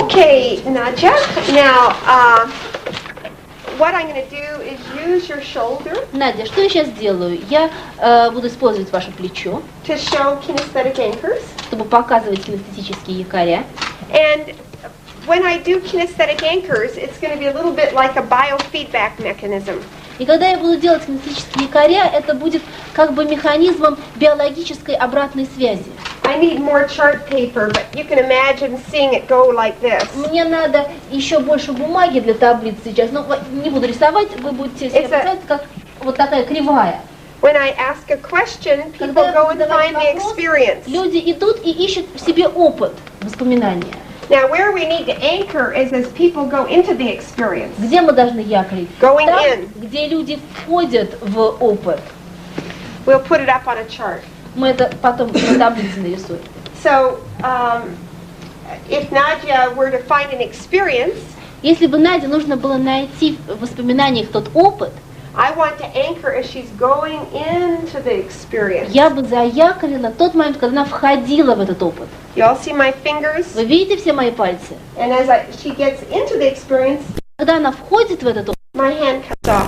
Okay, Nadja. Now, what I'm going to do is use your shoulder. Надя, что я сейчас делаю? Я буду использовать ваше плечо, to show kinesthetic anchors. чтобы показывать кинестетические якоря. And when I do kinesthetic anchors, it's going to be a little bit like a biofeedback mechanism. И когда я буду делать кинестетические якоря, это будет как бы механизмом биологической обратной связи. I need more chart paper, but you can imagine seeing it go like this. Мне надо еще больше бумаги для таблиц сейчас, но не буду рисовать, вы будете себе представить, как вот такая кривая. When I ask a question, people go and find the experience. Люди идут и ищут в себе опыт, воспоминания. Now, where we need to anchor is as people go into the experience. Где мы должны якорить? Going Там, in. где люди входят в опыт. We'll put it up on a chart. Мы это потом на таблице нарисуем. So, if Nadja were to find an experience, если бы Наде нужно было найти в воспоминаниях тот опыт, I want to anchor as she's going into the experience. я бы заякорила тот момент, когда она входила в этот опыт. You all see my fingers? Вы видите все мои пальцы? And as she gets into the experience, Когда она входит в этот опыт, my hand comes off.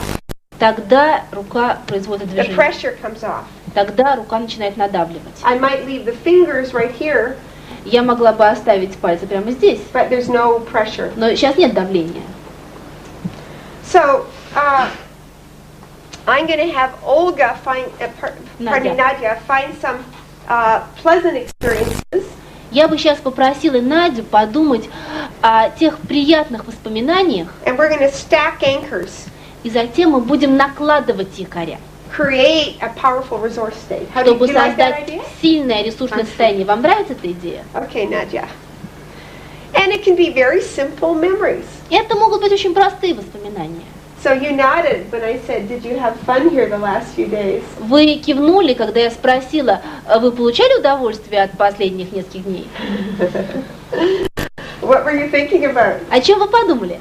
тогда рука производит The движение. pressure comes off. Тогда рука начинает надавливать. I might leave the fingers right here, Я могла бы оставить пальцы прямо здесь, but there's no pressure. но сейчас нет давления. So, I'm going to have Olga find, Nadja find some pleasant experiences. Я бы сейчас попросила Надю подумать о тех приятных воспоминаниях, And we're going to stack anchors, и затем мы будем накладывать якоря, create a powerful resource state. How do чтобы you like that создать idea? сильное ресурсное состояние. Вам нравится эта идея? Okay, Nadja. And it can be very simple memories. И это могут быть очень простые воспоминания. So you nodded when I said, did you have fun here the last few days? Вы кивнули, когда я спросила, вы получали удовольствие от последних нескольких дней? What were you thinking about? О чем вы подумали?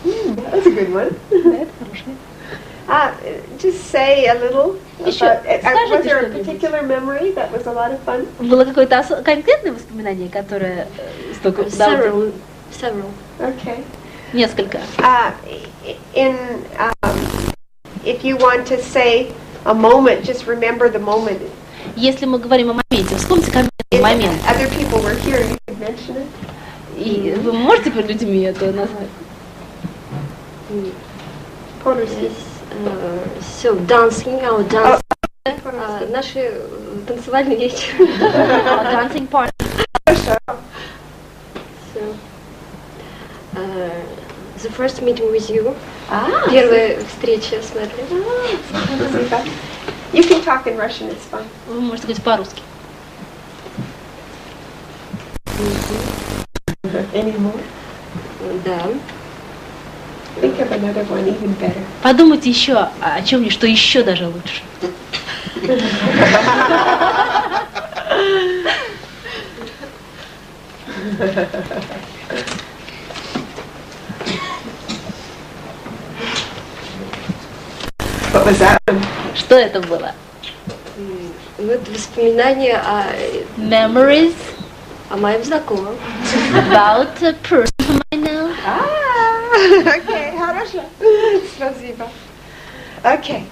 That's a good one. Да, это хорошее. Just say a little. Еще Was скажите there a что-нибудь. particular memory that was a lot of fun? Было какое-то конкретное воспоминание, которое столько удовольствия? Several. Okay. Несколько. If you want to say a moment, just remember the moment. Если мы говорим о моменте, вспомните конкретный If момент. other people were here, you could mention it. И вы можете перед людьми это назвать? По-русски. So, dancing, our dance. Наши танцевальные вечер. Dancing party. So, the first meeting with you. Первая встреча с Мэтлин. You can talk in Russian, it's fine. Вы можете говорить по-русски. Any more? Да. Think of another one even better. Подумайте еще о чем-нибудь, что еще даже лучше. What was that one? Что это было? Ну, это воспоминания Memories о моем знакомом. about a person whom I know. Okay, хорошо. Спасибо. Okay.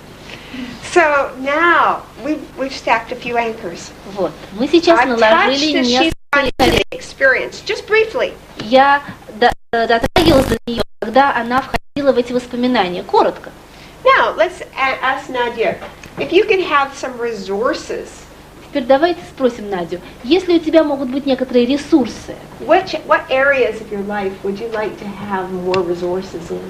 So now we've stacked a few anchors. Вот. Мы сейчас I've touched наложили as she's несколько gone into якорей. the experience, just briefly. Я дотрагивалась до нее, когда она входила в эти воспоминания. Коротко. Now let's ask Nadja if you could have some resources. Теперь давайте спросим Надю, если у тебя могут быть некоторые ресурсы, What areas of your life would you like to have more resources in?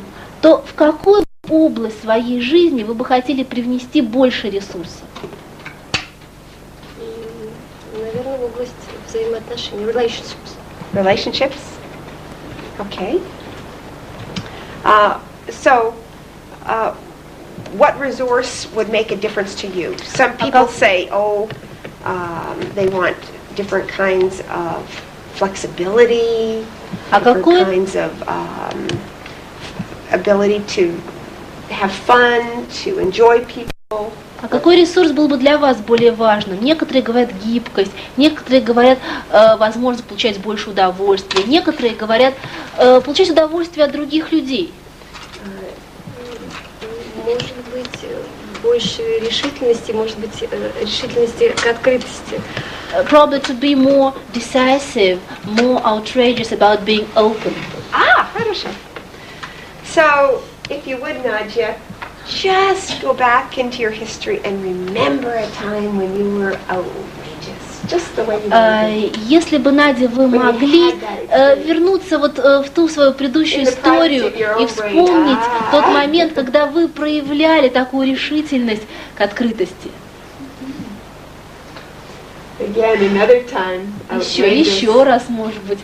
то в какую область своей жизни вы бы хотели привнести больше ресурсов? Наверное, в область взаимоотношений, relationships. Relationships? Okay. What resource would make a difference to you? Some people say, they want different kinds of flexibility, different kinds of ability to have fun, to enjoy people. А какой ресурс был бы для вас более важным? Некоторые говорят гибкость, некоторые говорят возможность получать больше удовольствия, некоторые говорят получать удовольствие от других людей. Может быть, больше решительности, может быть, решительности к открытости. Probably to be more decisive, more outrageous about being open. Хорошо. So, if you would, Nadia, just go back into your history and remember a time when you were outrageous, just the way you were. Если бы, Надя, вы могли вернуться вот в ту свою предыдущую историю и вспомнить тот момент, когда вы проявляли такую решительность к открытости. Again, another time. Еще раз, может быть.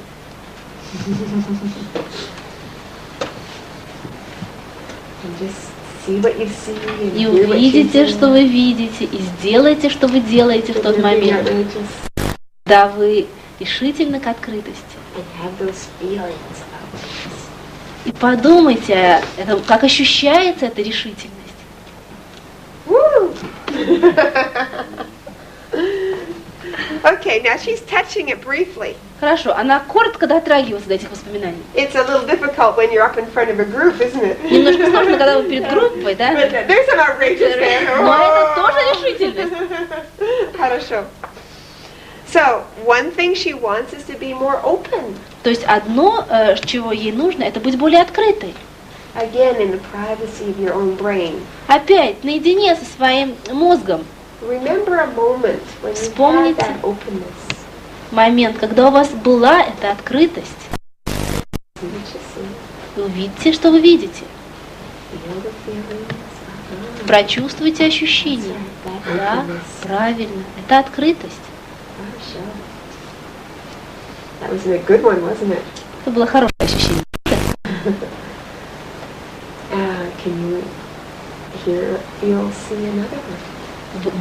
И увидите, что вы видите, и сделайте, что вы делаете в тот момент, когда вы решительны к открытости. И подумайте, как ощущается эта решительность. Okay, now she's touching it briefly. Хорошо, она коротко дотрагивается до этих воспоминаний. It's a little difficult when you're up in front of a group, isn't it? Немножко сложно, когда вы перед группой, да? There's some outrageous there. Но это тоже решительность. Хорошо. So, one thing she wants is to be more open. То есть одно, чего ей нужно, это быть более открытой. Again, in the privacy of your own brain. Опять, наедине со своим мозгом. Remember a moment when you had that openness. Момент, когда у вас была эта открытость. Вы увидите, что вы видите. Прочувствуйте ощущения. Да, правильно. Это открытость. Это было хорошее ощущение.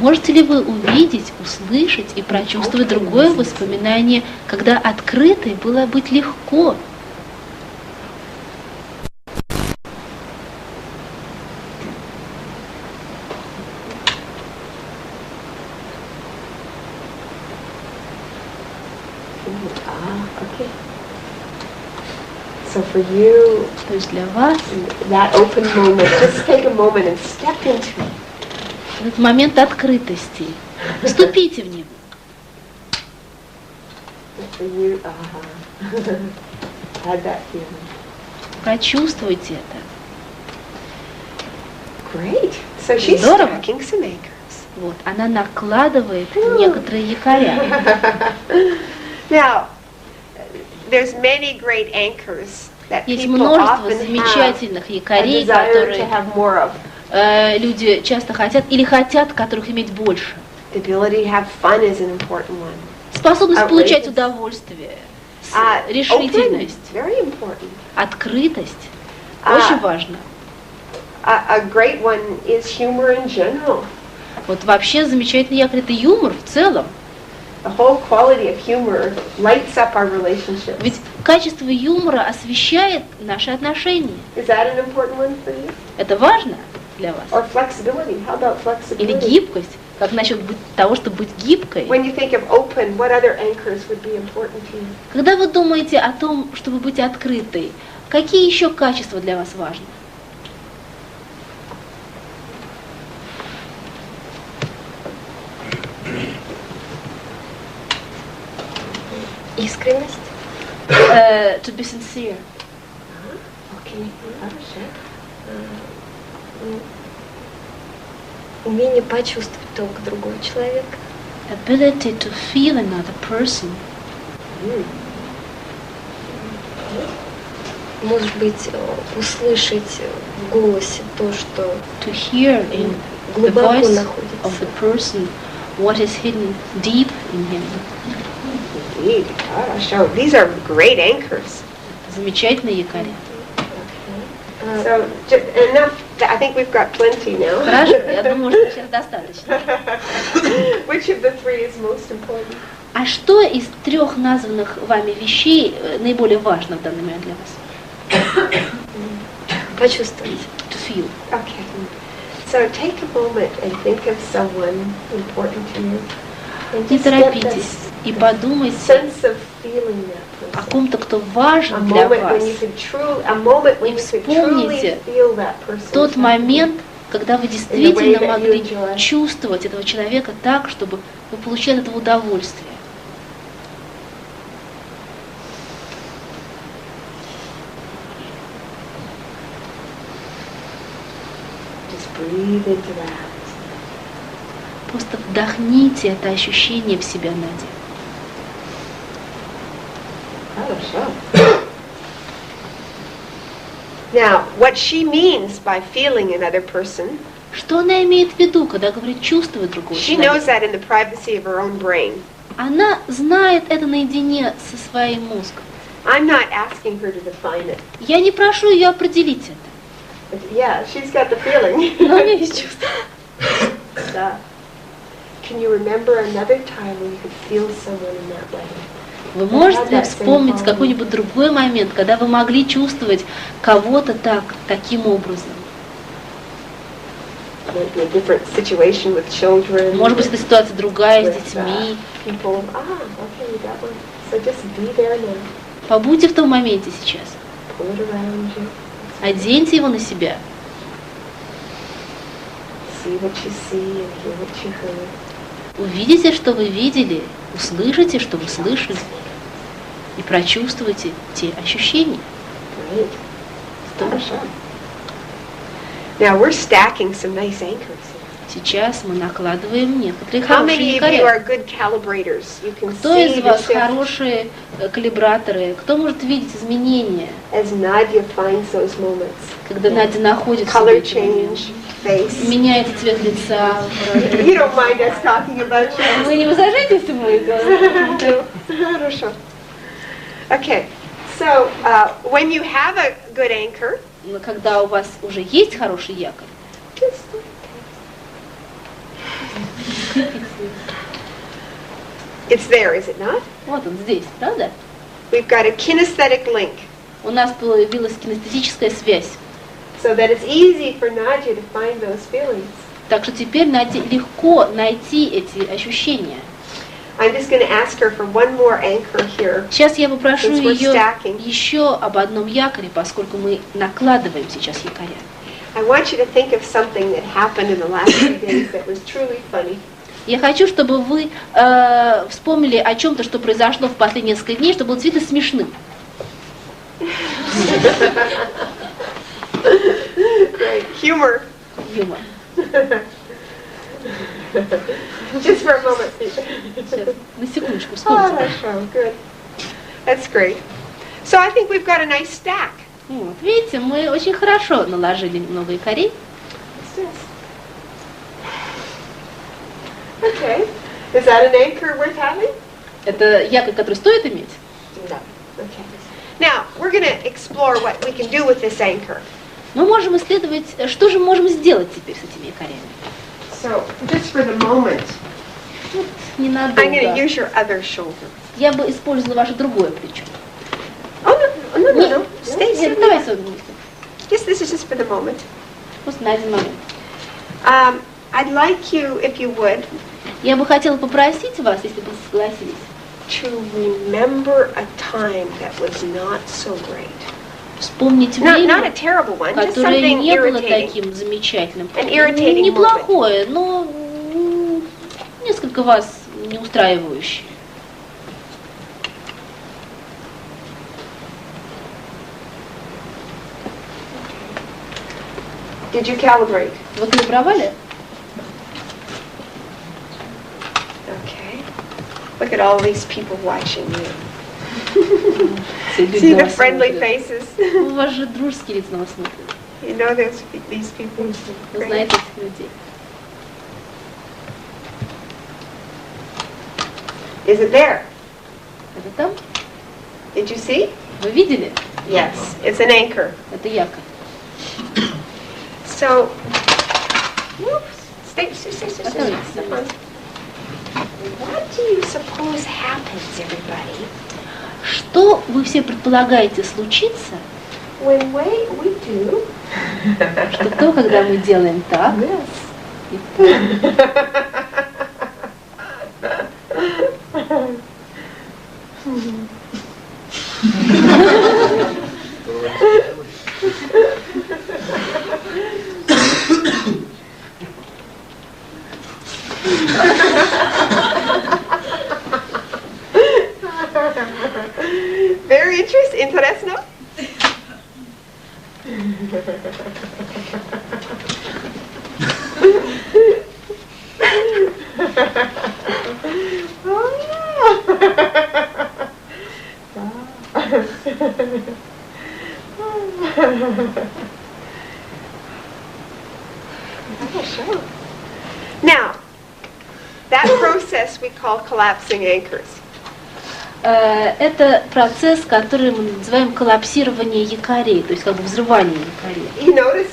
Можете ли вы увидеть, услышать и прочувствовать другое воспоминание, когда открытой было быть легко? So for you, то есть для вас, that open moment, just take a moment and step into it. Этот момент открытости. Вступите в него. Прочувствуйте это. Здорово. Вот, она накладывает некоторые якоря. Now, there's many great anchors that Есть people множество often замечательных have a якорей, desire to которые have more of. Люди часто хотят или хотят, которых иметь больше. The ability to have fun is an important one. Способность получать удовольствие, решительность, Very important. открытость. Очень важно. A great one is humor in general. Вот вообще замечательный якорь — это юмор в целом. The whole quality of humor lights up our relationships. Ведь качество юмора освещает наши отношения. Is that an important one for you? Это важно для вас? Or flexibility? How about Или flexibility? гибкость? Как насчет того, чтобы быть гибкой? When you think of open, what other anchors would be important to you? Когда вы думаете о том, чтобы быть открытой, какие еще качества для вас важны? Искренность. To be sincere. Okay, хорошо. Умение почувствовать тонко другого человека. Ability to feel another person. Может быть, услышать в голосе то, что To hear in the глубоко voice находится. of the person what is hidden deep in him. Indeed, хорошо. These are great anchors. Замечательные якоря. So, enough. I think we've got plenty now. Хорошо, я думаю, что сейчас достаточно. Which of the three is most important? А что из трех названных вами вещей наиболее важно в данный момент для вас? почувствовать. To feel. Okay. So take a moment and think of someone important to you. And Не just get торопитесь this и подумайте sense of feeling that о person. ком-то, кто A важен для moment вас. when you could truly, a moment when you could truly вспомните feel that person. Тот момент, когда вы действительно могли чувствовать этого человека так, чтобы вы получали от этого удовольствие. Just breathe into that. Просто вдохните это ощущение в себя, Надя. Хорошо. Now, what she means by feeling another person, Что она имеет в виду, когда говорит чувствует другого she knows человека? that in the privacy of her own brain. Она знает это наедине со своим мозгом. I'm not asking her to define it. Я не прошу ее определить это. But yeah, she's got the feeling. Но у нее есть чувство. Да. Can you remember another time when you could feel someone in that way? Вы можете вспомнить какой-нибудь другой момент, когда вы могли чувствовать кого-то таким образом? Maybe a different situation with children. Может быть, это ситуация другая с with, детьми. people. Okay, you got one. So just be there now. Побудьте в том моменте сейчас. Pull it around you. Оденьте его на себя. See what you see and hear what you heard. Увидите, что вы видели, услышите, что вы слышали, и прочувствуйте те ощущения. Great. Хорошо. Now we're stacking some nice anchors here. Сейчас мы накладываем некоторые How хорошие many of you якоря. are good calibrators? You can Кто see из the вас shift хорошие калибраторы? Кто может видеть изменения, as Nadia finds those moments. когда Надя находит в Color себе эти моменты? change, face. Меняете цвет лица. You don't mind us talking about you. Вы не возражаете, если мы это... Хорошо. Okay, so when you have a good anchor, Но когда у вас уже есть хороший якорь, just it's there, is it not? вот он здесь, правда? We've got a kinesthetic link, У нас появилась кинестетическая связь. so that it's easy for Nadia to find those feelings. Так что теперь Наде легко найти эти ощущения. I'm just going to ask her for one more anchor here. Сейчас я попрошу Since we're ее stacking. еще об одном якоре, поскольку мы накладываем сейчас якоря. I want you to think of something that happened in the last few days that was truly funny. Я хочу, чтобы вы вспомнили о чем-то, что произошло в последние несколько дней, что было действительно смешным. Great. Humor. Юмор. Just for a moment. Сейчас, на секундочку, вспомните. Хорошо, good. That's great. So I think we've got a nice stack. Вот, видите, мы очень хорошо наложили много якорей. What's this? Okay. Is that an anchor worth having? Это якорь, который стоит иметь? No. Okay. Now, we're going to explore what we can do with this anchor. Мы можем исследовать, что же мы можем сделать теперь с этими якорями. So, just for the moment, Вот, I'm going to ненадолго. use your other shoulder. Я бы использовала ваше другое плечо. Oh, no. Stay Нет, still. давай сюда вместе. Yes, this is just for the moment. Просто на один момент. I'd like you, if you would, Я бы хотела попросить вас, если бы согласились, to remember a time that was not so great. вспомнить Not a время, terrible one, just которое something не было irritating. таким замечательным. An irritating Неплохое, но несколько вас не устраивающее. Did you calibrate? Вы калибровали? Okay. Look at all these people watching you. Все люди See на the вас friendly смотрят. faces? У вас же дружеские лица на вас смотрят. You know these people? Вы Great. знаете этих людей. Is it there? Это там? Did you see? Вы видели? Yes. It's an anchor. Это якорь. So, whoops. Stay. Остановитесь. Come on. What do you suppose happens, everybody, Что вы все предполагаете случится, when we do Что то, когда мы делаем так, и Very interesting. Now, that process we call collapsing anchors. Это процесс, который мы называем коллапсирование якорей, то есть как бы взрывание якорей. You notice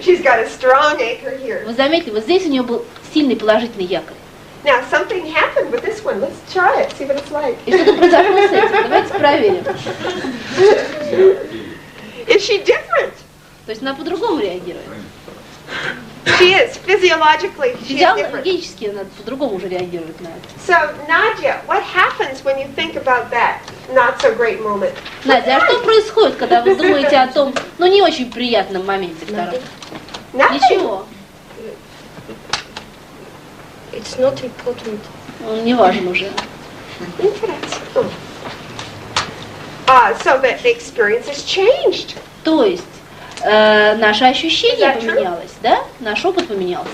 she's got a strong anchor here. Вы заметили, вот здесь у нее был сильный положительный якорь. Now something happened with this one. Let's try it. See what it's like. И что-то произошло с этим. Давайте проверим. Is she different? То есть она по-другому реагирует. She is physiologically. She is different. Физиологически она по-другому уже реагирует на это. So Nadia, what happens when you think about that not so great moment? Надя, а что происходит, когда вы думаете о том, ну не очень приятном моменте втором? Ничего. It's not important. Он не важен уже. Interesting. So the experience has changed. То есть наше ощущение поменялось, да? Наш опыт поменялся.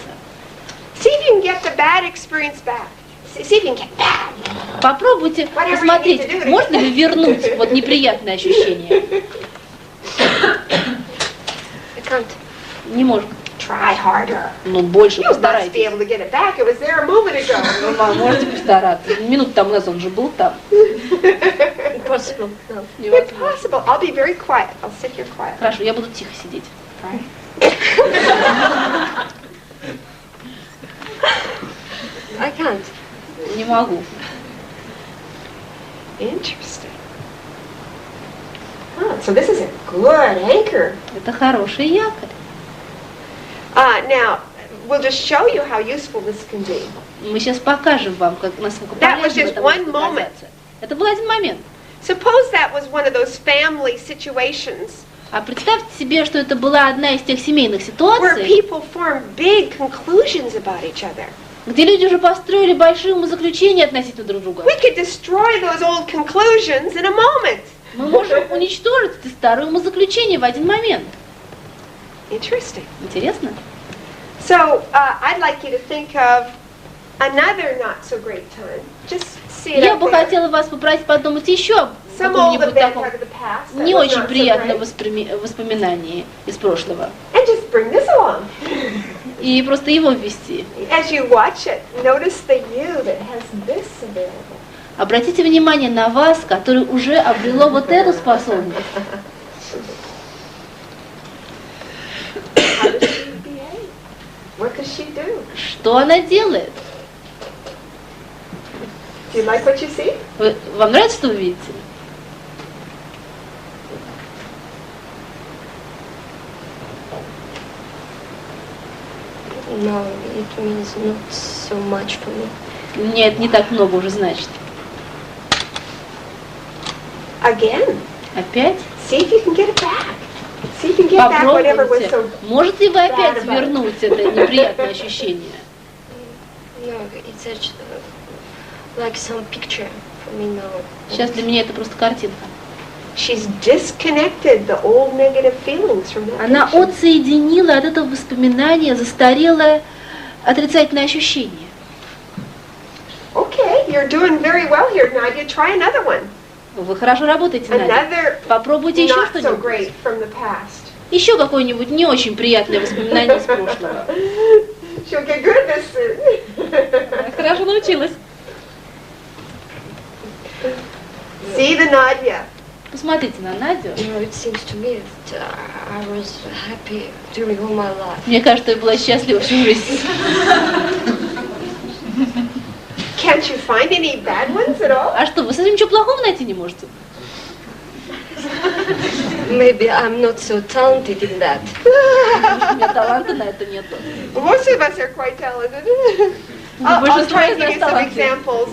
See if you can get the bad experience back. See if you can get back. Попробуйте посмотреть, можно ли вернуть вот неприятное ощущение. I can't. Не можно. Try harder. Ну, больше You must be постарайтесь. able to get it back. It was there a moment ago. Ну, можете постараться. Минуту тому назад он же был там. Impossible. No. Impossible. I'll be very quiet. I'll sit here quiet. Хорошо, я буду тихо сидеть. I can't. Не могу. Interesting. So this is a good anchor. Это хороший якорь. Now, we'll just show you how useful this can be. Мы сейчас покажем вам, как, насколько That was полезно just это one может moment. оказаться. Это был один момент. Suppose that was one of those family situations А представьте себе, что это была одна из тех семейных where ситуаций, people form big conclusions about each other. где люди уже построили большие умозаключения относительно друг друга. We could destroy those old conclusions in a moment. Мы можем уничтожить эти старые умозаключения в один момент. Interesting. Интересно? So, I'd like you to think of another not so great time. Just see it Я up бы there. хотела вас попросить подумать еще о Some old каком-нибудь event таком out of the past that не was очень not so приятном great. воспоминании из прошлого. And just bring this along. И просто его ввести. As you watch it, notice the you that has this available. Обратите внимание на вас, который уже обрело вот эту способность. How does she behave? What does she do? Что она делает? Do you like what you see? Вам нравится, что вы видите? No, it means not so much for me. Нет, не так много уже значит. Again. Опять? See if you can get it back. See if you can get back whatever was Попробуйте. so. Можете ли вы опять bad about it. вернуть это неприятное ощущение? No, it's actually like some picture for me now. Сейчас для меня это просто картинка. She's disconnected the old negative feelings from that. Она picture. отсоединила от этого воспоминания застарелое отрицательное ощущение. Okay, you're doing very well here, Nadia. Try another one. Вы хорошо работаете, Надя. Another Попробуйте еще not so что-нибудь. great from the past. Еще какое-нибудь не очень приятное воспоминание из прошлого. She'll get good at this soon. Хорошо научилась. See the Nadia. Посмотрите на Надю. No, it seems to me that I was happy during all my life. Мне кажется, я была счастлива всю жизнь. Can't you find any bad ones at all? А что, вы с этим ничего плохого найти не можете? Maybe I'm not so talented in that. У меня таланта на это нету. Most of us are quite talented. I'll Большинство try из and give нас you some талантливы. examples.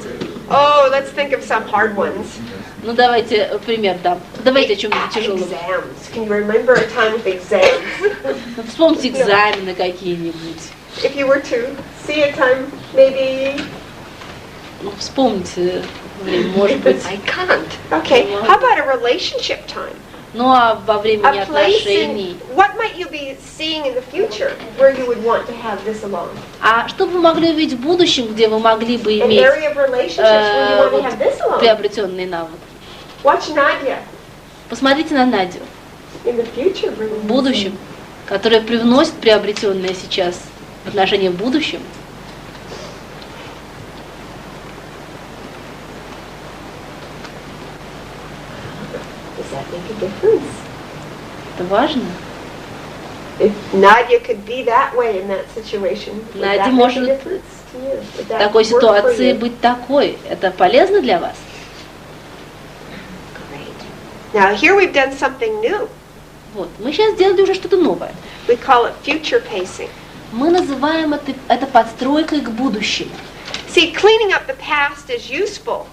Oh, let's think of some hard ones. Ну давайте пример дам. Давайте о чем-нибудь тяжелом. Exams. Can you remember a time with exams? Вспомните экзамены какие-нибудь. If you were to see a time, maybe... Ну, вспомните, может быть. I can't. Okay, how about a relationship time? Ну а во время A place отношений. in... What might you be seeing in the future where you would want to have this along? А что бы вы могли увидеть в будущем, где вы могли бы An иметь area of relationships where you want to вот, have this along? приобретенный навык? Watch Nadia Посмотрите на Надю in the future. в будущем, которая привносит приобретенное сейчас в отношения в будущем. Does that make a difference? Это важно. If Nadia could be that way in that situation, would Надя that make a может difference to you? Would В that такой work for ситуации you? быть такой. Это полезно для вас? Great. Now here we've done something new. Вот. Мы сейчас сделали уже что-то новое. We call it future pacing. Мы называем это подстройкой к будущему. See, cleaning up the past is useful,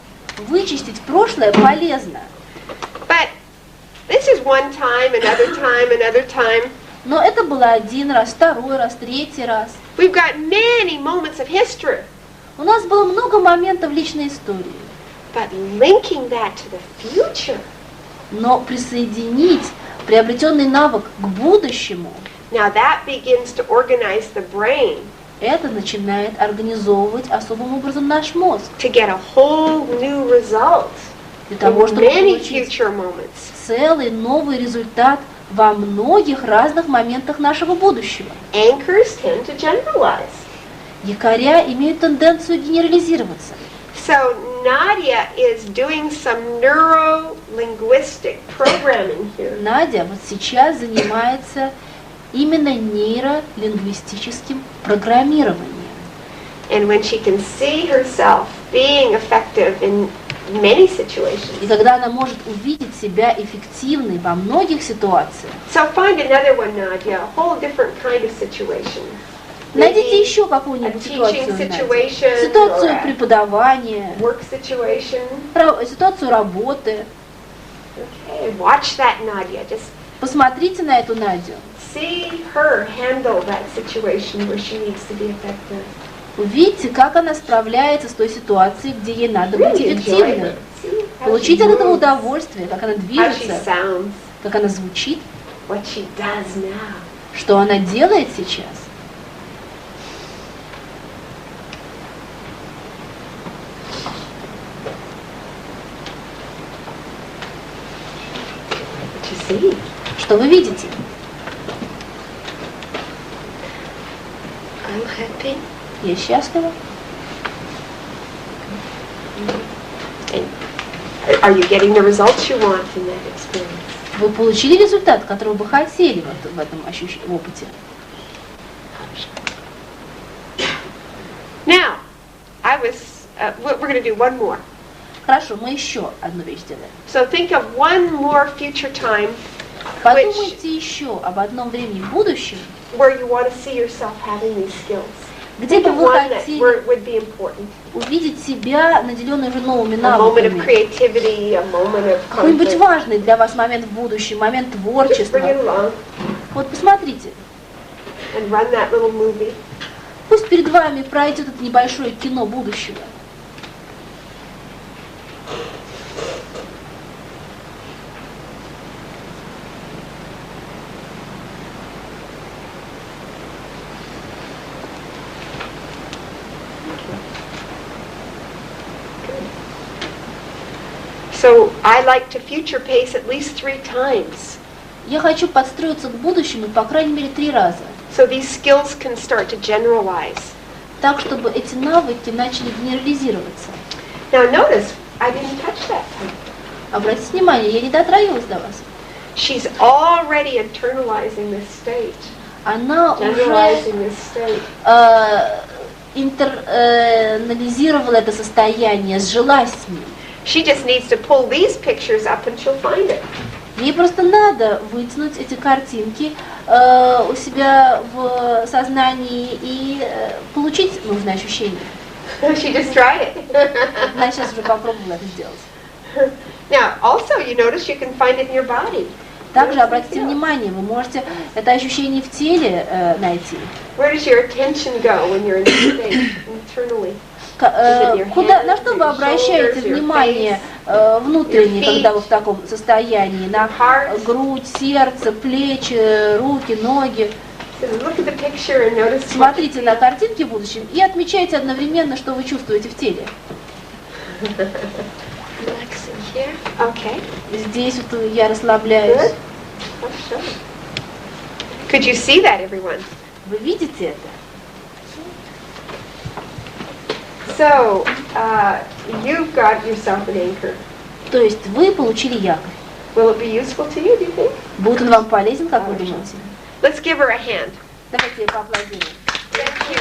Вычистить прошлое полезно. but this is one time, another time, another time. Но это было один раз, второй раз, третий раз. We've got many moments of history, У нас было много моментов личной истории. but linking that to the future, Но присоединить приобретенный навык к будущему, now that begins to organize the brain это начинает организовывать особым образом наш мозг. to get a whole new result Для того, in чтобы many получить future moments. целый новый результат во многих разных моментах нашего будущего. Anchors tend to generalize. Якоря имеют тенденцию генерализироваться. So Nadia is doing some neuro-linguistic programming here. Надя вот сейчас занимается именно нейролингвистическим программированием. And when she can see herself being effective in many situations. И когда она может увидеть себя эффективной во многих ситуациях, So find another one, Nadia, a whole different kind of situation. найдите Maybe еще a какую-нибудь teaching ситуацию, Надя. situation, Ситуацию or a преподавания, work situation. ситуацию работы. Okay, watch that, Nadia. Just Посмотрите на эту Надю. see her handle that situation where she needs to be effective. Увидите, как она справляется с той ситуацией, где ей надо быть Really enjoy эффективной. it. See how Получить she от этого moves, удовольствие, как она how she движется, sounds, как она звучит, what she does now. что она делает сейчас. What you see? Что вы видите? I'm happy. Я счастлива. And are you getting the results you want in that experience? Вы получили результат, которого вы хотели в этом опыте. Now, we're going to do one more. Хорошо, мы еще одну вещь сделаем. So think of one more future time Подумайте еще об одном времени в будущем, where you want to see yourself having these skills. где Think бы of вы one that хотели where it would be important. увидеть себя, наделенную уже новыми A moment of навыками. creativity, a moment of Какой-нибудь conflict. важный для вас момент в будущем, момент Just bring it творчества. along Вот посмотрите, and run that little movie. пусть перед вами пройдет это небольшое кино будущего. So I like to future pace at least 3 times. Я хочу подстроиться к будущему, по крайней мере, 3 раза. So these skills can start to generalize. Так, чтобы эти навыки начали генерализироваться. Now notice, I didn't touch that time. Обратите внимание, я не дотрагивалась до вас. She's already internalizing this state, Она уже generalizing this state. интернализировала это состояние, сжилась с ним. She just needs to pull these pictures up and she'll find it. Ей просто надо вытянуть эти картинки у себя в сознании и получить нужное ощущение. She just tried it. Она сейчас уже попробовала это сделать. Now, also, you notice you can find it in your body. Также обратите внимание, вы можете это ощущение в теле найти. Where does your attention go when you're in this state internally? На что вы обращаете внимание внутренне, когда вы в таком состоянии? На грудь, сердце, плечи, руки, ноги. Смотрите на картинки в будущем и отмечайте одновременно, что вы чувствуете в теле. Здесь вот я расслабляюсь. Could you see that, everyone? Вы видите это? So, you've got yourself an anchor. То есть вы получили якорь. Will it be useful to you, do you think? Будет он вам полезен, как вы думаете? Let's give her a hand. Давайте ей поаплодируем. Thank you.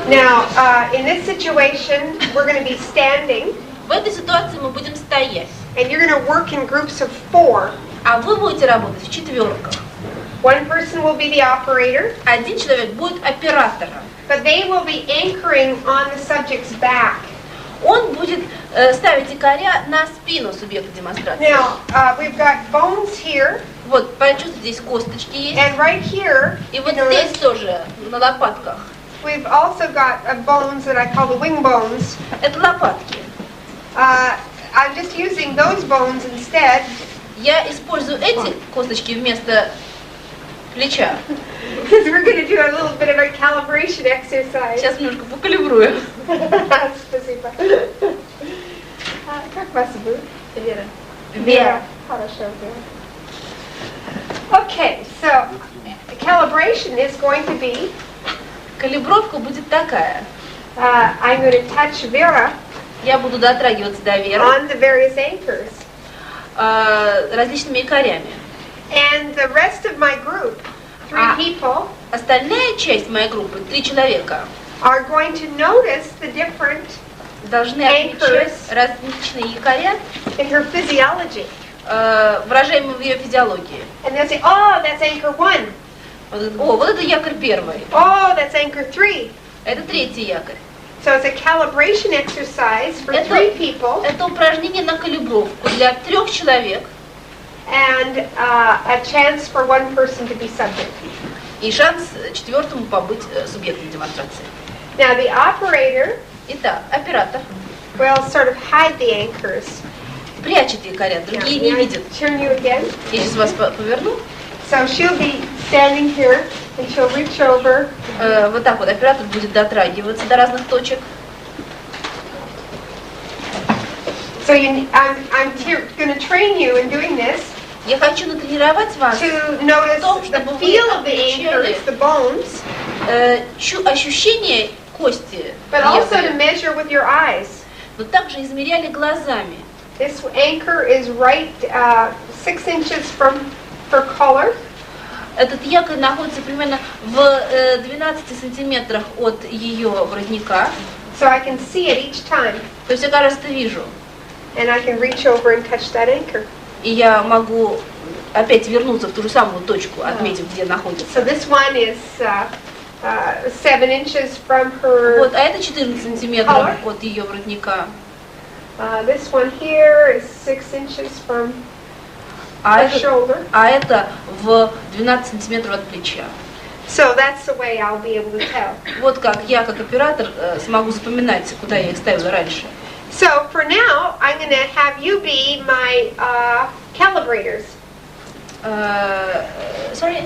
Now, in this situation, we're going to be standing. В этой ситуации мы будем стоять. And you're going to work in groups of 4. А вы будете работать в четверках. One person will be the operator. Один человек будет оператором. But they will be anchoring on the subject's back. Он будет ставить якоря на спину субъекта демонстрации. Now, we've got bones here. Вот, почувствуйте, здесь косточки есть. And right here, И вот здесь тоже, на лопатках. we've also got bones that I call the wing bones. Это лопатки. I'm just using those bones instead. Я использую эти косточки вместо плеча. Because we're going to do a little bit of a calibration exercise. Сейчас немножко покалибруем. Спасибо. Как вас зовут? Вера. Вера. Хорошо, Вера. Okay, so calibration is going to be. Калибровка будет такая. I'm going to touch Vera. Я буду дотрагиваться до Веры On the various anchors. Различными якорями. And the rest of my group, 3 people, Остальная часть моей группы, 3 человека, are going to notice the different должны отмечать различные якоря, in her physiology. выражаемые в ее физиологии. And they'll say, oh, that's anchor 1. Вот это якорь первый. Oh, that's anchor 3. Это третий якорь. So it's a calibration exercise for 3 people. Это упражнение на калибровку для 3 человек. And a chance for 1 person to be subject. И шанс четвертому побыть субъектом демонстрации. Now the operator Итак, оператор will sort of hide the anchors. прячет якоря, другие не видят. Turn you again. Я сейчас вас поверну. So she'll be standing here and she'll reach over. Вот так вот оператор будет дотрагиваться до разных точек. So I'm going to train you in doing this. Я хочу натренировать вас To notice the feel of the anchors, the bones, ощущение кости, but also to measure with your eyes. но также измеряли глазами. This anchor is right 6 inches from her collar. Этот якорь находится примерно в 12 сантиметрах от ее воротника. So I can see it each time. То есть я каждый раз это вижу. And I can reach over and touch that anchor. И я могу опять вернуться в ту же самую точку, отметив, где находится. So this one is 7 inches from her. Вот, а это 14 сантиметров от ее воротника. This one here is 6 inches from her shoulder. А это в 12 сантиметров от плеча. So that's the way I'll be able to tell. Вот как я, как оператор, смогу запоминать, куда я их ставила раньше. So for now, I'm going to have you be my calibrators. Sorry,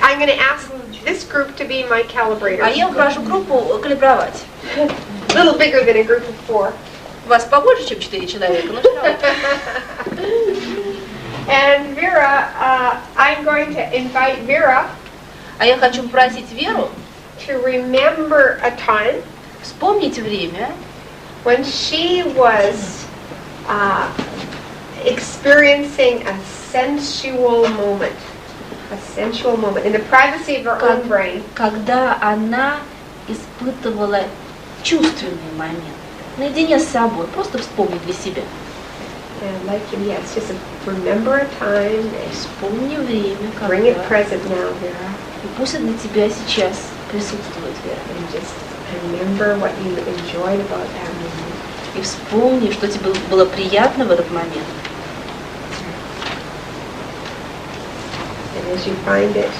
I'm going to ask this group to be my calibrators. А я прошу группу калибровать. A little bigger than a group of 4. Вас побольше, чем 4 человека, но все равно. And Vera, I'm going to invite Vera. А я хочу попросить Веру to remember a time вспомнить время, when she was experiencing a sensual moment. a sensual moment in the privacy of her own brain. Когда она испытывала чувственный момент, наедине с собой, просто вспомни для себя. And like you, yes, just remember a time, Вспомни время, bring it когда... present now, Vera, И пусть для тебя сейчас присутствует, Вера. and just remember what you enjoyed about that moment. И вспомни, что тебе было приятно в этот момент. And as you find it,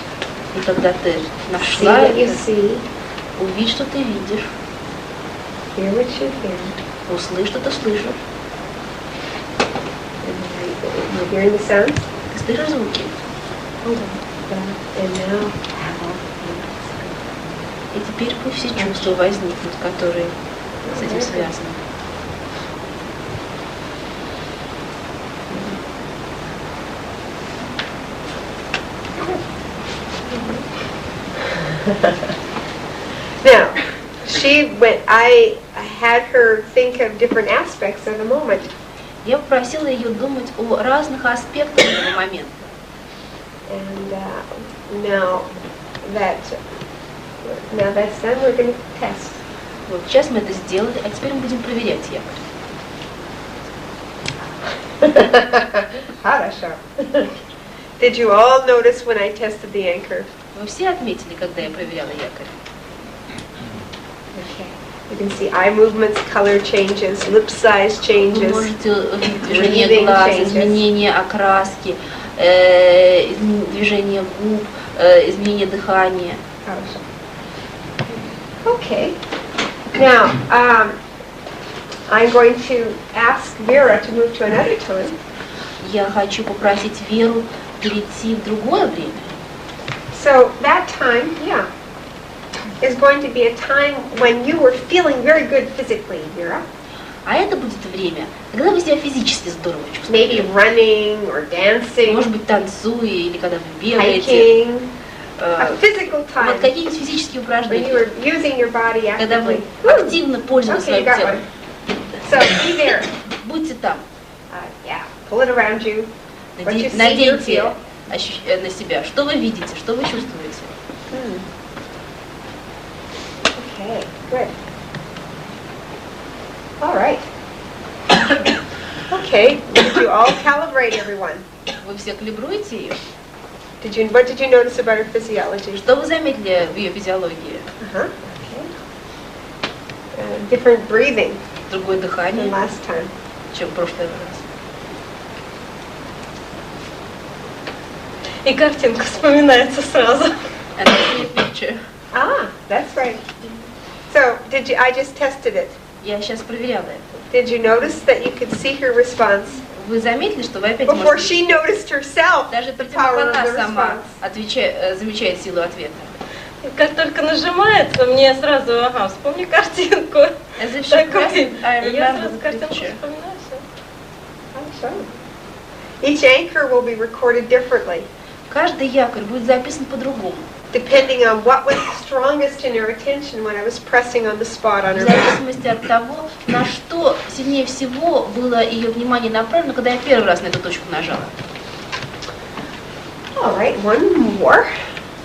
И когда ты see нашла what you это, see, увидь, что ты видишь, hear what you hear, услышь, что ты слышишь. and you're hearing the sounds. Ты слышишь звуки. And now, И теперь пусть все чувства возникнут, которые с этим связаны. now, I had her think of different aspects of the moment. Я попросила ее думать о разных аспектах этого момента. And now that's done, we're going to test. Вот сейчас мы это сделали, а теперь мы будем проверять якорь. Хорошо. Did you all notice when I tested the anchor? Вы все отметили, когда я проверяла якорь? Okay. You can see eye movements, color changes, lip size Вы changes. можете увидеть движение breathing глаз, changes. изменение окраски, движение губ, изменение дыхания. Хорошо. Okay. Now, I'm going to ask Vera to move to another time. Я хочу попросить Веру перейти в другое время. So that time, is going to be a time when you were feeling very good physically, Vera. А это будет время, когда вы себя физически здорово Maybe чувствуете. running or dancing, Может быть, танцуя, или когда вы бегаете. hiking, a physical Вот time какие-нибудь физические when you упражнения, were using your body когда вы actively. активно пользовались Okay, you своим got телом. one. So be there. Будьте там, Pull it around you. What you see, you наденьте feel. на себя, что вы видите, что вы чувствуете. Okay, good. All right. Okay, did you all calibrate everyone? Вы все калибруете ее? What did you notice about her physiology? Что вы заметили в ее физиологии? Okay. Different breathing Другое than дыхание, last time. чем в прошлый раз. И картинка вспоминается сразу. And I see a picture. That's right. So, I just tested it. Я сейчас проверяла это. Did you notice that you could see her response Вы заметили, что вы опять before можете... she noticed herself Даже the перед тем, как power of она the сама response? замечает силу ответа. И как только нажимается, мне сразу, вспомни картинку. As if she pressed it, I И я remember сразу the картинку picture. вспоминаю. Всё. Each anchor will be recorded differently, Каждый якорь будет записан по-другому, depending on what was strongest in her attention when I was pressing on the spot on в her back. зависимости от того, на что сильнее всего было ее внимание направлено, когда я первый раз на эту точку нажала. All right, one more.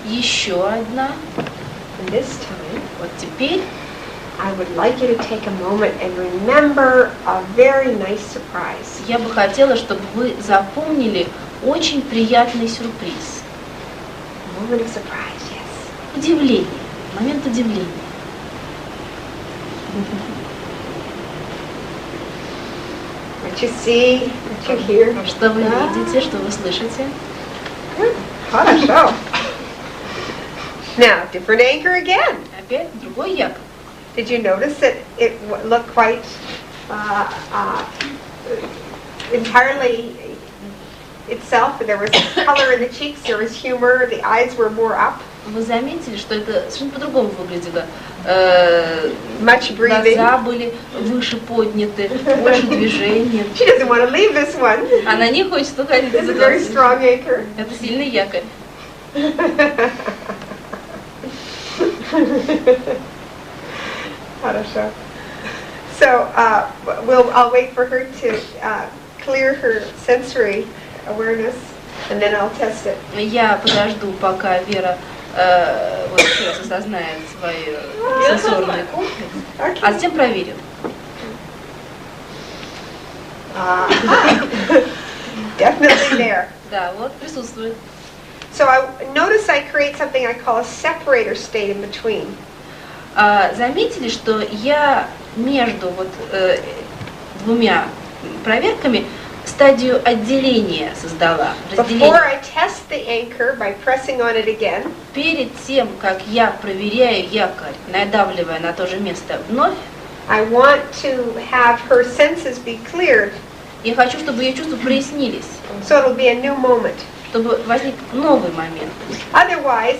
Еще одна. And this time, Вот теперь I would like you to take a moment and remember a very nice surprise. я бы хотела, чтобы вы запомнили очень приятный сюрприз. A moment of surprise, yes. Удивление. Момент удивления. What you see, what you hear. Что вы видите, что вы слышите. Хорошо. Now, different anchor again. Опять другой якорь. Did you notice that it looked quite entirely itself? There was color in the cheeks, there was humor, the eyes were more up. Вы заметили, что это совершенно по-другому выглядело. Much breathing. Глаза были выше подняты, больше движения. She doesn't want to leave this one. Она не хочет уходить It's из a very этого. strong anchor. Это сильный якорь. Хорошо. So I'll wait for her to clear her sensory awareness. and then I'll test it. Я подожду, пока Вера вот еще раз осознает свои сенсорные комплексы, а затем проверю. Definitely there. Да, вот присутствует. So notice I create something I call a separator state in between. Заметили, что я между вот двумя проверками стадию отделения создала, Before разделения. I test the anchor by pressing on it again, Перед тем, как я проверяю якорь, надавливая на то же место вновь, I want to have her senses be cleared, я хочу, чтобы ее чувства прояснились, so it'll be a new moment. чтобы возник новый момент. Otherwise,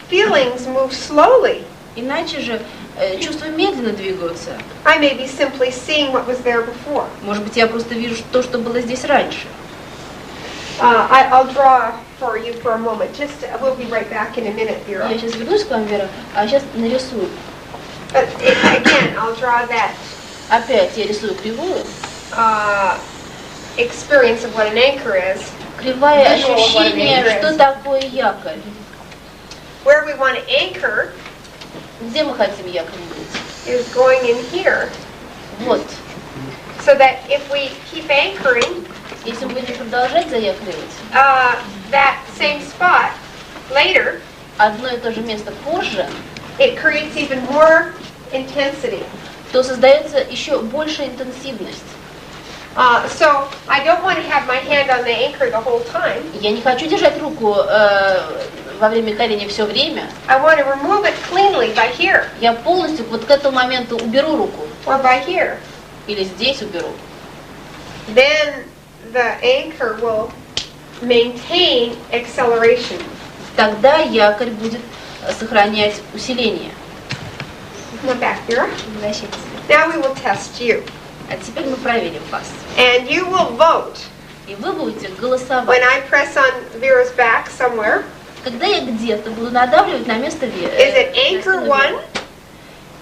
feelings move slowly. Иначе же чувства медленно двигаются. I may be simply seeing what was there before. Может быть, я просто вижу то, что было здесь раньше. I'll draw for you for a moment. We'll be right back in a minute, Vera. Я сейчас вернусь к вам, Вера, а сейчас нарисую. Again, I'll draw that Опять я рисую кривую. experience of what an anchor is. Кривая Visual of what an ощущение, anchor что is. такое якорь. Where we want to anchor Где мы хотим якорь быть? is going in here. Вот. So that if we keep anchoring Если мы будем продолжать заякоривать, that same spot later, одно и то же место позже, it creates even more intensity. то создается еще большая интенсивность. So I don't want to have my hand on the anchor the whole time. Я не хочу держать руку во время корения все время. I want to remove it cleanly by here Я полностью вот к этому моменту уберу руку. or by here. Или здесь уберу. Then the anchor will maintain acceleration. Тогда якорь будет сохранять усиление. Come on back, Vera. Возвращайтесь. Now we will test you. А теперь мы проверим вас. And you will vote И вы будете голосовать. when I press on Vera's back somewhere. Когда я где-то буду надавливать на место Is it anchor one,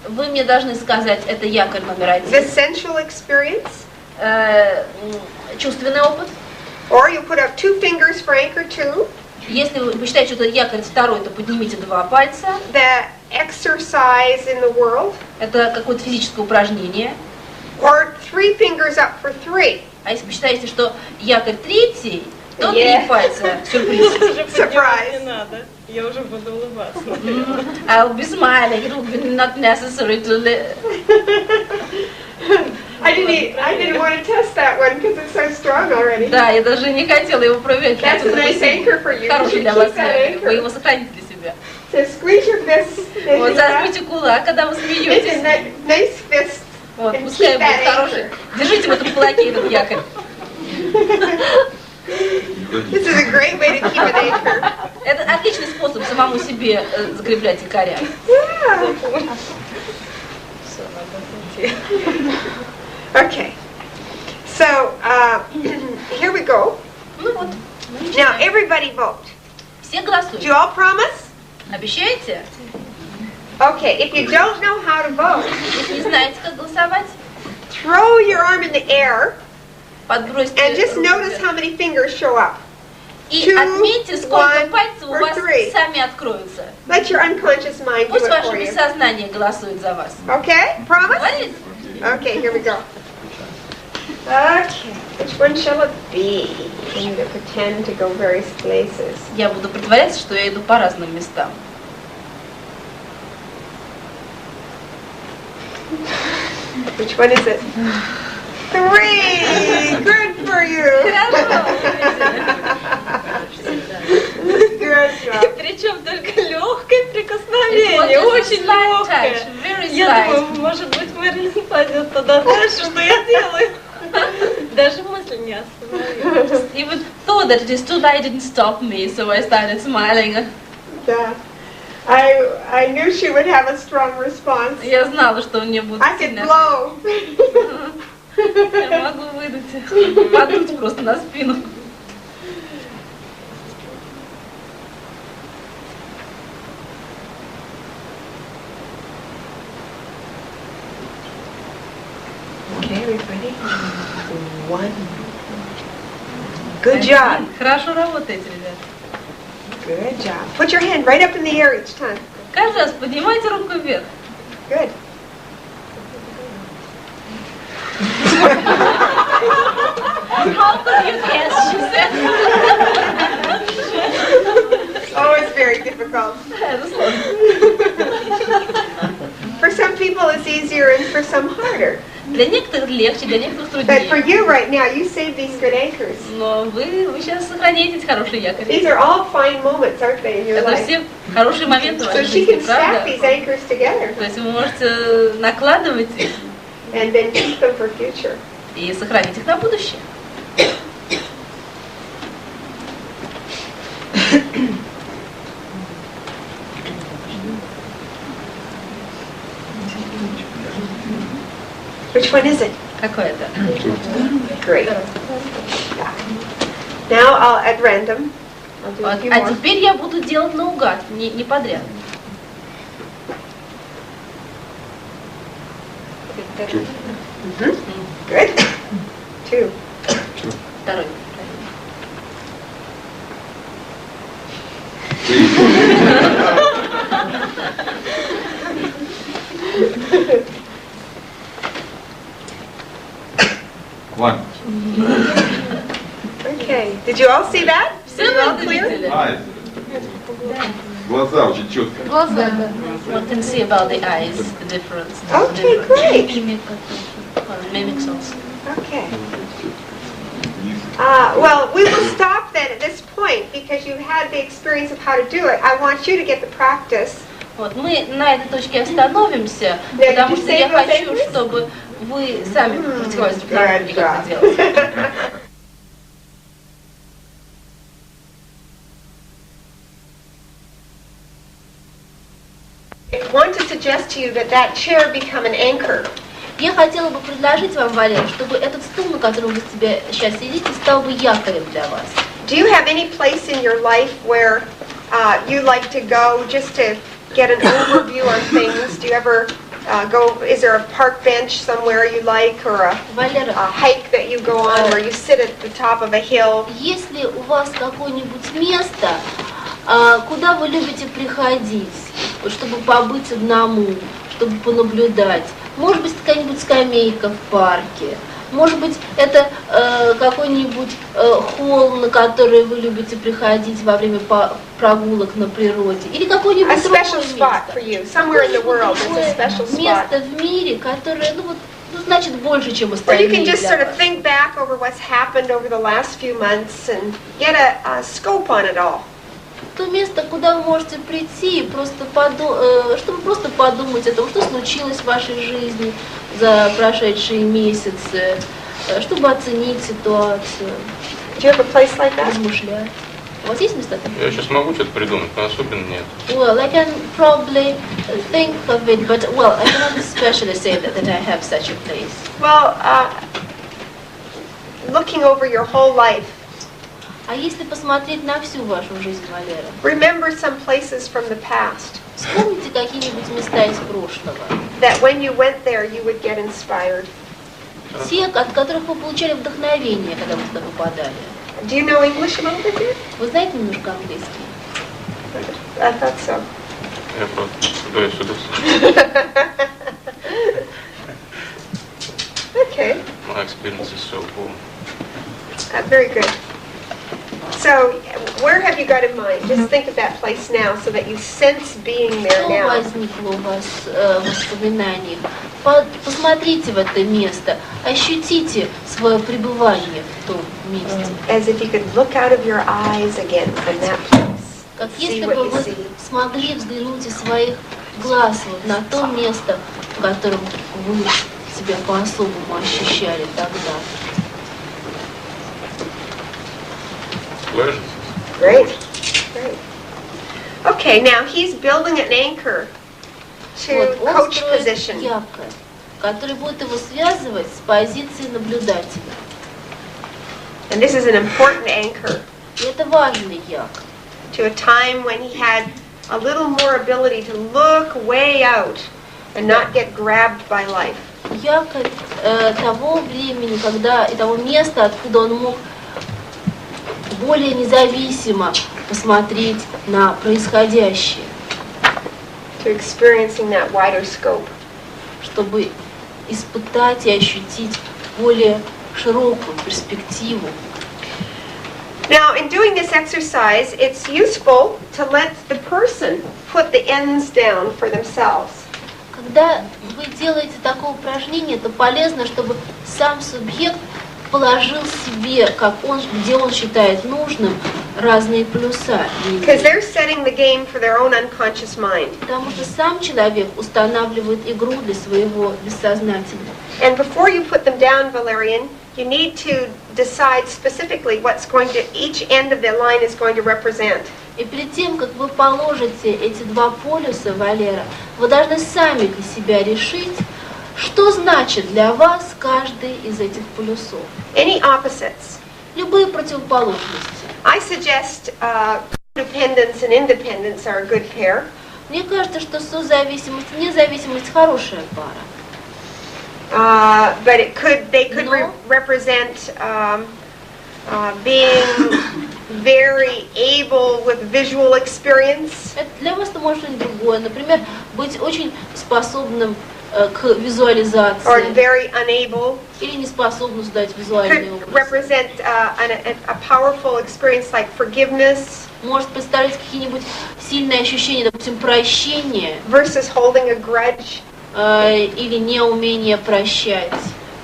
вы мне должны сказать, это якорь номер the один, sensual experience? чувственный опыт. Or you put up 2 fingers for anchor 2, Если вы считаете, что это якорь второй, то поднимите 2 пальца. the exercise in the world. Это какое-то физическое упражнение. Or 3 fingers up for 3. А если вы считаете, что якорь третий, то Yeah. 3 пальца. Сюрприз. Surprise. Не надо, я уже буду улыбаться. I'll be smiling. It will be not necessary to I didn't want to test that one because it's so strong already. Да, я даже не хотела его проверять. That's a nice anchor for you. You Хороший should для keep вас that якорь. Вы anchor. его сохраните для себя. So squeeze your fist. Вот зажмите кулак, когда вы It's a смеетесь. nice fist. Вот, And пускай keep that будет хороший. Держите в этом кулаке этот якорь. This is a great way to keep an anchor. Это отличный способ самому себе закреплять якоря. Yeah. Все, надо идти. Okay. So here we go. Ну вот. Now everybody vote. Все Do голосуют. you all promise? Обещаете? Okay. If you don't know how to vote, Если не знаете, как голосовать, throw your arm in the air подбросьте and just руку notice вверх. how many fingers show up. И 2, отметьте, сколько 1, пальцев у or вас 3. сами откроются. Let your unconscious mind do Пусть it ваше for you. бессознание голосует за вас. Okay? Promise? Договорились? Okay, here we go. Okay, which one shall it be? I'm going to pretend to go various places. Я буду притворяться, что я иду по разным местам. Which one is it? 3! Good for you! Good job. Причем только легкое прикосновение, очень легкое. Very Я slight. думаю, может быть, Мэрилин пойдет туда дальше, что я делаю. Даже мысль не остановилась. Even thought that it is too light didn't stop me, so I started smiling. Yeah. I knew she would have a strong response. Я знала, что мне будет I could сильно. blow. Я могу выдать, подуть просто на спину. Okay, are we ready? 1, Good job. Хорошо работаете, ребята. Good job. Put your hand right up in the air each time. Каждый раз поднимайте руку вверх. Good. How could you guess, she said. Oh, it's very difficult. Это сложно. For some people it's easier and for some harder. Для некоторых легче, для некоторых But for труднее. you right now, you saved these good anchors. Но вы сейчас сохраните эти хорошие якори. These are all fine moments, aren't they, in your Это life? все хорошие моменты в So вашей she жизни, can stack правда? these anchors together То есть вы можете накладывать их and then keep them for future. и сохранить их на будущее. Which one is it? Какое это? Great. Now I'll, at random, I'll do a Вот. few А more. теперь я буду делать наугад, не подряд. Good. Two. Второй. One. Okay. Did you all see that? Все Is it all вы clear? видели? Eyes. Глаза очень четко. One can see about the eyes, the difference. Okay, great. Mimics also. Okay. Well, we will stop then at this point because you had the experience of how to do it. I want you to get the practice. Вот, мы на этой точке остановимся, Да, потому you что say я those хочу, angles? чтобы вы сами практиковали друг на Good друге, как это job. делать. I want to suggest to you that that chair become an anchor. Я хотела бы предложить вам, Валера, чтобы этот стул, на котором вы сейчас сидите, стал бы якорем для вас. Do you have any place in your life where you like to go just to get an overview on things? Do you ever go, is there a park bench somewhere you like or a Валера, hike that you go on where you sit at the top of a hill? есть ли у вас какое-нибудь место, куда вы любите приходить, вот чтобы побыть одному, чтобы понаблюдать? Может быть, какая-нибудь скамейка в парке, может быть, это какой-нибудь холм, на который вы любите приходить во время прогулок на природе, или A какое-нибудь другое special spot for место. you, somewhere in the world there's a special Какое-нибудь spot. место в мире, которое, значит больше, чем Or you остальные can just для sort of вас. think back over what's happened over the last few months and get a scope on it all. То место, куда вы можете прийти, просто чтобы просто подумать о том, что случилось в вашей жизни за прошедшие месяцы, чтобы оценить ситуацию, Do you have a place like that? размышлять. У вас есть места такие? Я сейчас могу что-то придумать, но особенно нет. Well, I can probably think of it, but well, I cannot especially say that I have such a place. Well, looking over your whole life, А если посмотреть на всю вашу жизнь, Валера, remember some places from the past вспомните какие-нибудь места из прошлого, that when you went there you would get inspired. те, от которых вы получали вдохновение, когда вы туда попадали. Do you know English a little bit there? Вы знаете немножко английский? I thought so. Я просто туда и сюда. Okay, My experience is so cool. very good. So, where have you got in mind? Just think of that place now so that you sense being there Что now. возникло у вас в воспоминаниях? Посмотрите в это место, ощутите свое пребывание в том месте. As if you could look out of your eyes again from that place. Как See если what бы you вы see. смогли взглянуть из своих глаз вот на то место, в котором вы себя по-особому ощущали тогда. Pleasure. Great, great. Okay, now he's building an anchor to Вот, он coach строит position. якорь, который будет его связывать с позицией наблюдателя. And this is an important anchor И это важный якорь. to a time when he had a little more ability to look way out and not get grabbed by life. Якорь того времени, когда и того места, откуда он мог более независимо посмотреть на происходящее, to experiencing that wider scope. чтобы испытать и ощутить более широкую перспективу. Now, in doing this exercise, it's useful to let the person put the ends down for themselves. Когда вы делаете такое упражнение, то полезно, чтобы сам субъект положил себе, где он считает нужным, разные плюса. Because they're setting the game for their own unconscious mind. Потому что сам человек устанавливает игру для своего бессознательного. And before you put them down, Valerian, you need to decide specifically what's going to, each end of the line is going to represent. И перед тем, как вы положите эти два полюса, Валера, вы должны сами для себя решить, что значит для вас каждый из этих полюсов. Any opposites? Любые противоположности. I suggest codependence and independence are a good pair. Мне кажется, что созависимость и независимость хорошая пара. But they could represent being very able with visual experience. Для вас это может быть другое. Например, быть очень способным к визуализации. Or very unable. Или не способным создать визуальный Could образ. represent a powerful experience like forgiveness. Может представлять какие-нибудь сильные ощущения, допустим, прощения. Versus holding a grudge. Или неумение прощать.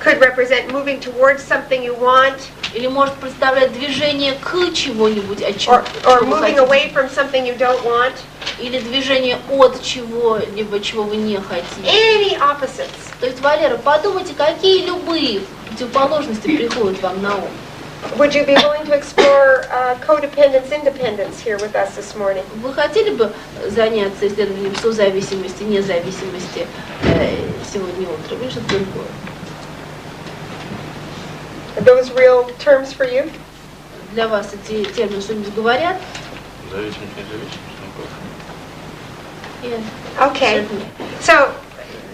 Could represent moving towards something you want. Или может представлять движение к чего-нибудь, от чего or вы moving хотите. away from something you don't want. Или движение от чего-либо, чего вы не хотите. Any opposites. То есть, Валера, подумайте, какие любые противоположности приходят вам на ум. Would you be willing to explore codependence, independence here with us this morning? Вы хотели бы заняться исследованием созависимости, независимости сегодня утром или что-то другое? Are those real terms for you? Для вас эти термины что-нибудь говорят? Зависимость, независимость, Okay. So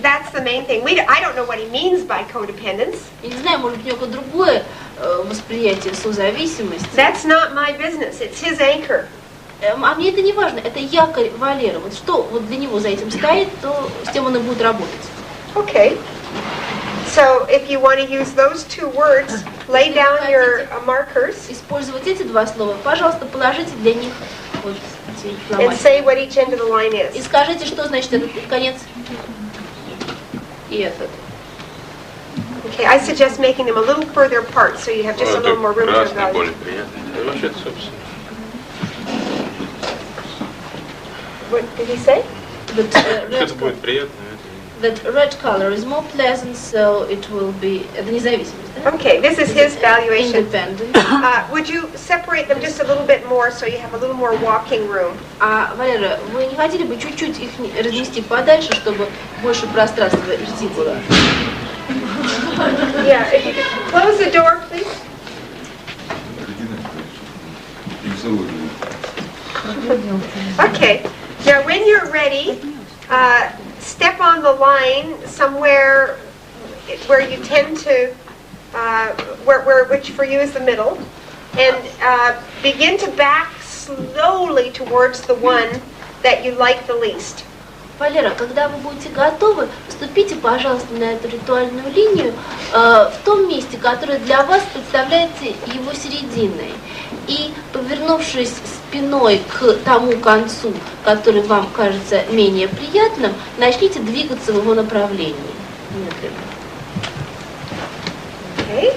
that's the main thing. I don't know what he means by codependence. Я не знаю, может быть, у него какое-то другое восприятие созависимости. That's not my business. It's his anchor. А мне это не важно, это якорь Валера. Вот что вот для него за этим стоит, то с тем он и будет работать. Okay. So if you want to use those two words, lay down your markers Использовать эти два слова, пожалуйста, положите для них вот эти and фломастеры. say what each end of the line И is. скажите, что значит этот конец и этот. Okay, I suggest making them a little further apart so you have just a little more room to красный более evaluate. приятный. Да вообще-то, собственно. What did he say? Это будет приятно. That red color is more pleasant, so it will be... Это независимость, да? Okay, this is his valuation. Independent. Would you separate them just a little bit more so you have a little more walking room? А, Валера, вы не хотели бы чуть-чуть их разнести подальше, чтобы больше пространства идти было? Yeah, if you could close the door, please. Okay, now when you're ready, step on the line somewhere where you tend to, which for you is the middle, and begin to back slowly towards the one that you like the least. Валера, когда вы будете готовы, вступите, пожалуйста, на эту ритуальную линию в том месте, которое для вас представляется его серединой. И, повернувшись спиной к тому концу, который вам кажется менее приятным, начните двигаться в его направлении. Медленно. Okay.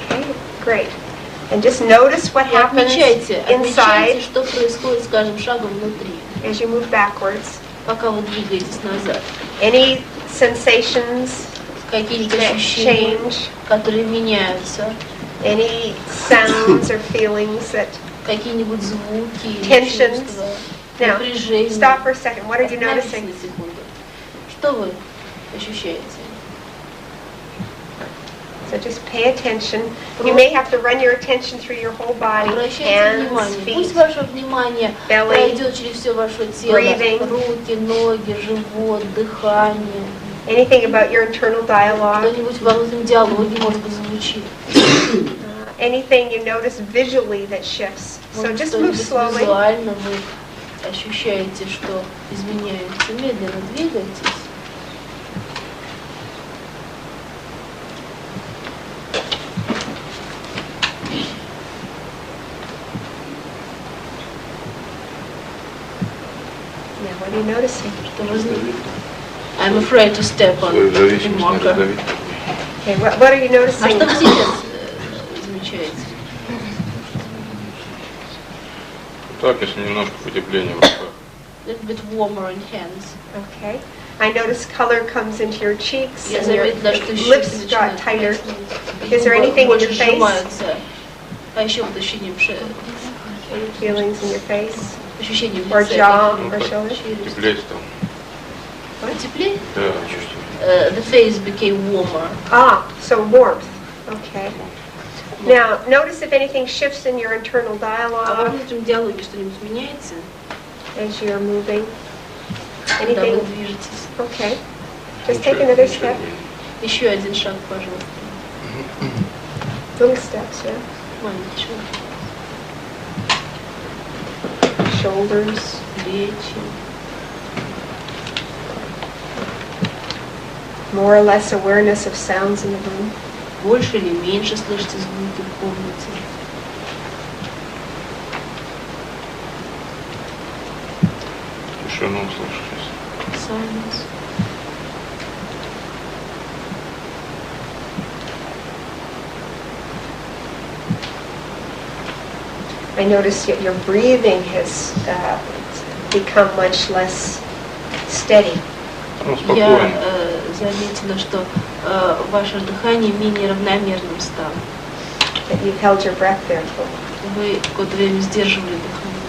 Okay, great. And just notice what И happens отмечайте, inside что происходит с каждым шагом внутри, as you move backwards. пока вы двигаетесь назад. Any sensations Какие-нибудь that ощущения, change, которые меняются, any sounds or feelings that... какие-нибудь звуки, или Tensions. чувства, Now, напряжение. stop for a second. What are you Остановитесь noticing? на секунду. Что вы ощущаете? So just pay attention. You may have to run your attention through your whole body, Обращайте hands, внимание. feet. Пусть ваше внимание belly, пройдет через все ваше тело. breathing. Руки, ноги, живот, дыхание. Anything about your internal dialogue. Что-нибудь во внутреннем диалоге, может быть, звучит. anything you notice visually that shifts. So Может, just move что-нибудь slowly. визуально вы ощущаете, что изменяется. Медленно двигайтесь. Now, what are you noticing? Что вы знаете? I'm afraid to step on Свою the зависимость надо marker. давить. Okay, what are you А noticing? что вы сейчас замечаете? Так, если немножко потепление в руках. A little bit warmer in hands. Okay. I notice color comes into your cheeks Я and your заметила, что lips щеки got начинают tighter. Is there anything in больше your face? сжимаются. А еще вот ощущение Any feelings in your face? ощущение в Or лице. jaw Ну or так, shoulder? теплее стало. Теплее? Да, чувствую. The face became warmer. Ah, so warmth. Okay. Now, notice if anything shifts in your internal А во dialogue внутреннем диалоге что-нибудь меняется? as you're moving. Когда вы Anything? движетесь? Okay. Just take another step. Еще один шаг, пожалуйста. Little steps, yeah. Маленький шаг. Shoulders. Плечи. More or less awareness of sounds in the room. Больше или меньше слышите звуки в комнате? Тишину услышишь. Silence. I notice that your breathing has become much less steady. Ну, Я спокойно. заметила, что ваше дыхание менее равномерным стало. That you've held your breath there for. Вы какое-то время сдерживали дыхание.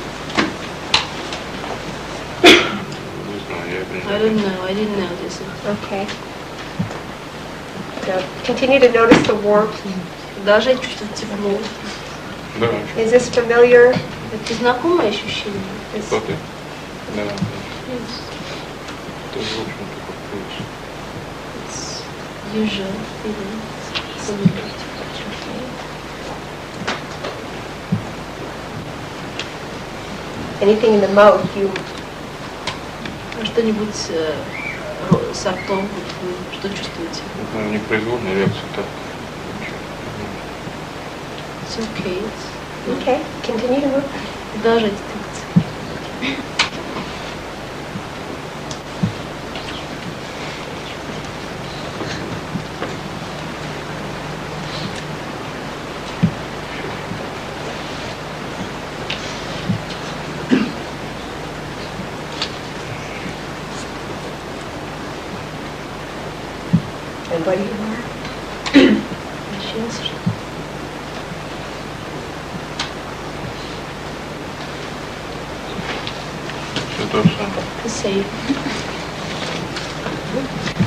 Не знаю, я это не I don't know, I didn't know this. Okay. So continue to notice the warmth. Даже чувствовать тепло. Да, Is this familiar? Это знакомое ощущение? что ты? Да. Это, в общем-то, как привычно. It's usual feeling. Anything in the mouth you Что-нибудь со ртом, вот вы что чувствуете? Это, наверное, непроизвольная реакция, так. It's okay. It's okay? Continue to move. продолжайте двигаться. And what do you mark? Сейчас же. Все то же самое. The same.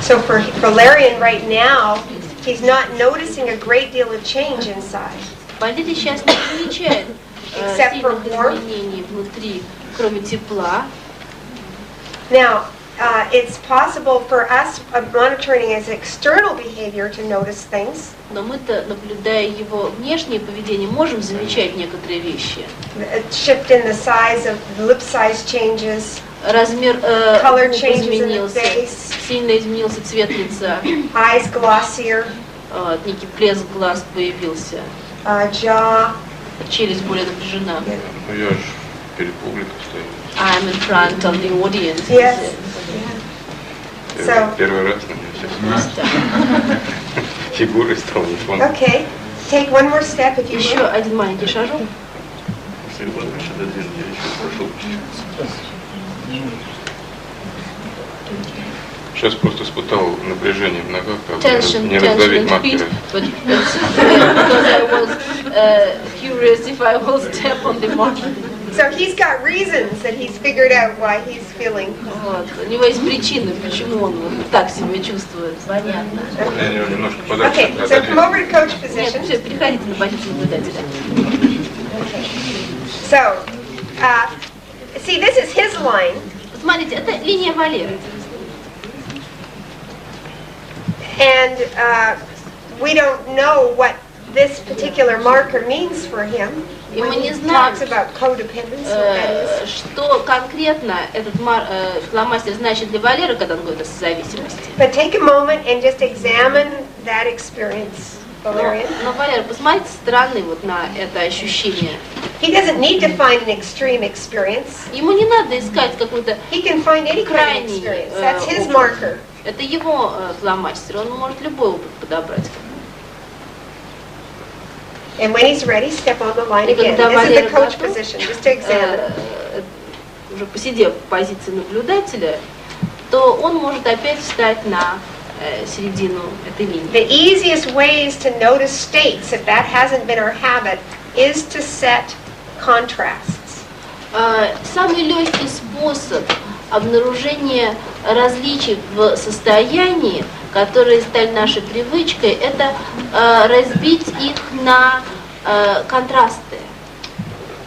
So for Larian right now, he's not noticing a great deal of change inside. Валерий сейчас не замечает Except for сильных warmth. изменений внутри, кроме тепла. Now, it's possible for us monitoring his external behavior to notice things. Но мы-то, наблюдая его внешнее поведение, можем замечать некоторые вещи. A shift in the size of lip size changes, Размер Color губ changes in the изменился, face. сильно изменился цвет лица, eyes glossier, некий блеск глаз появился, jaw. челюсть более напряжена. Ну, я же перед публикой стою. I'm in front of the audience. Yes. Первый, So- первый раз на меня сейчас фигурой стал не фон. Okay, take one more step if you Еще will. один маленький шажок. Если бы раньше додвинул, я еще прошел. Сейчас просто испытал напряжение в ногах, как Tension, не tension раздавить in feet, маркеры. but that's because I was curious if I will step on the marker. So he's got reasons that he's figured out why he's feeling. Вот. У него есть причины, почему он вот так себя чувствует. Понятно. Я его немножко подальше Okay, so come over to coach Нет, position. все, переходите на позицию наблюдателя. So, see, this is his line, Вот смотрите, это линия Валеры. and we don't know what this particular marker means for him И мы when не he знаем, talks about codependence. What that is. что конкретно этот фломастер значит для Валеры, когда он говорит о созависимости. But take a moment and just examine that experience, Valerian. Но, Валера, посмотрите стороны вот на это ощущение. He doesn't need to find an extreme experience. Ему не надо искать какой-то He can find any kind of крайний experience. That's his опыт. marker. Это его фломастер, он может любой опыт подобрать. And when he's ready, step on the line И again. когда This is the Валера coach готов, position, just to examine. Уже посидев в позиции наблюдателя, то он может опять встать на середину этой линии. The easiest ways to notice states, if that hasn't been our habit, is to set contrasts. Самый легкий способ обнаружения различий в состоянии, которые стали нашей привычкой, это разбить их на контрасты.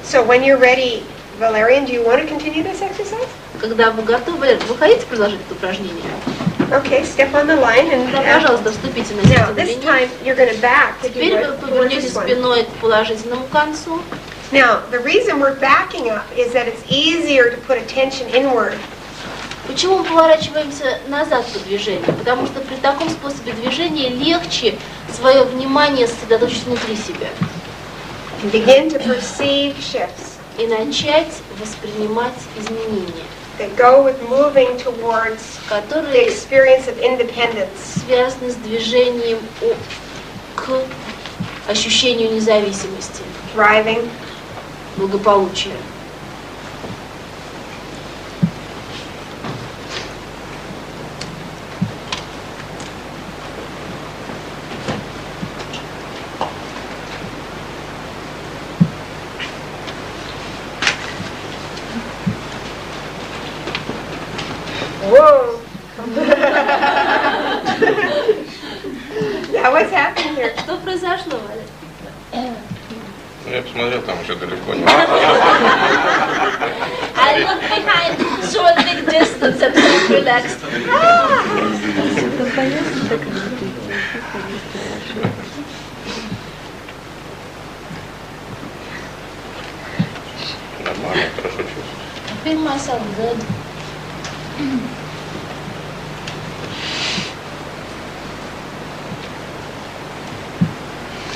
So when you're ready, Valerian, do you want to continue this exercise? Когда вы готовы, вы хотите продолжить это упражнение? Okay, step on the line and Пожалуйста, вступите на now середину this линии. time you're going to back to do Теперь вы what towards повернетесь this one. спиной к положительному концу. Now, the reason we're backing up is that it's easier to put attention inward. Почему мы поворачиваемся назад по движению? Потому что при таком способе движения легче свое внимание сосредоточить внутри себя And begin to perceive shifts и начать воспринимать изменения, that go with moving towards the которые experience of independence. связаны с движением к ощущению независимости, Thriving. благополучия. Whoa! Now what's happening here? Что произошло, Валя? Ну, я посмотрел, там уже далеко не. I looked behind, short big distance and felt relaxed. Нормально, хорошо чувствую. I feel myself good.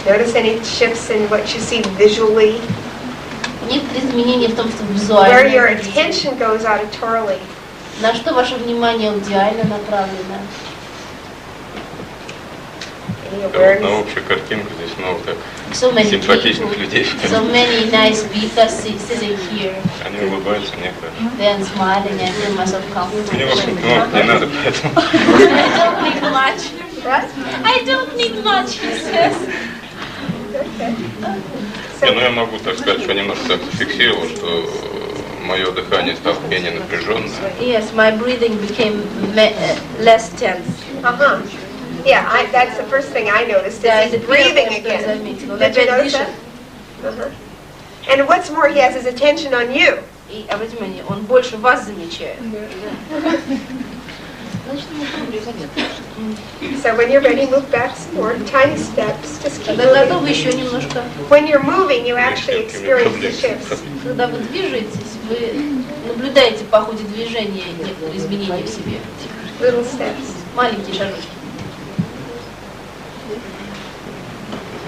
Notice any shifts in what you see visually, Некоторые изменения в том, что where your визуально видите. attention goes auditorily. На что ваше внимание аудиально направлено? Any Да, вот на awareness? общую картинку здесь много так So many симпатичных people, людей. so many nice people sitting here. Они улыбаются, мне кажется. They are smiling, I feel myself Мне, в общем, comfortable. ну, не надо поэтому. I don't need much. What? I don't need much, he says. Okay. Не, ну So, я могу так сказать, что немножко так зафиксировал, что мое дыхание стало менее напряженное. Yes, my breathing became less tense. uh-huh. Yeah, that's the first thing I noticed, Да, is это he's первое, breathing что я again. заметила. Он Did you опять notice дышит. that? Uh-huh. And what's more, he has his attention on you. И, обратите внимание, он больше вас замечает. So when you're ready, move back some more, tiny steps, just keep Когда moving. готовы, еще немножко. When you're moving, you actually experience the shifts. Когда вы движетесь, вы наблюдаете по ходе движения некоторые изменения в себе. Little steps. Маленькие шажочки.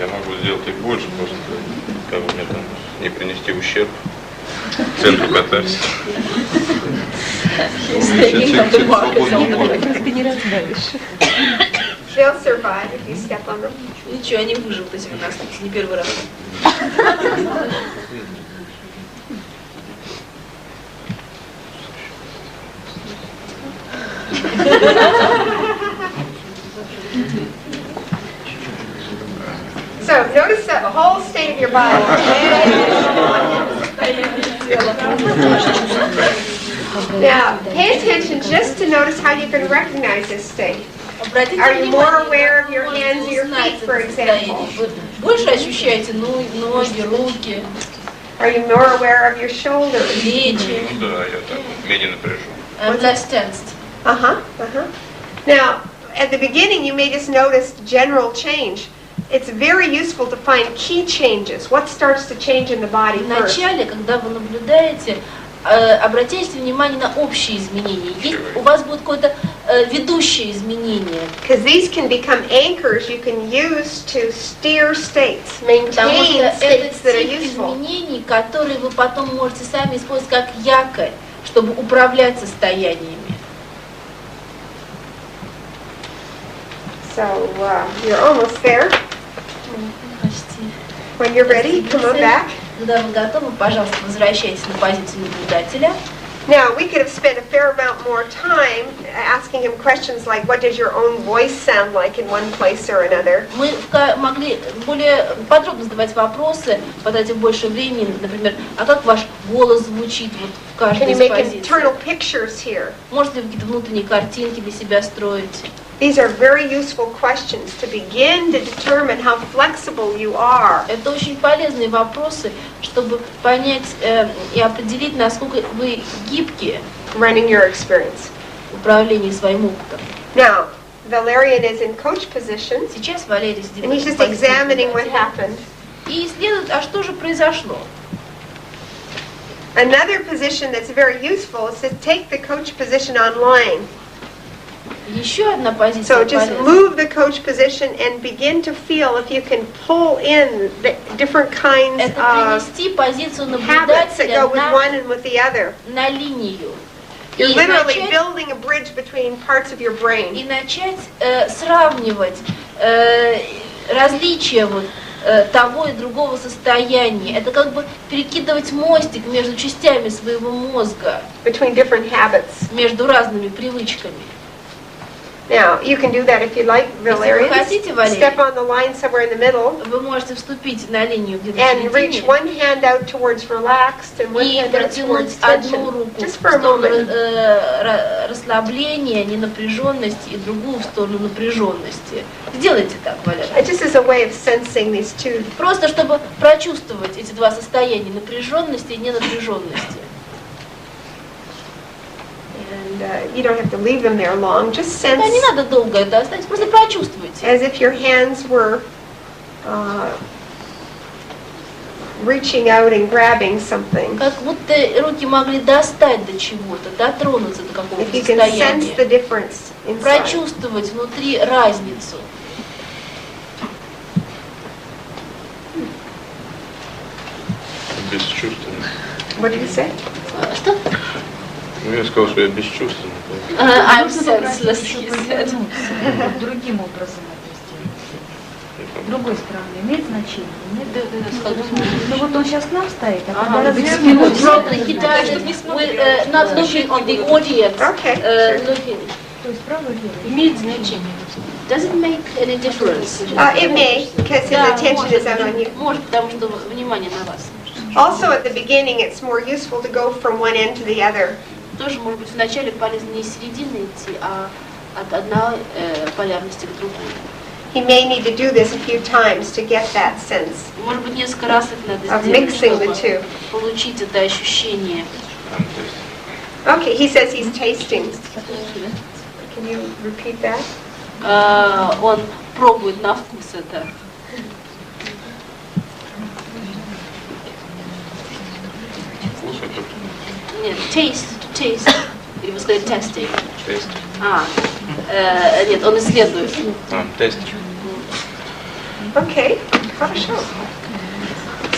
Я могу сделать их больше, просто как бы мне там не принести ущерб центру катарсиса. They'll survive if you step on them. Ничего, они выживут, если вы наступите не первый раз. So notice the whole state of your body. Now, pay attention just to notice how you can recognize this state. Обратите Are you more внимание, aware как of your вы можете hands or your узнать feet, for это состояние. example? Вы больше ощущаете ноги, руки, Are you more aware of your shoulders? плечи. Ну да, я так вот менее напряжен. I'm less tensed. Uh-huh, uh-huh. Now, at the beginning, you may just notice general change, it's very useful to find key changes. What starts to change in the body first? Вначале, когда вы наблюдаете, обратите внимание на общие изменения. Есть, у вас будет какое-то ведущее изменение. Because these can become anchors you can use to steer states, Потому что maintain это states that are тип useful. изменений, которые вы потом можете сами использовать как якорь, чтобы управлять состояниями. So you're almost there. Почти. When you're ready, come on back. Когда вы готовы, пожалуйста, возвращайтесь на позицию наблюдателя. Now, we could have spent a fair amount more time asking him questions like, what does your own voice sound like in one place or another? Мы могли более подробно задавать вопросы, потратив больше времени, например, а как ваш голос звучит вот в Can каждой you из make позиций? internal pictures here? Можете ли вы какие-то внутренние картинки для себя строить? These are very useful questions to begin to determine how flexible you are. Это очень полезные вопросы, чтобы понять и определить, насколько вы гибкие Running your experience. в управлении своим опытом. Now, Valerian is in coach position, Сейчас Валерий and сидит he's в just позиции examining what наблюдателя happened. и исследует, а что же произошло. Another position that's very useful is to take the coach position online. Еще одна позиция So just полезна. move the coach position and begin to feel if you can pull in the different kinds Это of принести позицию habits that go наблюдателя with one and with the other. на линию. You're И literally начать, building a bridge between parts of your и brain. начать сравнивать различия вот, того и другого состояния. Это как бы перекидывать мостик между частями своего мозга, Between different habits. между разными привычками. Now, you can do that if you like, Valerian. хотите, Валерий. Step on the line somewhere in the middle Вы можете вступить на линию где-то and в reach середине one hand out towards relaxed and one и hand out протянуть towards одну tension. руку в Just for a сторону moment. расслабления, ненапряженности, и другую в сторону напряженности. Сделайте так, Валерий. Just as a way of sensing these two. Просто чтобы прочувствовать эти два состояния, напряженности и ненапряженности. And you don't have to leave them there long. Just sense Да, не надо долго это оставить, просто прочувствуйте. as if your hands were reaching out and grabbing something. Как будто руки могли достать до чего-то, дотронуться до If какого-то you can sense the состояния. difference inside. Прочувствовать внутри разницу. Бесчувственный. What did you say? Что? Ну, я сказал, что я бесчувственный. I'm senseless, he said. Другим образом это сделать. Другой стороны имеет значение? Нет? Ну вот он сейчас к нам стоит, а когда развернем... Probably he does it with, not looking on the audience. Okay. Looking. То есть право лево. Имеет значение. Does it make any difference? It may, because his Да, attention is out on you. может, потому что внимание на вас. Also, at the beginning, it's more useful to go from one end to the other. Тоже, может быть, вначале полезно не из середины идти, а от одной полярности к другой. He may need to do this a few times to get that sense Может быть, несколько раз это надо of сделать, mixing the чтобы two. получить это ощущение. Okay, he says he's tasting. Can you repeat that? Он пробует на вкус это. Вкус это Нет, taste, to taste. Или вы сказали testing. тест. Нет, он исследует. Тест. Okay, хорошо.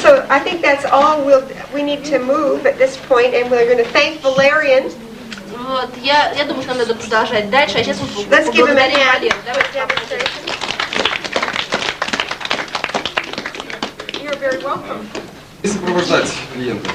So I think that's all we need to move at this point, and we're going to thank Valerian. Вот, я думаю, что нам надо продолжать дальше, а сейчас мы Let's give him a поблагодарим hand Валерия. for his demonstration. You're very welcome. И сопровождать клиента.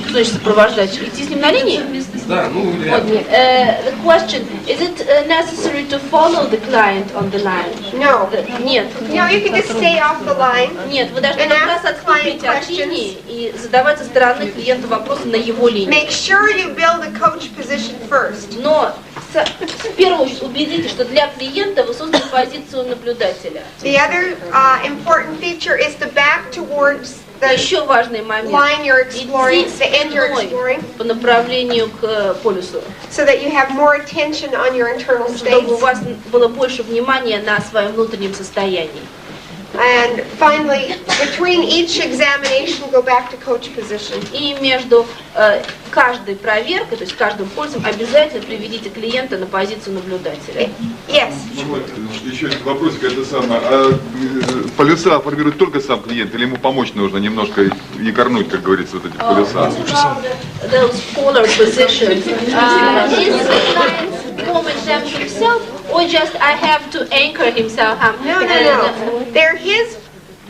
Что значит сопровождать? Идти с ним на линии? Да, ну рядом. The question, is it necessary to follow the client on the line? No. Нет. No, you can just stay off the line. Нет, вы должны And как раз ask the client отступить от questions. линии и задавать со стороны клиента вопросы на его линии. Make sure you build a coach position first. Но в первую очередь убедитесь, что для клиента вы создали позицию наблюдателя. The other important feature is to back towards Еще важный момент. line you're exploring, Иди the end you're спиной exploring, по направлению к полюсу, so that you have more attention on your internal чтобы у states. вас было больше внимания на своем внутреннем состоянии. And finally, between each examination, go back to coach position. И между каждой проверкой, то есть каждым пользом, обязательно приведите клиента на позицию наблюдателя. Yes. Еще один вопросик, это самое. Полюса формирует только сам клиент, или ему помочь нужно немножко якорнуть, как говорится, вот эти полюса? Those polar positions. Is the client forming them himself, or just I have to anchor himself? No. They're his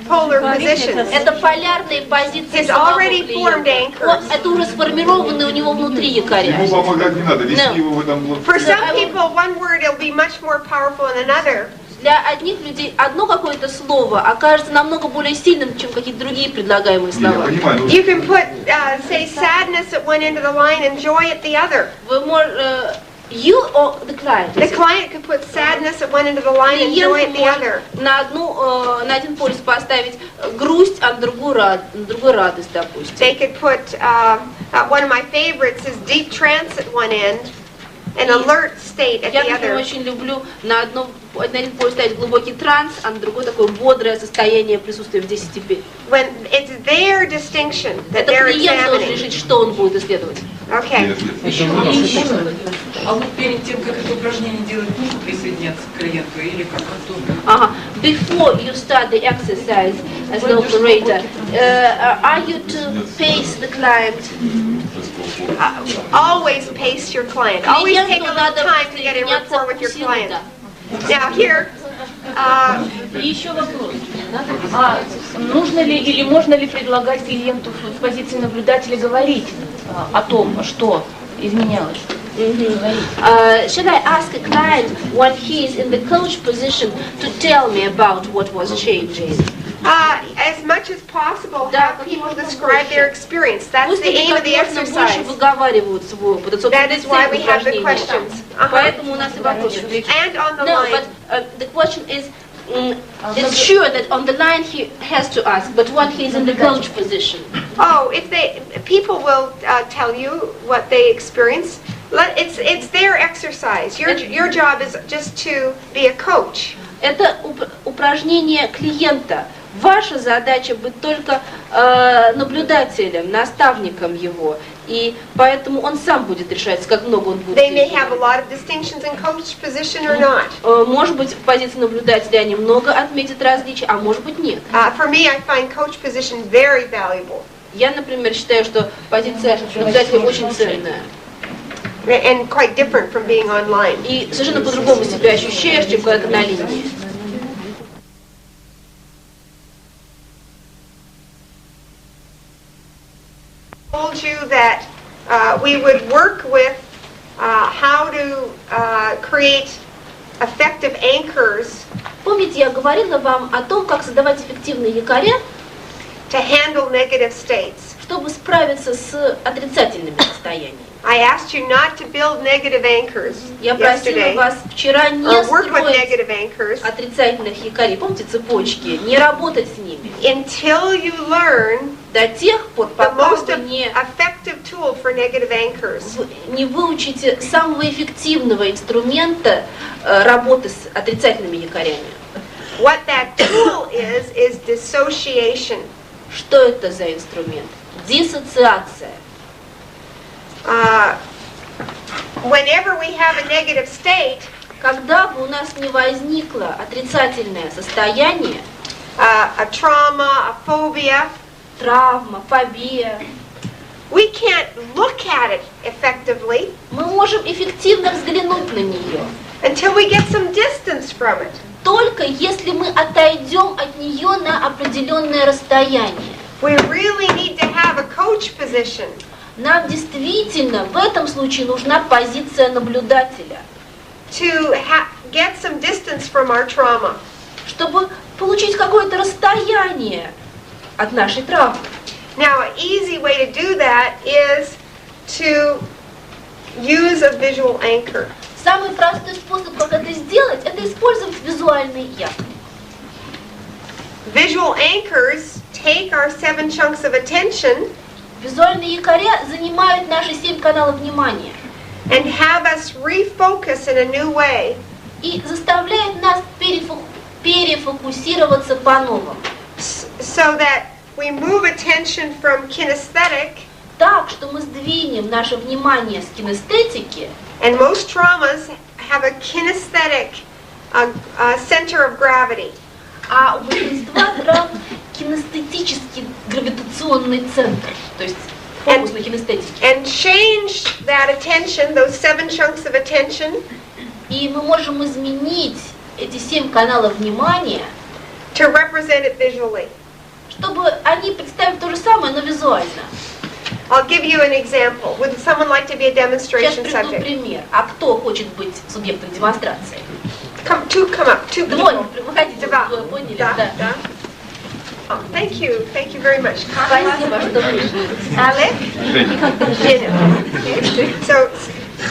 polar positions. Это полярные позиции He's самого already formed клиента. anchors. Это уже сформированные у него внутри якоря. Ему помогать не надо, вести его в этом блоке. For some people, one word will be much more powerful than another. Для одних людей одно какое-то слово окажется намного более сильным, чем какие-то другие предлагаемые Я слова. понимаю, You can put, say, sadness at one end of the line and joy at the other. Вы можете, you or the client. The client could put sadness at one end of the line and joy at the other. На один полюс поставить грусть, а на другую радость, допустим. They could put, one of my favorites is deep trance at one end and alert state at Я, the например, other. очень люблю на один полюс ставить глубокий транс, а на другой такое бодрое состояние присутствия в 10 теперь. When it's their distinction that Это they're клиент должен examining. решить, что он будет исследовать. Okay. А вот перед тем, как это упражнение делать, нужно присоединяться к клиенту или как? Before you start the exercise as an operator, are you to pace the client? Always pace your client. Always take a Клиенту little надо time to get in rapport with your client. присоединяться. Now here, Еще вопрос. Нужно ли или можно ли предлагать клиенту в позиции наблюдателя говорить о том, что изменялось? Should I ask a client when he is in the coach position to tell me about what was changing? as much as possible, have people describe their experience. That's Пусть the они aim of как the можно больше exercise. выговаривают свой опыт. Это, собственно, That is why we have the цель questions. упражнения. Поэтому у нас и вопросы. And on the No, line. but the question is, it's sure that on the line he has to ask, but when he is in the coach position. Oh, people will tell you what they experience. It's their exercise. Your job is just to be a coach. Это упражнение клиента. Ваша задача быть только наблюдателем, наставником его. И поэтому он сам будет решать, как много он будет. They may have a lot of distinctions in coach position or not. Может быть, в позиции наблюдателя они много отметят различий, а может быть нет. For me, I find coach position very valuable. Я, например, считаю, что позиция наблюдателя очень ценная. And quite different from being online. И совершенно по-другому себя ощущаешь, чем когда ты на линии. Told you that we would work with how to create effective anchors Помните, я говорила вам о том, как создавать эффективные якоря, to handle negative states. чтобы справиться с отрицательными состояниями. I asked you not to build negative anchors Я просила yesterday, вас вчера не or work with строить negative anchors отрицательных якорей, помните цепочки, не работать с ними until you learn до тех пор, the пока most вы не effective tool for negative anchors. не выучите самого эффективного инструмента работы с отрицательными якорями. What that tool is dissociation. Что это за инструмент? Диссоциация. Whenever we have a negative state, Когда бы у нас не возникло отрицательное состояние, a trauma, a phobia, травма, фобия, we can't look at it effectively мы можем эффективно взглянуть на нее, until we get some distance from it. только если мы отойдем от нее на определенное расстояние. We really need to have a coach position Нам действительно в этом случае нужна позиция наблюдателя, to get some distance from our trauma. чтобы получить какое-то расстояние от нашей травмы. Now, an easy way to do that is to use a visual anchor. Самый простой способ, как это сделать, это использовать визуальный якорь. Visual anchors take our 7 chunks of attention Визуальные якоря занимают наши 7 каналов внимания and have us refocus in a new way. и заставляют нас перефокусироваться по-новому. So that we move attention from kinesthetic, Так, что мы сдвинем наше внимание с кинестетики, and most traumas have a kinesthetic center of gravity. а у большинства травм кинестетический гравитационный центр, то есть фокус на кинестетике. And change that attention, those 7 chunks of attention, И мы можем изменить эти 7 каналов внимания, to represent it visually. чтобы они представили то же самое, но визуально. I'll give you an example. Would someone like to be a Сейчас demonstration приведу subject? пример. А кто хочет быть субъектом демонстрации? Come up, 2 Двое, people. выходите, Два. двое, поняли? Да, Да. да. Oh, thank you very much. Спасибо, что вышли. Alec? Jenna. Okay. So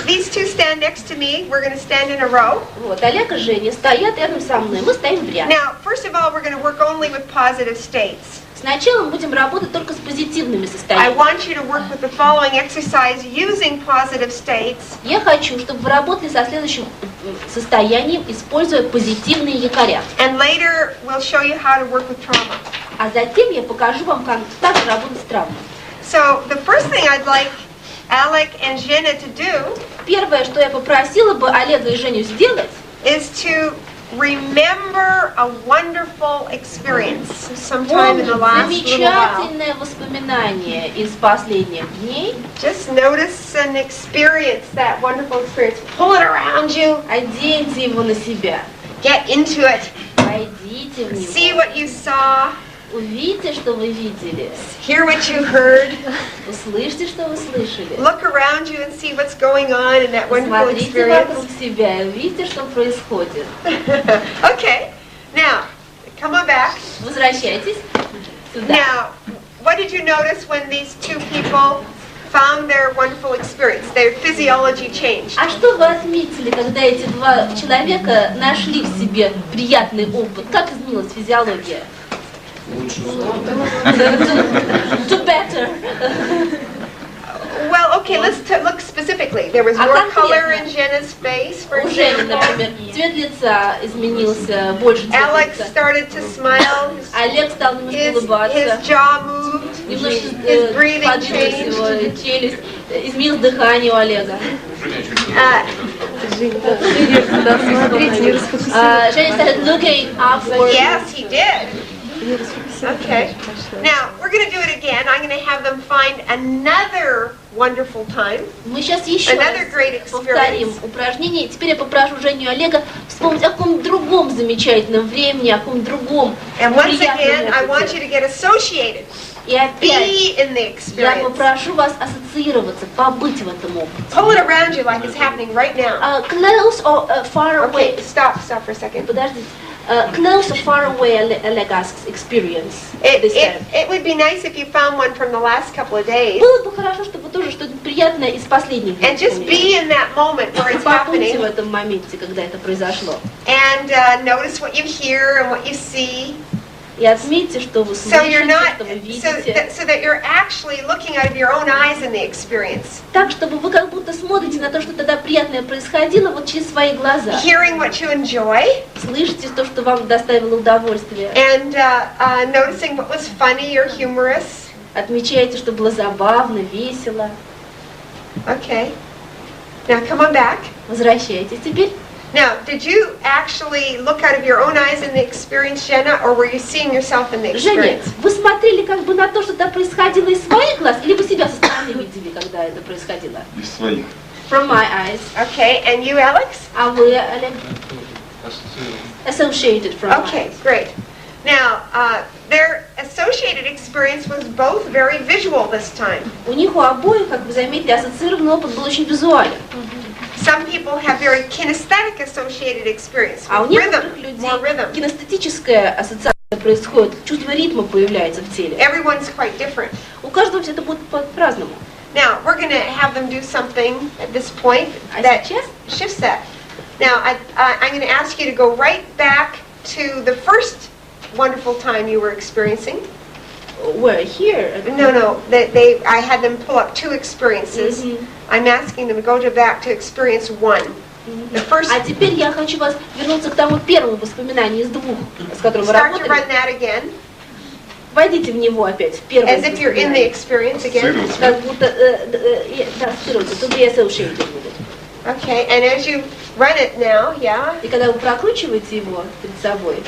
these 2 stand next to me. We're going to stand in a row. Вот, Олег и Женя стоят рядом со мной, мы стоим в ряд. Now, first of all, we're going to work only with positive states. Сначала мы будем работать только с позитивными I состояниями. want you to work with the following exercise using positive states. Я хочу, чтобы вы работали со следующим состоянием, используя позитивные якоря. And later, we'll show you how to work with trauma. А затем я покажу вам, как также работать с травмой. So the first thing I'd like Alec and Jenna to do Первое, что я попросила бы Олега и Женю сделать, is to remember a wonderful experience sometime in the last little while. замечательное воспоминание из последних дней. Just notice and experience that wonderful experience. Pull it around you. Оденьте его на себя. Get into it. Войдите в See него. what you saw. Увидьте, что вы видели. Hear what you heard. Услышьте, что вы слышали. Look around you and see what's going on in that wonderful Смотрите experience. вокруг себя и увидите, что происходит. Okay. Now, come on back. Возвращайтесь сюда. Now, what did you notice when these 2 people found their wonderful experience? Their physiology changed. А что вы отметили, когда эти 2 человека нашли в себе приятный опыт? Как изменилась физиология? To better. Well, okay, let's look specifically. There was А more конкретно? color in Jenna's face, for У Жени, example. например, цвет лица изменился, больше цвет Alex лица. started to smile. Олег стал немножко His улыбаться, jaw moved. немножко His breathing подвинулась changed. его челюсть, изменилось дыхание у Олега. Женя started looking upward. Yes, he did. Okay. Now, we're going to do it again. I'm going to have them find another wonderful time. Мы сейчас еще Another раз great повторим experience. упражнение. Теперь я попрошу Женю и Олега вспомнить о каком другом замечательном времени, о каком другом And once приятном again, I want you опыте. to get associated. И опять Be in the я experience. попрошу вас ассоциироваться, побыть в этом опыте. Pull it around you like it's happening right now. Close or far away. Okay, stop for a second. Подождите. Close or far away, Олег asks, experience this time. It would be nice if you found one from the last couple of days. Было бы хорошо, чтобы тоже что-то приятное из последних дней And just be in that moment where it's побудьте в happening. этом моменте, когда это произошло. And notice what you hear and what you see. И отметьте, что вы So you're слышите, not, что вы видите. so that you're actually looking out of your own eyes in the experience. Так, чтобы вы как будто смотрите на то, что тогда приятное происходило, вот через свои глаза. Hearing what you enjoy. Слышите то, что вам доставило удовольствие. And noticing what was funny or humorous. Отмечайте, что было забавно, весело. Okay. Now come on back. Возвращайтесь теперь. Now, did you actually look out of your own eyes in the experience, Jenna, or were you seeing yourself in the Женя, experience? вы смотрели как бы на то, что там происходило из своих глаз, или вы себя со стороны видели, когда это происходило? Из своих. From my eyes. Okay, and you, Alex? А вы, Олег? Associated from my Okay, eyes. great. Now, their associated experience was both very visual this time. У них у обоих, как вы заметили, ассоциированный опыт был очень визуален. Some people have very kinesthetic associated experience. А у With некоторых rhythm, людей more rhythm. кинестетическая ассоциация происходит, чувство ритма появляется в теле. Everyone's quite different. У каждого все это будет по-разному. Now, we're going to have them do something at this point А that сейчас shifts that. Now, I'm going to ask you to go right back to the first wonderful time you were experiencing. Where? Here? No. I had them pull up 2 experiences. I'm asking them to go back to experience 1. The first. А теперь я хочу вас вернуться к тому первому воспоминанию из 2, с которым вы Start to run работали. that again. Войдите в него опять, в первое As if you're in the experience again. Как будто, да, вперед, to be associated with it. Okay, and as you run it now, yeah. И когда вы прокручиваете его перед собой,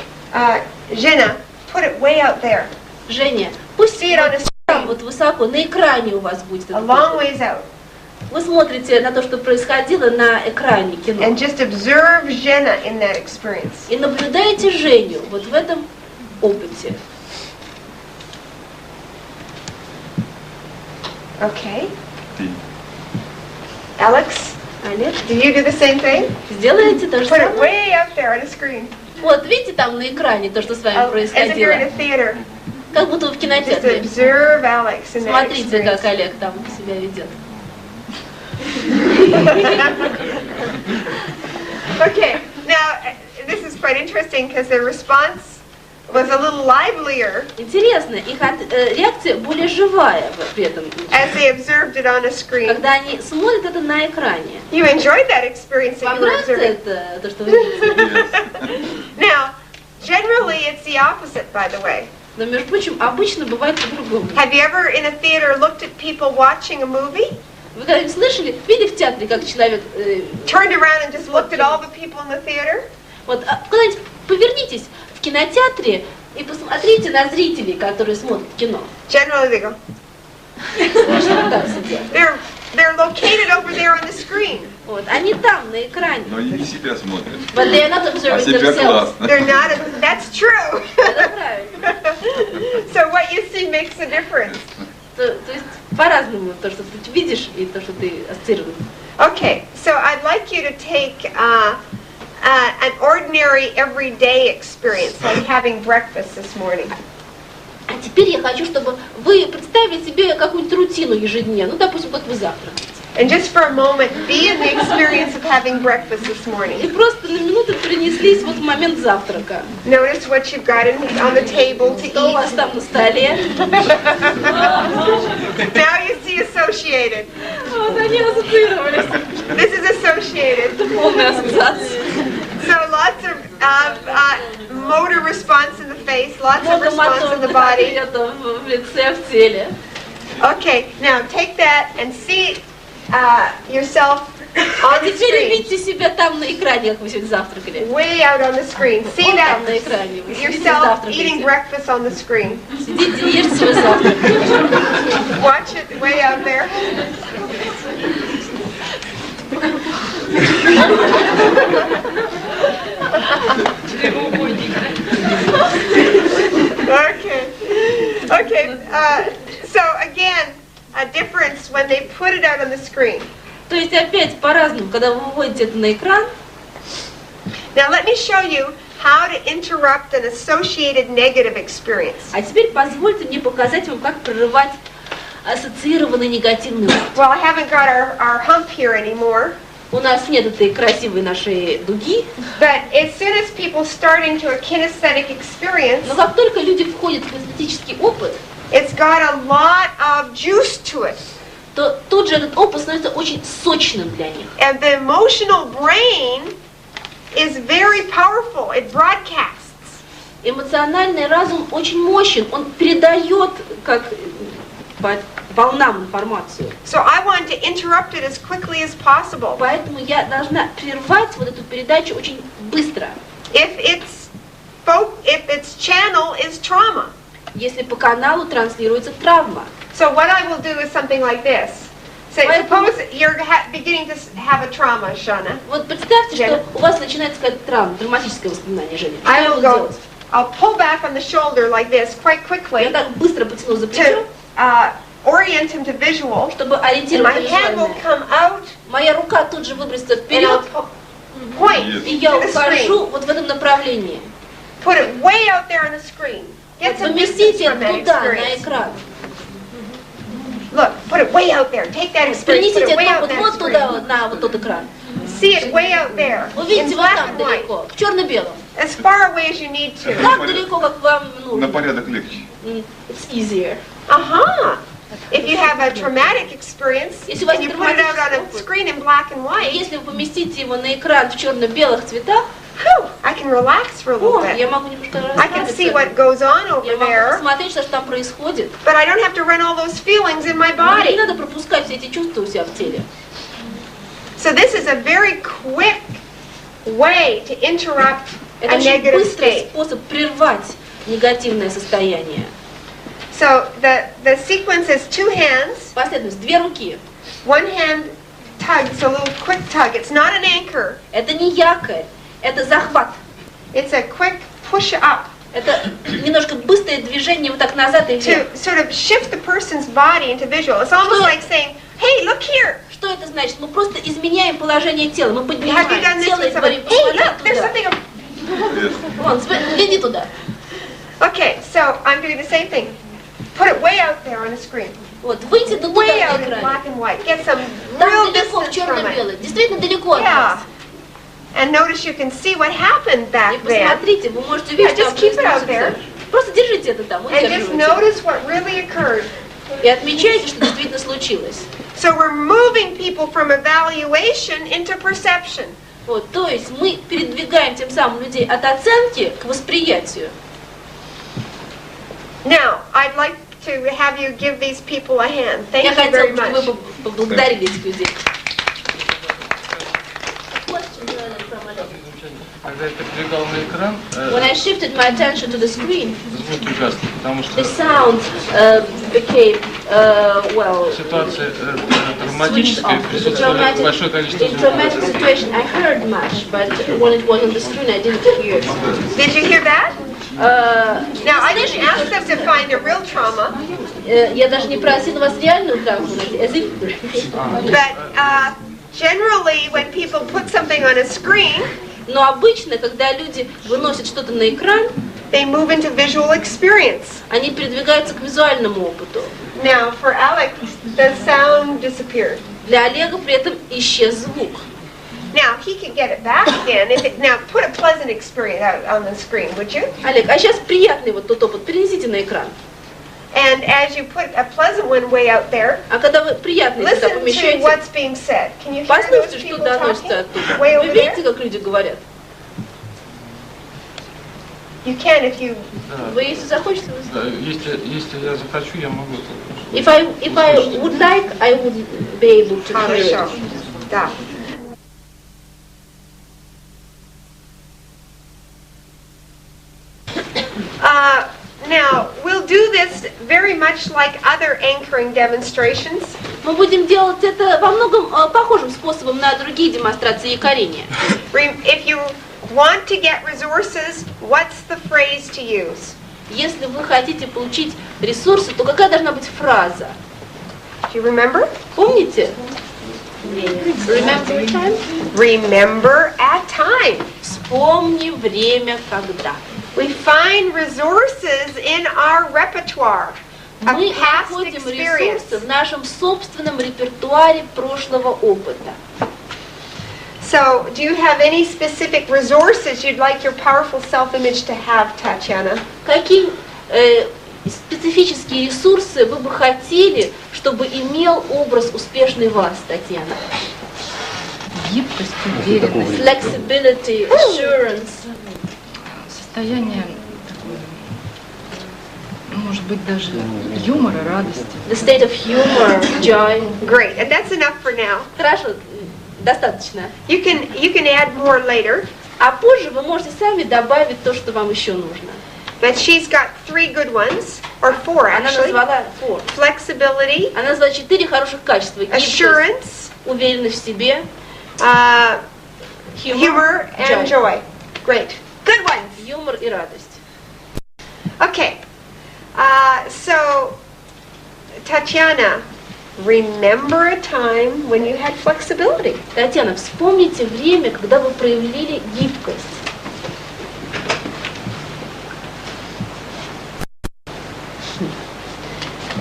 Jenna, put it way out there. Женя, пусть See it on the там screen. вот высоко, на экране у вас будет A это. long ways out. Вы смотрите на то, что происходило на экране кино. And just observe Jenna in that experience. И наблюдаете Женю вот в этом опыте. Okay. Alex, Олег, do you do the same thing? сделаете то же Put it самое? way up there on the screen. Вот, видите там на экране то, что с вами As if you're происходило? in a theater. Как будто вы в Just кинотеатре. observe Alex in that Смотрите, experience. как Олег там себя ведет. Okay, now this is quite interesting because their response was a little livelier Интересно, их реакция более живая при этом, as they observed it on a screen. когда они смотрят это на экране. You enjoyed that experience that Вам you were нравится observing. это, то, что вы видите? Now, generally it's the opposite, by the way. Но, между прочим, обычно бывает по-другому. Have you ever in a theater looked at people watching a movie? Вы когда-нибудь слышали, видели в театре, как человек... Turned around and just looked at all the people in the theater? Вот, куда-нибудь повернитесь в кинотеатре и посмотрите на зрителей, которые смотрят кино. Generally they go. Вот так сидят. They're located over there on the screen. Вот, они там, на экране. Но они не себя смотрят. But they are not А observing себя themselves. классно. They're not. That's true. Это правильно. So what you see makes a difference. То есть по-разному то, что ты видишь, и то, что ты ассоциируешь. Okay, so I'd like you to take an ordinary everyday experience, like having breakfast this morning. А теперь я хочу, чтобы вы представили себе какую-нибудь рутину ежедневную. Ну, допустим, как вы завтракаете. And just for a moment, be in the experience of having breakfast this И morning. просто на минуту перенеслись вот в момент завтрака. Notice what you've got on the table to Что у вас eat. там на столе? Now you see associated. Вот они ассоциировались. This is associated. Полная ассоциация. So lots of motor response in the face, lots of Много response in the моторных body. ответов в лице, в теле. Okay, now take that and see yourself А on the теперь screen. увидите себя там на экране, как вы сегодня завтракали. Way out on the screen. See Вот там that на экране. Вы сидите, yourself eating завтракаете. breakfast on the screen. Сидите, ешьте свой завтрак. Watch it way out there. Okay. So again, a difference when they put it out on the screen. То есть опять по-разному, когда вы выводите это на экран. Now let me show you how to interrupt an associated negative experience. А теперь позвольте мне показать вам, как прерывать ассоциированный негативный опыт. Well, I haven't got our hump here anymore, У нас нет этой красивой нашей дуги, but as soon as people start into a kinesthetic experience, но как только люди входят в эстетический опыт, it's got a lot of juice to it. то тут же этот опыт становится очень сочным для них. And the emotional brain is very powerful. It broadcasts. Эмоциональный разум очень мощен, он передает как по волнам информацию. So I want to interrupt it as quickly as possible. Поэтому я должна прервать вот эту передачу очень быстро. If its channel is trauma. Если по каналу транслируется травма. So what I will do is something like this. So suppose you're beginning to have a trauma, Shana. Вот представьте, что у вас начинается какая-то травма, травматическое воспоминание, Женя. Что I я will буду go. делать? I'll pull back on the shoulder like this quite Я quickly так быстро потяну за плечо, to orient him to visual. чтобы And ориентировать my hand will визуально. come out Моя рука тут же выбросится and вперед, I'll point и я to the screen. ухожу вот в этом направлении. Put it way out there on the screen. Get Вот some distance поместите from that туда, на experience. экран. Look, put it way out there. Take that experience, put Перенесите it way этот out опыт that вот туда, screen. вот на вот тот экран. see it way out there, Вы in видите вот black там and white, далеко, в черно-белом. as far away as you need to. Так далеко, как вам На нужно. порядок легче. It's easier. Uh-huh. If you have a traumatic experience, Если у вас and you put it out on a травматический опыт, screen in black and white, если вы поместите его на экран в черно-белых цветах, whew, I can relax for a little я bit. могу немножко I can see расслабиться. what goes on over Я могу there, посмотреть, что там происходит. but I don't have to run all those feelings in my Но мне не body. надо пропускать все эти чувства у себя в теле. So this is a very quick way to interrupt Это a очень negative быстрый state. способ прервать негативное состояние. So the sequence is 2 hands, Последовательность. 2 руки. one hand tugs, a little quick tug. It's not an anchor. Это не якорь, это захват. It's a quick push up Это немножко быстрое движение вот так назад и вверх. to sort of shift the person's body into visual. It's almost like saying, hey, look here. Что это значит? Мы просто изменяем положение тела, мы Have you поднимаем done this тело и with somebody? говорим, Hey, посмотри look, there's туда. something. Вон, гляди туда. Okay, so I'm doing the same thing. Put it way out there on the screen. Вот, выйти туда Way на out in экране. black and white. Get some Там real далеко, в distance from it. черно-белое. Действительно далеко от Yeah. нас. And notice you can see what happened И back then. посмотрите, вы можете увидеть, Yeah, что just keep it out происходит. there. Просто держите это там, And just удерживайте. notice what really occurred. И отмечайте, что действительно случилось. So we're moving people from evaluation into perception. Вот, то есть мы передвигаем тем самым людей от оценки к восприятию. Now, I'd like to have you give these people a hand. Thank Я you хотела very бы, чтобы much. вы поблагодарили этих людей. Когда я передвигал на экран, When I shifted my attention to the screen, звуки угасли, потому the что sound became, well, ситуация switched травматическая, off. The присутствовало большое количество in traumatic звуков. situation, I heard much, but when it was on the screen, I didn't hear. Did you hear that? Now, I didn't ask them to find a real trauma, Я даже не просила вас реальную травму найти, but generally when people put something on a screen, но обычно, когда люди выносят что-то на экран, they move into visual experience. они передвигаются к визуальному опыту. Now, for Alec, the sound disappeared. Для Олега при этом исчез звук. Now, he can get it back again. Now, put a pleasant experience out on the screen, would you? Олег, а сейчас приятный вот тот опыт перенесите на экран. And as you put a pleasant one way out there, А когда вы приятный сюда listen to помещаете, what's being said. Can you hear those послушайте, что people доносится talking? оттуда. Way Вы over видите, there? как люди говорят? You can if you... Да, Вы, если захочете, вы да, если я захочу, я могу это. If I would like, I would be able to hear Хорошо. it. Да. Now, we'll do this very much like other anchoring demonstrations. Мы будем делать это во многом похожим способом на другие демонстрации якорения. If you want to get resources, what's the phrase to use? Если вы хотите получить ресурсы, то какая должна быть фраза? Do you remember? Помните? Remember a time? Remember a time. Вспомни время, когда. We find resources in our repertoire of Мы past находим experience. ресурсы в нашем собственном репертуаре прошлого опыта. So, do you have any specific resources you'd like your powerful self-image to have, Tatiana? Какие специфические ресурсы вы бы хотели, чтобы имел образ успешный вас, Татьяна? Гибкость, уверенность, Flexibility, assurance. состояние такое, может быть, даже юмора, радости. The state of humor, joy. Great, and that's enough for now. Хорошо, достаточно. You can add more later, А позже вы можете сами добавить то, что вам еще нужно. but she's got 3 good ones, or 4 Она actually. назвала four. Flexibility, Она назвала 4 хороших качества. Гибкость, assurance, уверенность в себе, humor, and joy. Great. Good ones. юмор и радость. Okay. So, Tatiana, remember a time when you had flexibility. Татьяна, вспомните время, когда вы проявили гибкость.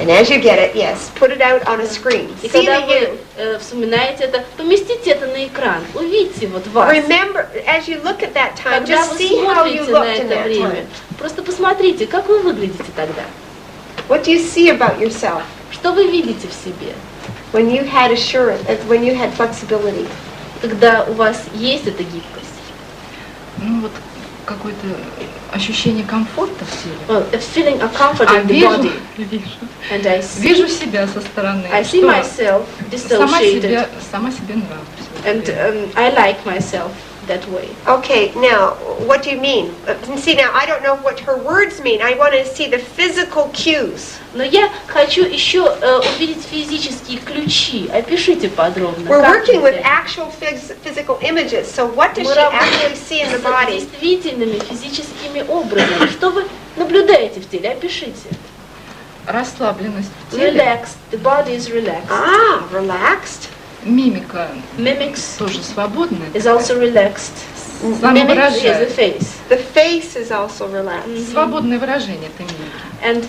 And as you get it, yes, put it out on a screen. И See когда the вы you. вспоминаете это, поместите это на экран, увидите вот вас. Remember, as you look at that time, Когда just вы see how you смотрите на looked in это that время, time. просто посмотрите, как вы выглядите тогда. What do you see about yourself Что вы видите в себе, when you had assurance, when you had flexibility? когда у вас есть эта гибкость? Ну вот какое-то ощущение комфорта в теле. Well, a feeling of comfort А in the вижу, body. вижу. And I see, Вижу себя со стороны. I see что myself dissociated. сама себе нравлюсь. And I like myself that way. Okay, now, what do you mean? See, now, I don't know what her words mean. I want to see the physical cues. Но я хочу еще увидеть физические ключи. Опишите подробно. We're как working with это? actual physical images, so what does Мы she actually работаем see in the с body? действительными физическими образами. Что вы наблюдаете в теле? Опишите. Расслабленность в теле, Relaxed. The body is relaxed. Ah, relaxed. мимика Mimics тоже свободная. is also relaxed. Mimics is the Самовыражение. face. The face is also relaxed. Свободное выражение этой мимики. And,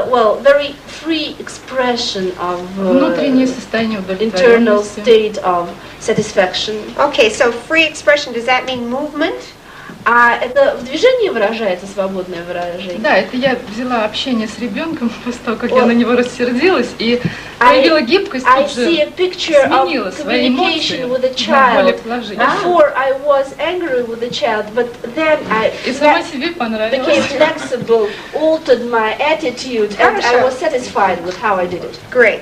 well, very free expression of Внутреннее состояние internal удовлетворенности. state of satisfaction. Okay, so free expression, does that mean movement? А это в движении выражается свободное выражение? Да, это я взяла общение с ребенком после того, как О. я на него рассердилась и проявила гибкость, I тут see a же picture сменила of свои эмоции communication with a на более child. положительные. Before I was angry with the child, but then I И сама себе понравилось. became flexible, altered my attitude, and I was satisfied with how I did it. Great.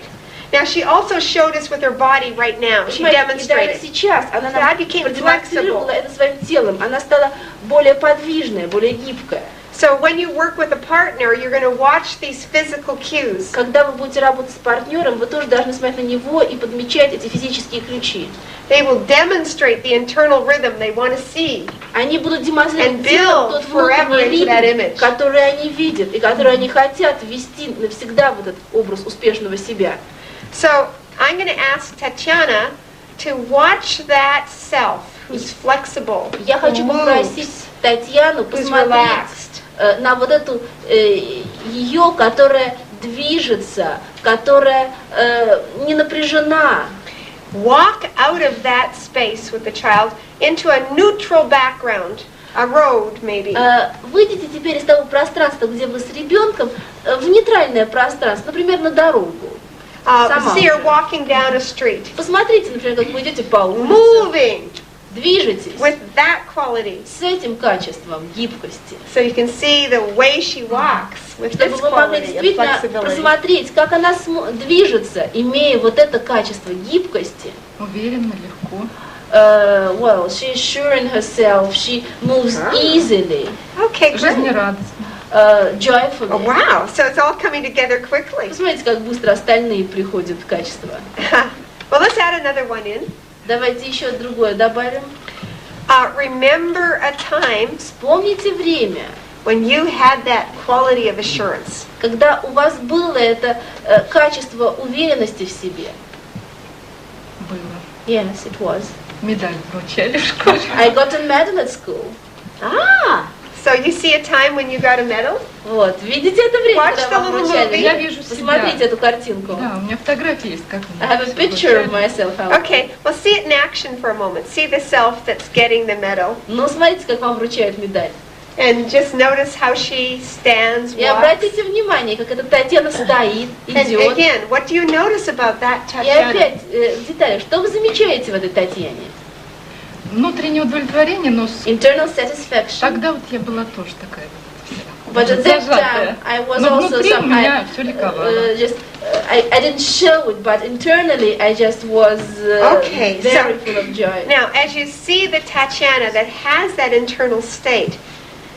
Now, she also showed us with her body right now. She И даже demonstrated. сейчас она So I нам became продемонстрировала flexible. это своим телом. Она стала более подвижная, более гибкая. So when you work with a partner, you're going to watch these physical cues. Когда вы будете работать с партнером, вы тоже должны смотреть на него и подмечать эти физические ключи. They will demonstrate the internal rhythm they want to see. Они будут демонстрировать And телом build тот forever внутренний into that ритм, image. который они видят и который они хотят ввести навсегда в этот образ успешного себя. So I'm going to ask Tatiana to watch that self who's flexible, Я хочу who попросить moves, Татьяну who's посмотреть relaxed. на вот эту ее, которая движется, которая не напряжена. Walk out of that space with the child into a neutral background, a road maybe. Выйдите теперь из того пространства, где вы с ребенком, в нейтральное пространство, например, на дорогу. Сама. See her walking down a street, Посмотрите, например, как вы идете по улице, moving движетесь with that quality. с этим качеством гибкости. So you can see the way she walks with Чтобы this вы могли quality of действительно flexibility. просмотреть, как она движется, имея вот это качество гибкости. Уверенно, легко. Well, she's sure in herself, she moves easily, Okay, great. Жизнерадостно. joyfully. Oh, wow, so it's all coming together quickly. Посмотрите, как быстро остальные приходят качества. Well, let's add another one in. Давайте еще другое добавим. Remember a time Вспомните время, when you had that quality of assurance. когда у вас было это качество уверенности в себе. Было. Yes, it was. Медаль вручали в школе. I got a medal at school. Ah, so you see a time when you got a medal? Вот, видите это время, Watch когда the вам little вручали? movie. Я вижу себя. Посмотрите эту картинку. Да, у меня фотография есть, как I have a picture of myself. Okay, well, see it in action for a moment. See the self that's getting the medal. Ну, смотрите, как вам вручают медаль. And just notice how she stands, И walks. обратите внимание, как эта Татьяна стоит, And идет. again, what do you notice about that И Tatiana? опять детали. Что вы замечаете в этой Татьяне? Внутреннее удовлетворение, но Internal satisfaction. тогда вот я была тоже такая But at that time, I was Но also внутри у меня somehow все ликовало. just I didn't show it, but internally I just was Okay, very so full of joy. now as you see the Tatiana that has that internal state,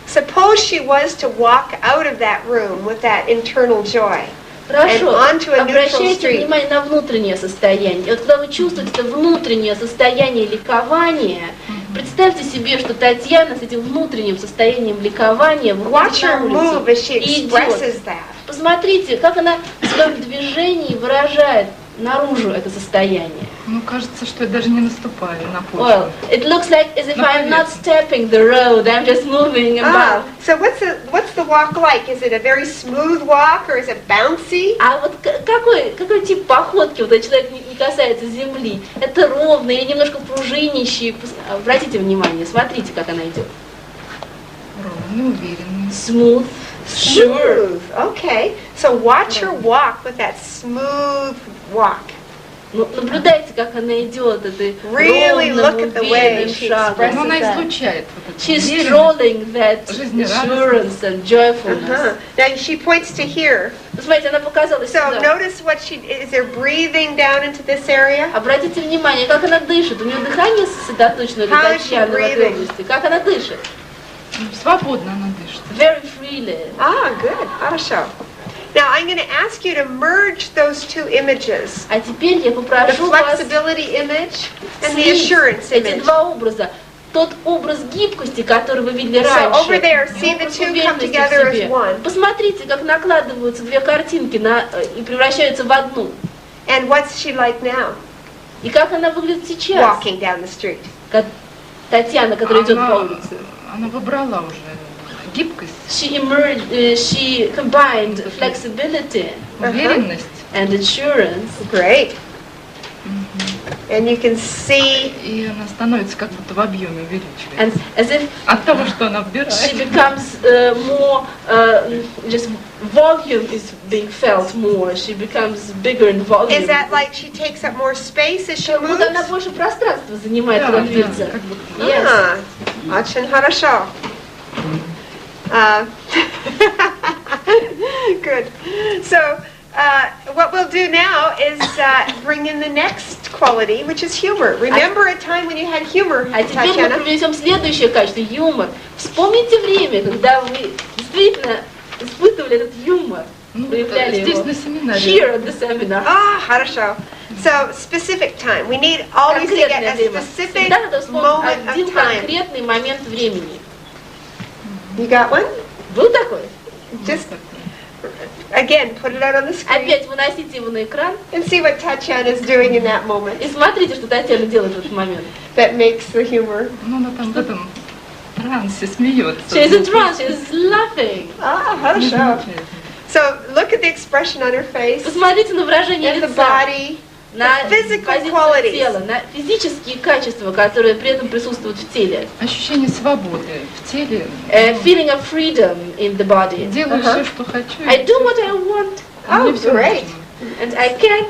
suppose she was to walk out of that room with that internal joy. Хорошо, And onto a neutral обращайте street. внимание на внутреннее состояние. И вот когда вы чувствуете это внутреннее состояние ликования, представьте себе, что Татьяна с этим внутренним состоянием ликования выходит Watch на her move улицу as she и expresses идет. that. Посмотрите, как она в своем движении выражает наружу это состояние. Ну, кажется, что я даже не наступаю на почву. Well, it looks like as if I'm not stepping the road, I'm just moving about. So what's the walk like? Is it a very smooth walk or is it bouncy? А вот какой тип походки, вот этот человек не касается земли? Это ровно или немножко пружинищий? Обратите внимание, смотрите, как она идет. Ровно, уверенно. Smooth, sure. Okay. So watch her walk with that smooth walk. Ну, наблюдайте, как она идет, этой Really look ровным, at the way уверенным she шагом. Но она излучает вот эту She's уверенность. strolling that assurance and joyfulness. Now she points to here. Смотрите, она показала So сюда. notice what is there breathing down into this area? Обратите внимание, как она дышит. У нее дыхание сосредоточено, How is she Татьяна, в этой breathing? области. Как она дышит? Свободно она дышит. Very freely. Good. Хорошо. Now I'm going to ask you to merge those two images. А теперь я The попрошу вас flexibility image and the слить assurance эти image. два образа. Тот образ гибкости, который вы видели So раньше, over there, и see the образ two come уверенности в together as себе. one. Посмотрите, как накладываются две картинки и превращаются в одну. And what's she like now? И как она выглядит сейчас? Walking down the street. Как Татьяна, которая идет по улице. Она выбрала уже гибкость, She combined flexibility уверенность. and assurance. Great. And you can see. И она становится как будто в объеме увеличивается. And as if От того, что она вбирает. she becomes more, just volume is being felt more. She becomes bigger in volume. Is that like she takes up more space as she Как будто она moves? больше пространства занимает, Да, когда да, движется. как будто. Yes. Очень хорошо. Good. So what we'll do now is bring in the next quality, which is humor. Remember a time when you had humor, А теперь мы Tatiana? привнесем следующее качество – юмор. Вспомните время, когда вы действительно испытывали этот юмор, проявляли Здесь его. на семинаре. Here at the seminar. Хорошо. So specific time. We need always to get Конкретное a время. specific Всегда надо вспомнить moment один of time. конкретный момент времени. You got one? Был такой? Just again, put it out on the screen Опять выносите его на экран and see what Tatiana is doing in that moment. и смотрите, что Татьяна делает в этот момент. That makes the humor. Ну, она там в этом трансе смеется. She's in trance, she's laughing. Хорошо. So look at the expression on her face Посмотрите на выражение and the лица, body, на the physical позицию qualities. тела, на физические качества, которые при этом присутствуют в теле. Ощущение свободы в теле. Feeling of freedom in the body. Делаю все, что хочу. I do what I want, Мне всё great. можно. and I can.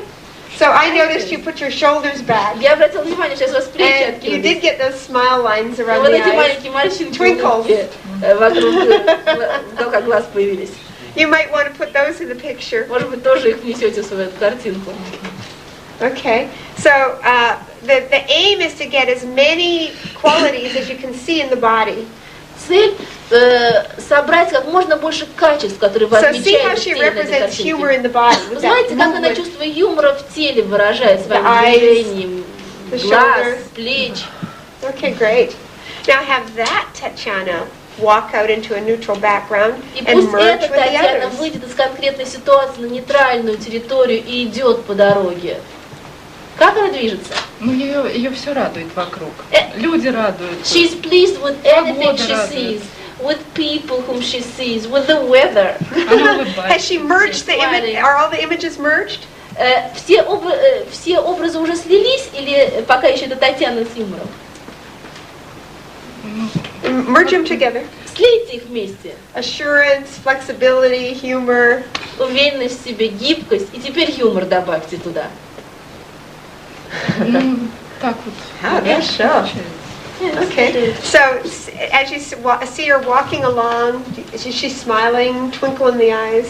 So I noticed you put your shoulders back. Я обратила внимание, что у вас плечи And you did откинулись. get those smile lines И around вот the эти eyes. маленькие морщинки Twinkles. улыбки, вокруг уголка глаз появились. You might want to put those in the picture. Может быть, тоже их внесете в свою картинку. Okay. So the aim is to get as many qualities as you can see in the body. Цель собрать как можно больше качеств, которые вы So see how отмечаете в she теле на этой represents humor картинке. in the body. Вы With знаете, that как она movement. чувство юмора в теле выражает своим The eyes, движением, the глаз, shoulders. плеч. Okay, great. Now have that Tatiana walk out into a neutral background И and пусть merge эта with the Татьяна others. выйдет из конкретной ситуации на нейтральную территорию и идет по дороге. Как она движется? Ну, ее все радует вокруг. Люди радуют. She's pleased with anything Погода she радует. sees, with people whom she sees, with the weather. Она улыбается. Has she merged the image? Are all the images merged? Все образы уже слились или пока еще это Татьяна с юмором? Merge them together. Слейте их вместе. Assurance, flexibility, humor. Уверенность в себе, гибкость. И теперь юмор добавьте туда. Ну, так вот. Хорошо. Okay. So as you see her walking along, is she smiling, twinkle in the eyes?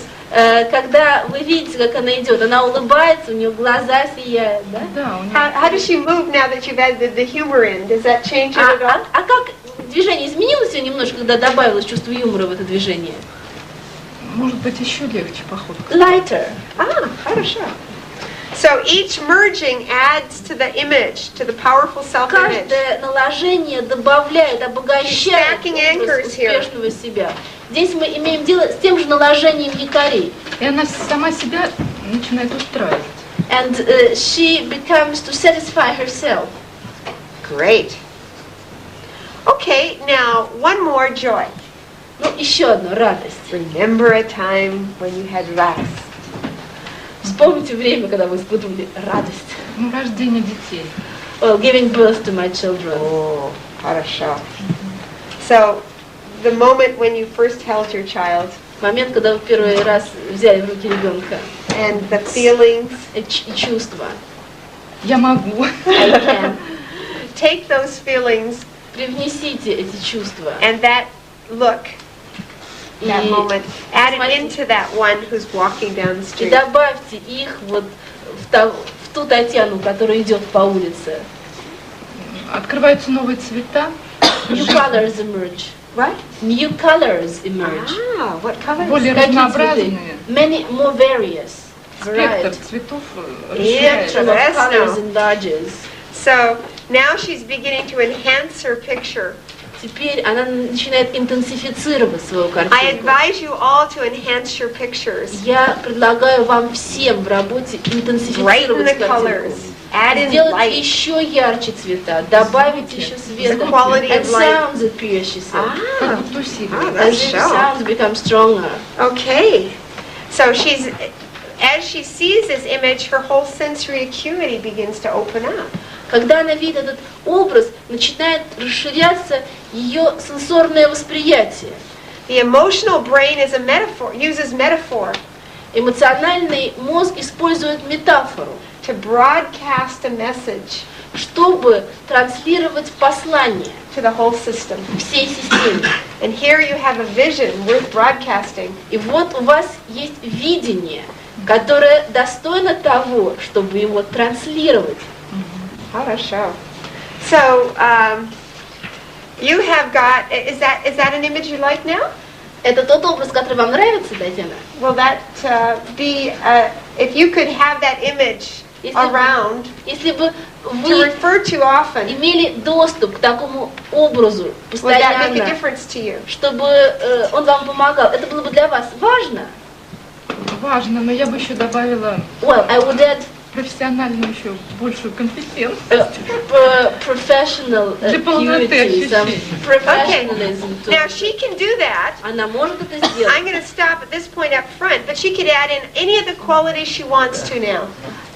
Когда вы видите, как она идет, она улыбается, у нее глаза сияют, да? Да, у нее. How does she move now that you've added the humor in? Does that change it at all? А как движение изменилось ее немножко, когда добавилось чувство юмора в это движение? Может быть, еще легче походка. Lighter. Хорошо. So each merging adds to the image, to the powerful self-image. Каждое наложение добавляет, обогащает Stacking образ anchors here. успешного себя. Здесь мы имеем дело с тем же наложением якорей. И она сама себя начинает устраивать. And she becomes to satisfy herself. Great. Okay, now one more joy. Ну, еще одна радость. Remember a time when you had radость. Вспомните время, когда вы испытывали радость. Ну, рождение детей. Well, giving birth to my children. Oh, хорошо. So, the moment when you first held your child. Момент, когда вы первый раз взяли в руки ребенка. And the feelings. И чувства. Я могу. I can. Take those feelings. Привнесите эти чувства. And that look. That moment. Add it into that one who's walking down the street. И добавьте их вот в ту Татьяну, которая идет по улице. Открываются новые цвета. New colors emerge. What? New colors emerge. Ah, what colors? Более разнообразные. Many more various. Спектр цветов colors enlarges. So now she's beginning to enhance her picture. Теперь она начинает интенсифицировать свою I картинку. advise you all to enhance your pictures. Я предлагаю вам всем в работе интенсифицировать картинку. Add in Сделать light. еще ярче цвета, добавить еще света. The quality And of light. sounds appear, she said. Как будто усиливается. As if sounds become stronger. Okay. So as she sees this image, her whole sensory acuity begins to open up. Когда она видит этот образ, начинает расширяться ее сенсорное восприятие. The emotional brain is a metaphor, uses metaphor. Эмоциональный мозг использует метафору, to broadcast a message, чтобы транслировать послание to the whole system. Всей системе. And here you have a vision worth broadcasting. И вот у вас есть видение, которое достойно того, чтобы его транслировать. Хорошо. So, you have got, is that an image you like now? Это тот образ, который вам нравится, Татьяна? Will that be, if you could have that image around, если бы to вы refer to often, имели доступ к такому образу would that make a постоянно, difference to you? чтобы он вам помогал, это было бы для вас важно? Важно, но я бы еще добавила Well, I would add профессиональную еще большую компетенцию. Professional Для полноты acuity, some ощущений. professionalism. to- Now she can do that. Она может это сделать. I'm going to stop at this point up front, but she could add in any of the qualities she wants to now.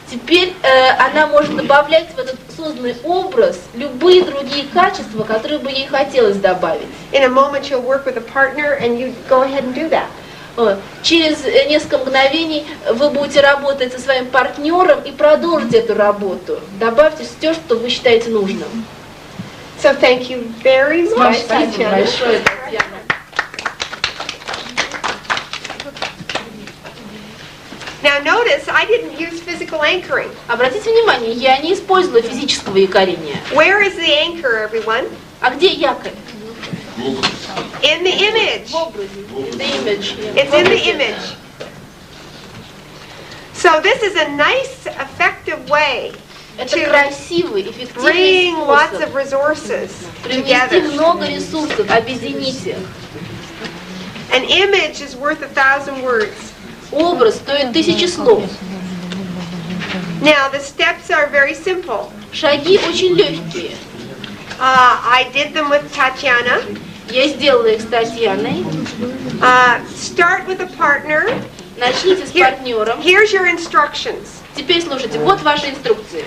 Теперь она может добавлять в этот созданный образ любые другие качества, которые бы ей хотелось добавить. In a moment you'll work with a partner and you go ahead and do that. Через несколько мгновений вы будете работать со своим партнером и продолжите эту работу. Добавьте все, что вы считаете нужным. So thank you very much, Спасибо Tatьяна. большое, Татьяна. Now notice I didn't use physical anchoring. Обратите внимание, я не использовала физического якорения. Where is the anchor, everyone? А где якорь? In the image. В образе. In the image. It's in the image. So this is a nice, effective way Это to красивый, эффективный bring lots способ of resources привнести together. много ресурсов, объединить их. An image is worth 1,000 words. Образ стоит 1000 слов. Now the steps are very simple. Шаги очень легкие. I did them with Tatiana. Я сделала их с Татьяной. Start with a partner. Начните с партнером. Here's your instructions. Теперь слушайте, вот ваши инструкции.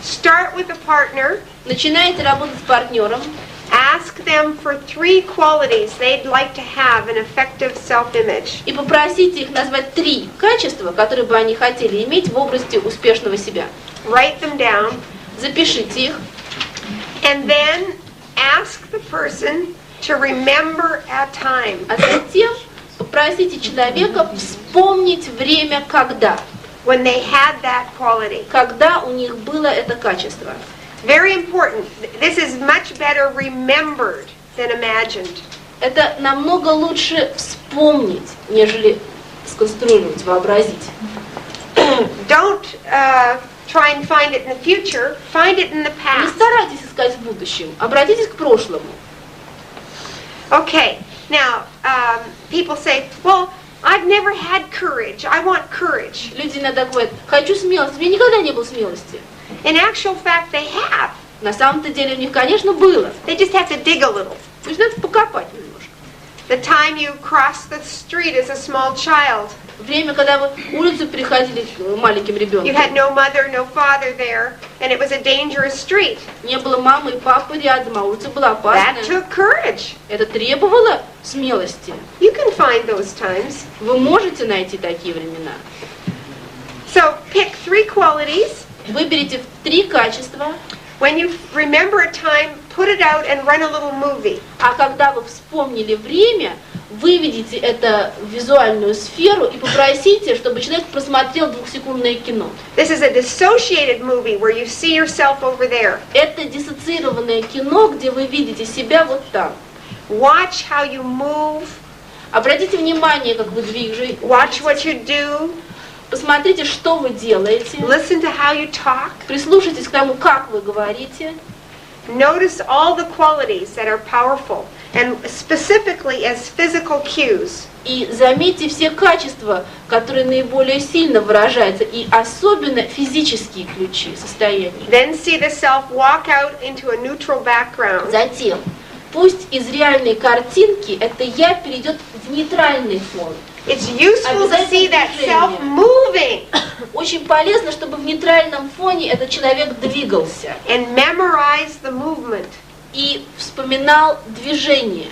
Start with a partner. Начинаете работать с партнером. Ask them for 3 qualities they'd like to have an effective self-image. И попросите их назвать 3 качества, которые бы они хотели иметь в области успешного себя. Write them down. Запишите их. And then ask the person to remember a time. А затем попросите человека вспомнить время, когда. When they had that quality. Когда у них было это качество. Very important. This is much better remembered than imagined. Это намного лучше вспомнить, нежели сконструировать, вообразить. Don't try and find it in the future. Find it in the Не past. старайтесь искать в будущем, обратитесь к прошлому. Okay. Now, people say, well, I've never had courage. I want courage. Люди иногда говорят, хочу смелости. У меня никогда не было смелости. In actual fact, they have. На самом-то деле у них, конечно, было. They just have to dig a little. То есть надо покопать немножко. The time you crossed the street as a small child. Время, когда вы улицу переходили маленьким You ребенком. had no mother, no father there, and it was a dangerous street. Не было мамы и папы рядом, а улица была That опасная. took courage. Это требовало смелости. You can find those times. Вы можете найти такие времена. So pick 3 qualities. Выберите 3 качества. When you remember a time, put it out and run a little movie. А когда вы вспомнили время, выведите это в визуальную сферу и попросите, чтобы человек просмотрел 2-секундное кино. This is a dissociated movie where you see yourself over there. Это диссоциированное кино, где вы видите себя вот там. Watch how you move. Обратите внимание, как вы двигаетесь. Watch what you do. Посмотрите, что вы делаете. Listen to how you talk. Прислушайтесь к тому, как вы говорите. Notice all the qualities that are powerful, and specifically as physical cues. И заметьте все качества, которые наиболее сильно выражаются, и особенно физические ключи состояния. Then see the self walk out into a neutral background. Затем, пусть из реальной картинки это «я» перейдет в нейтральный фон. It's useful to see that self moving. Очень полезно, чтобы в нейтральном фоне этот человек двигался. And memorize the movement. И вспоминал движение.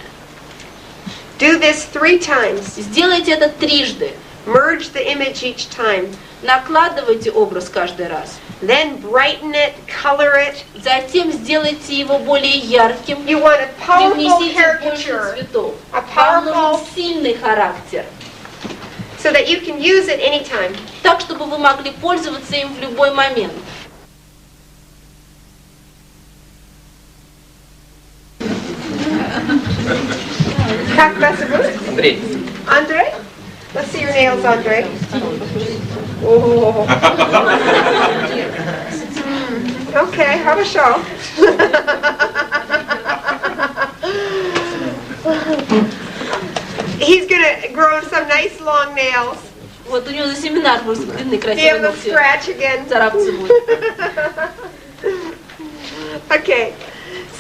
Do this 3 times. Сделайте это 3. Merge the image each time. Накладывайте образ каждый раз. Then brighten it, color it. Затем сделайте его более ярким. You want a powerful Привнесите больше caricature, цветов. a Вам нужен powerful, сильный характер. so that you can use it anytime. Так, чтобы вы могли пользоваться им в любой момент. Как вас зовут? Андрей. Andre? Let's see your nails, Andre. Oh. Okay, хорошо. He's gonna grow some nice long nails. Вот у него за семинар просто длинные Give красивые him a ногти. scratch again. Царапаться будет. Okay,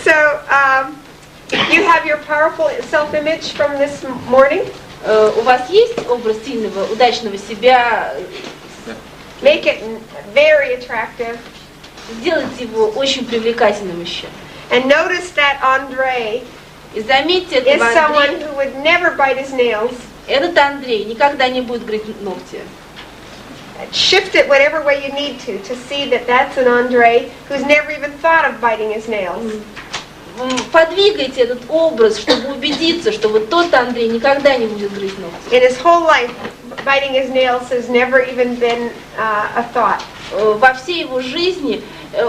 so you have your powerful self-image from this morning. У вас есть образ сильного, удачного себя? Make it very attractive. Сделайте его очень привлекательным еще. And notice that Andre И заметьте is этого someone Андрея. who would never bite his nails. Этот Андрей никогда не будет грызть ногти. Shift it whatever way you need to see that that's an Andre who's never even thought of biting his nails. Подвигайте этот образ, чтобы убедиться, что вот тот Андрей никогда не будет грызть ногти. In his whole life, biting his nails has never even been a thought. Во всей его жизни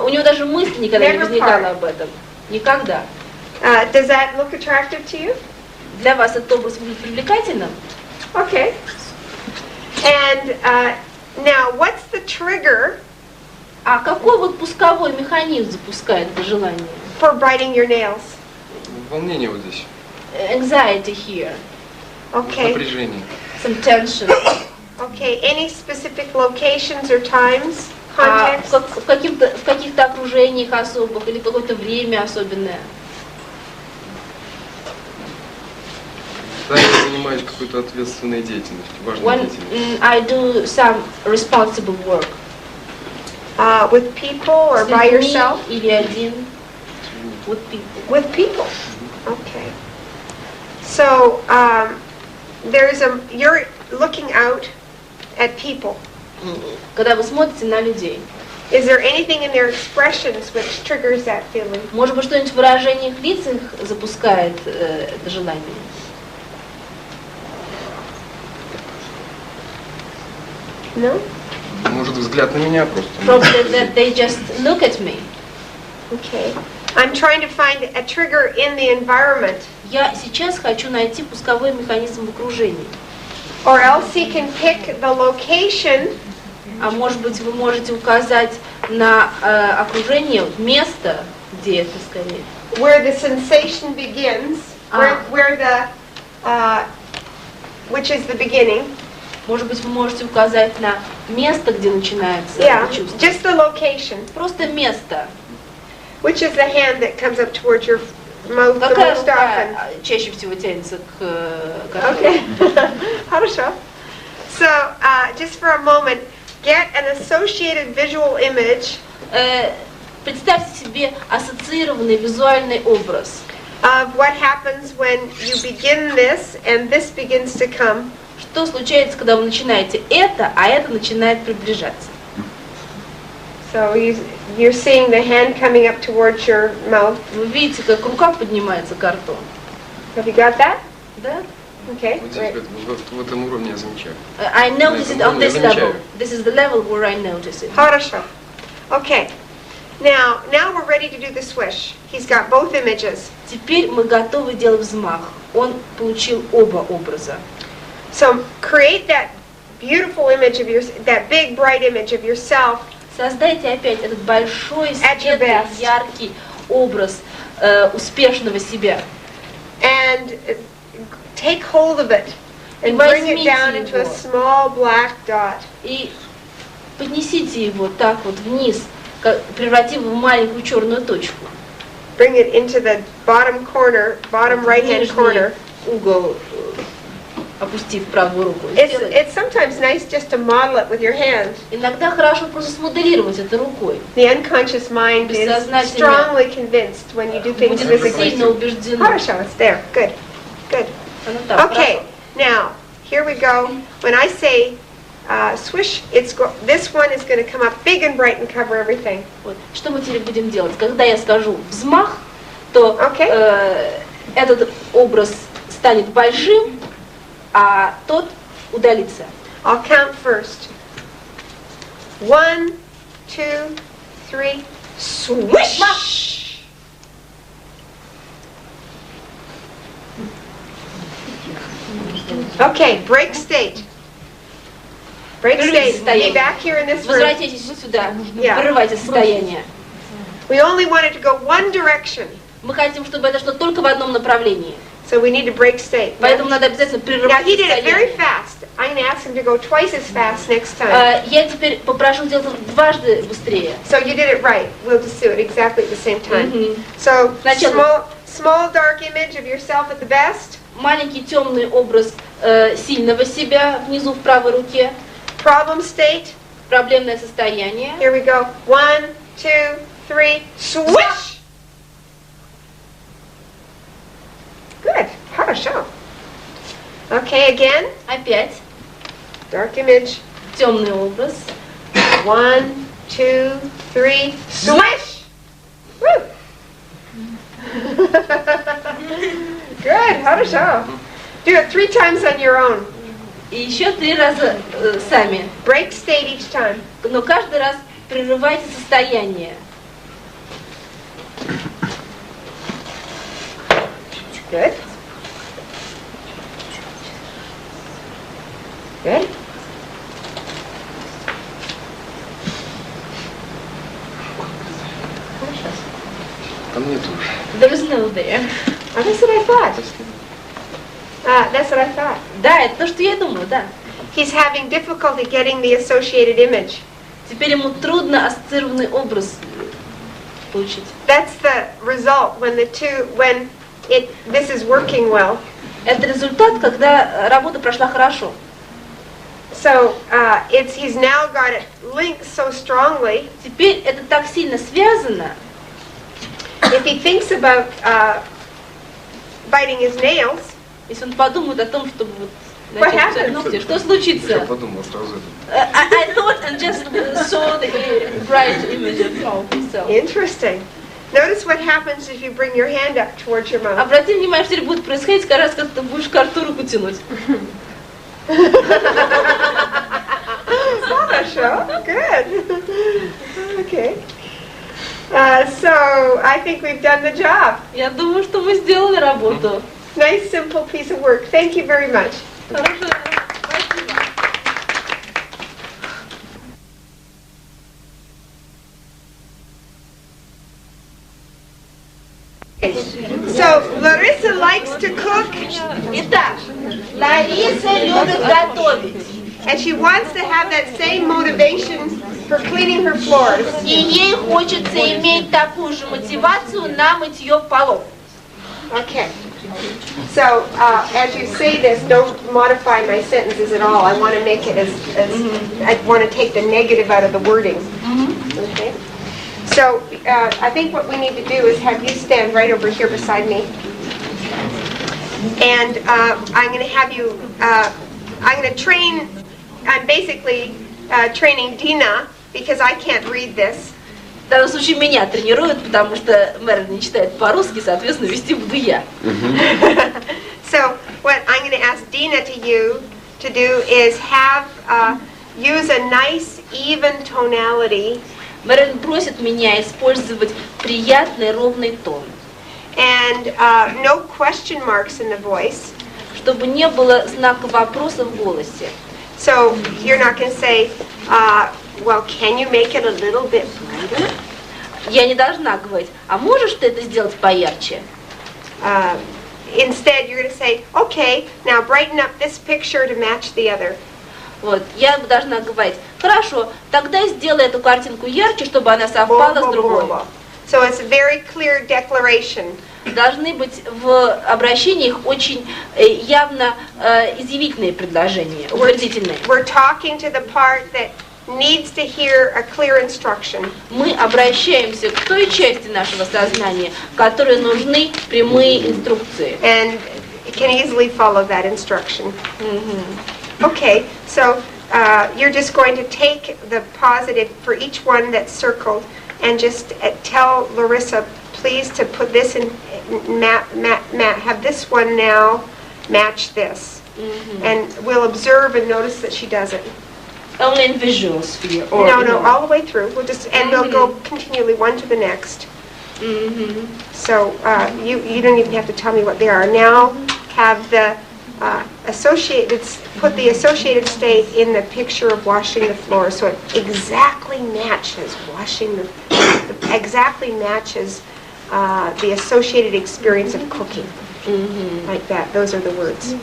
у него даже мысли никогда не Never возникало part. об этом. Никогда. Does that look attractive to you? Для вас этот образ будет привлекательным? Okay. And now, what's the trigger А какой вот пусковой механизм запускает это желание? for biting your nails? Волнение вот здесь. Anxiety here. Okay. Напряжение. Some tension. Okay. Any specific locations or times? А Context? в каких-то окружениях особых или какое-то время особенное? Когда я занимаюсь какой-то ответственной деятельностью, важной When деятельностью. I do some responsible work. With people or С by людьми yourself? или один. With people. With people. Okay. So you're looking out at people. Когда вы смотрите на людей. Is there anything in their expressions which triggers that feeling? Может быть, что-нибудь в выражениях лиц их запускает это желание? No? Может, взгляд на меня просто. Probably that they just look at me. Okay. I'm trying to find a trigger in the environment. Я сейчас хочу найти пусковой механизм в окружении. Or else he can pick the location А может быть, вы можете указать на окружение, место, где это скорее. where the sensation begins, where the which is the beginning. Может быть, вы можете указать на место, где начинается Yeah, это чувство. just the location. Просто место. Which is the hand that comes up towards your mouth the Какая most рука often? чаще всего тянется к рту? Okay. Хорошо. So, just for a moment, get an associated visual image Представьте себе ассоциированный визуальный образ. of what happens when you begin this and this begins to come. Что случается, когда вы начинаете это, а это начинает приближаться? So you're seeing the hand coming up towards your mouth. Вы видите, как рука поднимается к рту. Have you got that? Да? Okay, Вот great. в этом уровне я замечаю. I notice it on this Я замечаю. level. This is the level where I notice it. Хорошо. Okay. Now we're ready to do the swish. He's got both images. Теперь мы готовы делать взмах. Он получил оба образа. So create that beautiful image of that big bright image of yourself. Создайте опять этот большой, At your светлый, best. яркий образ успешного себя. And take hold of it and bring it down into a small black dot. И поднесите его так вот вниз, превратив в маленькую черную точку. Bring it into the bottom corner, bottom right-hand corner. Угол, опустив правую руку. It's sometimes nice just to model it with your hand. Иногда хорошо просто смоделировать это рукой. The unconscious mind is strongly convinced when you do things Будет physically. сильно убеждено. Хорошо, it's there. Good. Good. Okay, now, here we go. When I say swish, this one is going to come up big and bright and cover everything. Вот. Что мы теперь будем делать? Когда я скажу взмах, то этот образ станет большим, а тот удалится. I'll count first. 1, 2, 3, swish! Okay, break state. Break state. Be back here in this room. Возвратитесь сюда, Yeah. прерывайте состояние. We only want it to go one direction. Мы хотим, чтобы это шло только в одном направлении. So we need to break state. Поэтому надо обязательно Now прерывать he did it very состояние. fast. I'm going to ask him to go twice as fast next time. Я теперь попрошу делать это дважды быстрее. So you did it right. We'll just do it exactly at the same time. So Сначала small dark image of yourself at the best. маленький темный образ сильного себя внизу в правой руке. Problem state. Проблемное состояние. Here we go. 1, 2, 3, swish! Good. Хорошо. Okay, again. Опять Dark image. темный образ. 1, 2, 3, swish! Woo! Good. Хорошо. Do it 3 times on your own. И еще 3 раза сами. Break state each time. Но каждый раз прерывайте состояние. Good. Good. Там нету. There is no there. Oh, that's what I thought. That's what I thought. Да, это то, что я думаю, да. He's having difficulty getting the associated image. Теперь ему трудно ассоциированный образ получить. That's the result when this is working well. Это результат, когда работа прошла хорошо. So he's now got it linked so strongly. Теперь это так сильно связано. If he thinks about biting his nails, если он подумает о том, чтобы вот What начать кусать happened? ногти, что случится? Я подумал сразу это. I thought and just saw the bright image of himself. Interesting. Notice what happens if you bring your hand up towards your mouth. Обрати внимание, что будет происходить, каждый раз, когда ты будешь к рту руку тянуть. Хорошо. Good. Okay. So I think we've done the job. Я думаю, что мы сделали работу. Nice, simple piece of work. Thank you very much. Хорошо. Спасибо. Okay, so Larissa likes to cook. Итак, Лариса любит готовить. And she wants to have that same motivation for cleaning her floors. И ей хочется иметь такую же мотивацию на мытье полов. Okay. So, as you say this, don't modify my sentences at all. I want to make it as I want to take the negative out of the wording. Okay. So, I think what we need to do is have you stand right over here beside me. And I'm going to have you, I'm going to train, I'm basically training Dina, because I can't read this. В данном случае меня тренируют, потому что Мэрин не читает по-русски, соответственно, вести буду я. So, what I'm going to ask Dina to do is have, use a nice, even tonality. Мэрин просит меня использовать приятный ровный тон. And no question marks in the voice. Чтобы не было знака вопроса в голосе. So you're not going to say, well, can you make it a little bit brighter? Я не должна говорить, а можешь ты это сделать поярче? Instead, you're going to say, okay, now brighten up this picture to match the other. Вот, я должна говорить, хорошо, тогда сделай эту картинку ярче, чтобы она совпала с другой. So it's a very clear declaration. Должны быть в обращениях очень явно изъявительные предложения, утвердительные. We're talking to the part that needs to hear a clear instruction. Мы обращаемся к той части нашего сознания, которой нужны прямые инструкции. And it can easily follow that instruction. Okay, so you're just going to take the positive for each one that's circled and just tell Larissa, please, to put this in, have this one now match this. And we'll observe and notice that she does it. Only in visual sphere? Or No, all the way through. We'll just, and we'll go continually one to the next. So you don't even have to tell me what they are. Now have the put the associated state in the picture of washing the floor, so it exactly matches exactly matches the associated experience of cooking. Like that. Those are the words.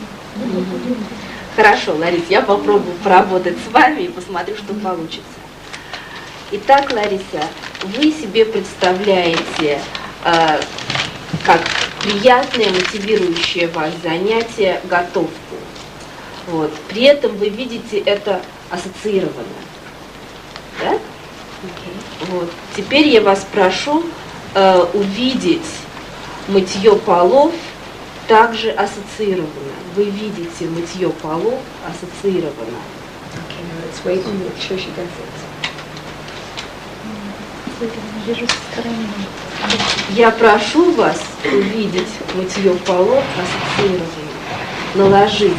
Хорошо, Ларис, я попробую поработать с вами и посмотрю, что получится. Итак, Лариса, вы себе представляете как приятное, мотивирующее вас занятие готовку. Вот. При этом вы видите это ассоциированно. Да? Вот. Теперь я вас прошу увидеть мытье полов также ассоциированно. Вы видите мытье полов ассоциированно. Okay, now let's wait and make sure she does it. Я прошу вас увидеть мытье полов ассоциированно. Наложить.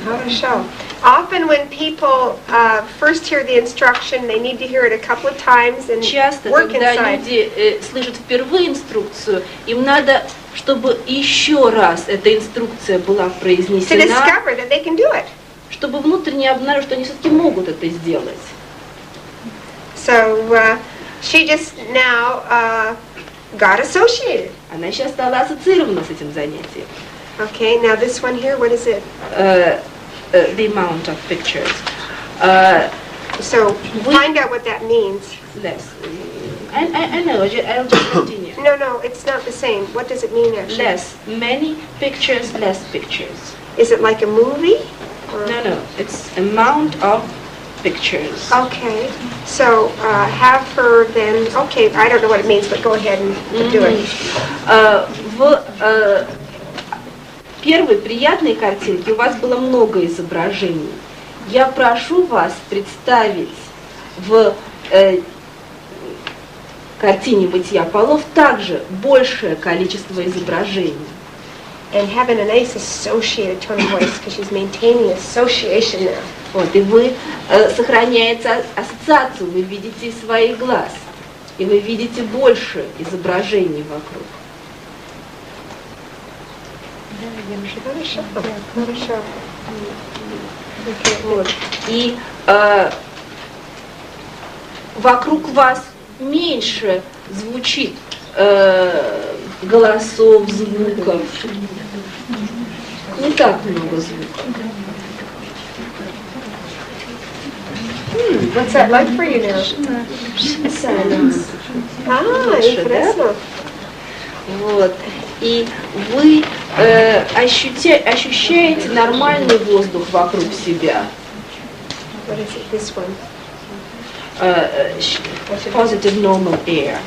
Хорошо. Often when people first hear the instruction, they need to hear it a couple of times and Часто, work когда inside. люди слышат впервые инструкцию, им надо, чтобы еще раз эта инструкция была To произнесена, discover that they can do it. чтобы внутренне обнаружить, что они все-таки могут это сделать. So she just now got associated. Она сейчас стала ассоциирована с этим занятием. Okay, now this one here, what is it? The amount of pictures. So find out what that means. Less. I know, I'll just continue. No, it's not the same. What does it mean actually? Less. Many pictures, less pictures. Is it like a movie? Or? No, it's amount of pictures. Okay, so have her then, okay, I don't know what it means, but go ahead and do it. В первой приятной картинке у вас было много изображений. Я прошу вас представить в картине мытья полов также большее количество изображений. And having a nice associated tone of voice, because she's maintaining association now. Вот, и вы сохраняете ассоциацию, вы видите свои глаз, и вы видите больше изображений вокруг. Хорошо. Вот. И вокруг вас меньше звучит голосов, звуков. Не так много звуков. What's that like for you now? Silence. Интересно. Вот. И вы ощущаете нормальный воздух вокруг себя. What is it? This one. Positive normal air.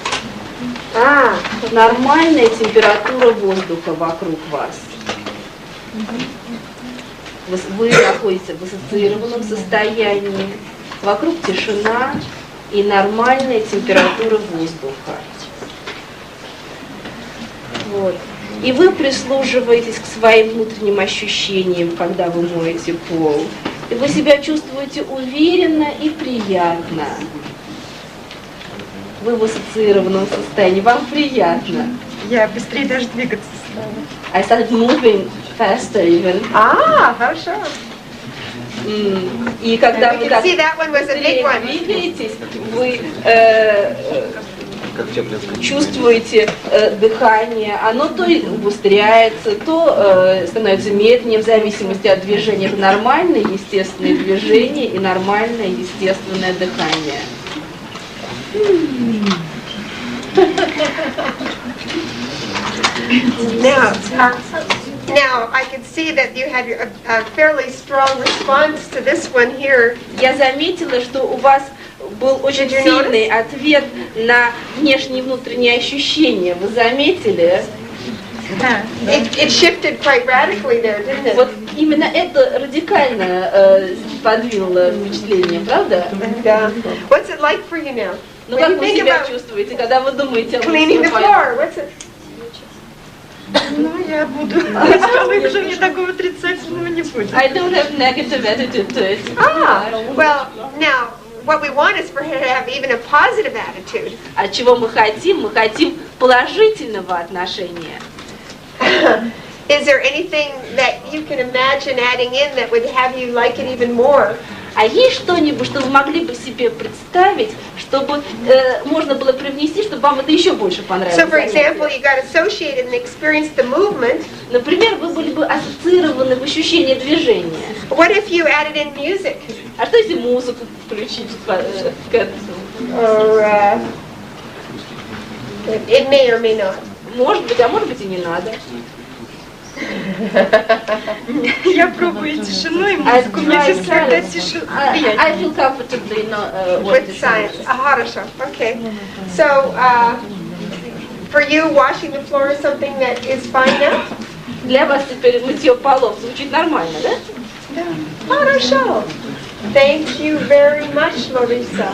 Ah, Нормальная температура воздуха вокруг вас. Вы находитесь в ассоциированном состоянии. Вокруг тишина и нормальная температура воздуха. Вот. И вы прислушиваетесь к своим внутренним ощущениям, когда вы моете пол. И вы себя чувствуете уверенно и приятно. Вы в ассоциированном состоянии, вам приятно. Я быстрее даже двигаться стала. I started moving faster even. хорошо. И когда You вы can так see that one was a big one. двигаетесь, вы чувствуете дыхание, оно то убыстряется, то становится медленнее в зависимости от движения. Это нормальное естественное движение и нормальное естественное дыхание. Now, I can see that you had a fairly strong response to this one here. Я заметила, что у вас был очень сильный ответ на внешние и внутренние ощущения. Вы заметили? It shifted quite radically there, didn't it? Вот именно это радикально подвинуло впечатление, правда? Yeah. What's it like for you now? Ну When как you вы think себя about чувствуете, когда вы думаете о cleaning the floor, what's it? Ну, я буду. Пожалуй, уже мне такого отрицательного не будет. I don't have negative attitude to it. Well, now, what we want is for her to have even a positive attitude. А чего мы хотим? Мы хотим положительного отношения. Is there anything that you can imagine adding in that would have you like it even more? А есть что-нибудь, что вы могли бы себе представить, чтобы можно было привнести, чтобы вам это еще больше понравилось? So, for example, you got associated and experienced the movement. Например, вы были бы ассоциированы в ощущении движения. What if you added in music? А что если музыку включить к этому? Or it may or may not. Может быть, а может быть и не надо. Я пробую тишину и музыку. Мне сейчас когда тишина приятнее. I feel comfortably With science. Хорошо. Okay. So, for you, washing the floor is something that is fine now? Для вас теперь мытье полов звучит нормально, да? Да. Хорошо. Thank you very much, Larissa.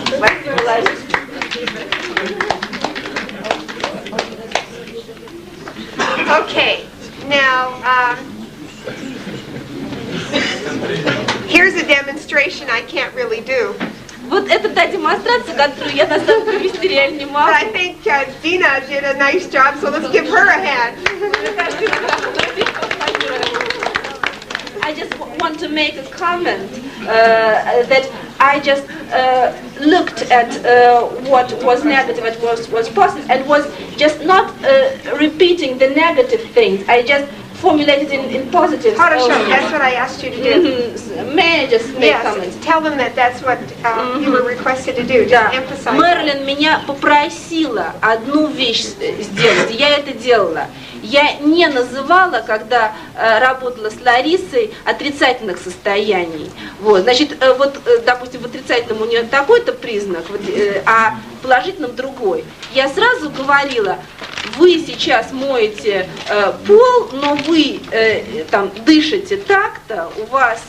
Okay. Now, here's a demonstration I can't really do. Вот это та демонстрация, которую я на самом деле провести реально не могу. But I think Dina did a nice job, so let's give her a hand. I just want to make a comment that I just looked at what was negative and was positive and was just not repeating the negative things. I just formulated in positive. Хорошо, that's what I asked you to do. May I just make comments? Tell them that that's what you were requested to do. Just emphasize. Мэрилин меня попросила одну вещь сделать, я это делала. Я не называла, когда работала с Ларисой, отрицательных состояний. Вот, значит, вот, допустим, в отрицательном у нее такой-то признак, а в положительном другой. Я сразу говорила, вы сейчас моете пол, но вы там дышите так-то, у вас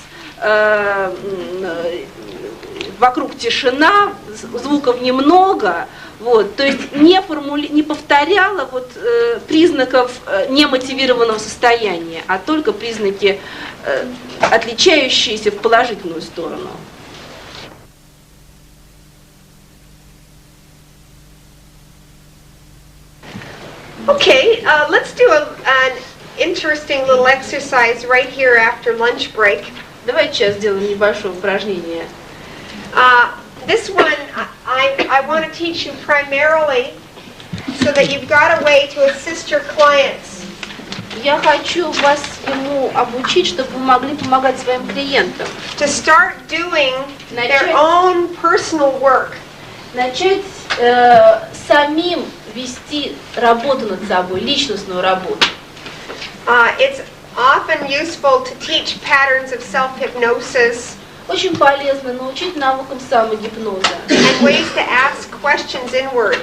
вокруг тишина, звуков немного. Вот, то есть не повторяла вот, признаков немотивированного состояния, а только признаки, отличающиеся в положительную сторону. Okay, let's do an interesting little exercise right here after lunch break. Давайте сейчас сделаем небольшое упражнение. This one, I want to teach you primarily so that you've got a way to assist your clients. Я хочу вас ему обучить, чтобы вы могли помогать своим клиентам. To start doing their own personal work. Начать самим вести работу над собой, личностную работу. It's often useful to teach patterns of self-hypnosis. Очень полезно научить навыкам самогипноза. And ways to ask questions inward.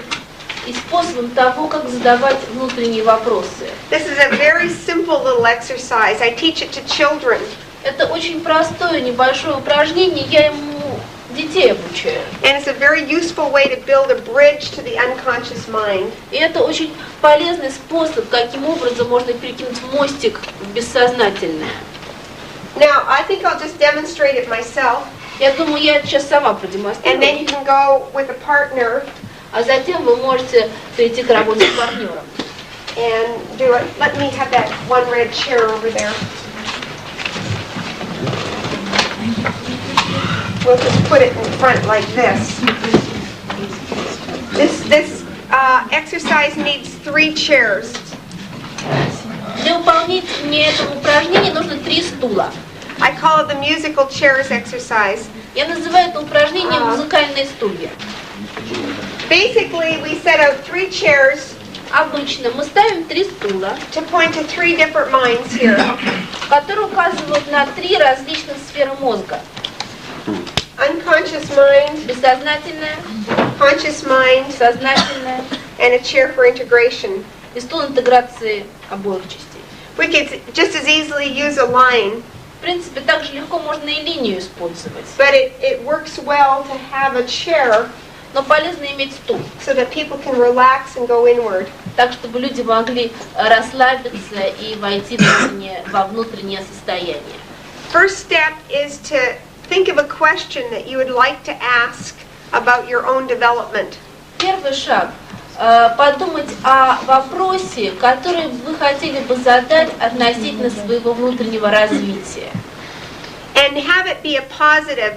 И способом того, как задавать внутренние вопросы. This is a very simple little exercise. I teach it to children. Это очень простое небольшое упражнение, я ему детей обучаю. And it's a very useful way to build a bridge to the unconscious mind. И это очень полезный способ, каким образом можно перекинуть мостик в бессознательное. Now, I think I'll just demonstrate it myself. Я думаю, я это сейчас сама And продемонстрирую. then you can go with a partner. А затем вы можете перейти к работе с партнером. And do it. Let me have that one red chair over there. We'll just put it in front like this. This exercise needs 3 chairs. Для выполнения этого упражнения нужно 3 стула. I call it the musical chairs exercise. Я называю это упражнение музыкальные стулья. Basically, we set out 3 chairs. Обычно мы ставим 3 стула, to point to 3 different minds here. которые указывают на 3 различных сферы мозга. Unconscious mind, Бессознательное, conscious mind, сознательное and a chair for integration. и стул интеграции обоих частей. We could just as easily use a line, В принципе, также легко можно и линию использовать. but it works well to have a chair Но полезно иметь стул, so that people can relax and go inward. так чтобы люди могли расслабиться и войти во внутреннее состояние. First step is to think of a question that you would like to ask about your own development. Первый шаг – подумать о вопросе, который вы хотели бы задать относительно своего внутреннего развития. And have it be a positive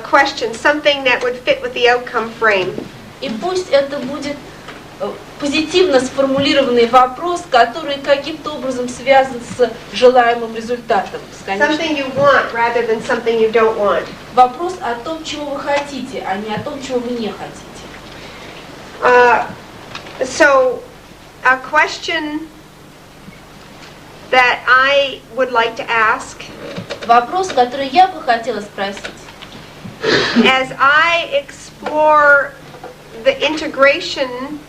question, something that would fit with the outcome frame. И пусть это будет позитивно сформулированный вопрос, который каким-то образом связан с желаемым результатом. Something you want rather than something you don't want. Вопрос о том, чего вы хотите, а не о том, чего вы не хотите. So, a question that I would like to ask, Вопрос, который я бы хотела спросить. as I explore the integration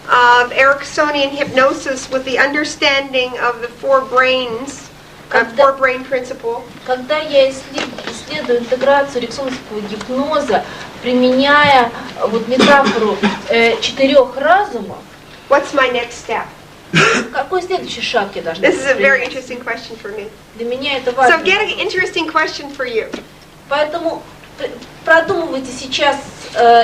of Ericksonian hypnosis with the understanding of the 4 brains, 4-brain principle, Когда я исследую интеграцию эриксоновского гипноза, применяя вот метафору 4 разумов, what's my next step? какой следующий шаг я должна This is a very предпринять? interesting question for me. Для меня это So, важно. get an interesting question for you. Поэтому продумывайте сейчас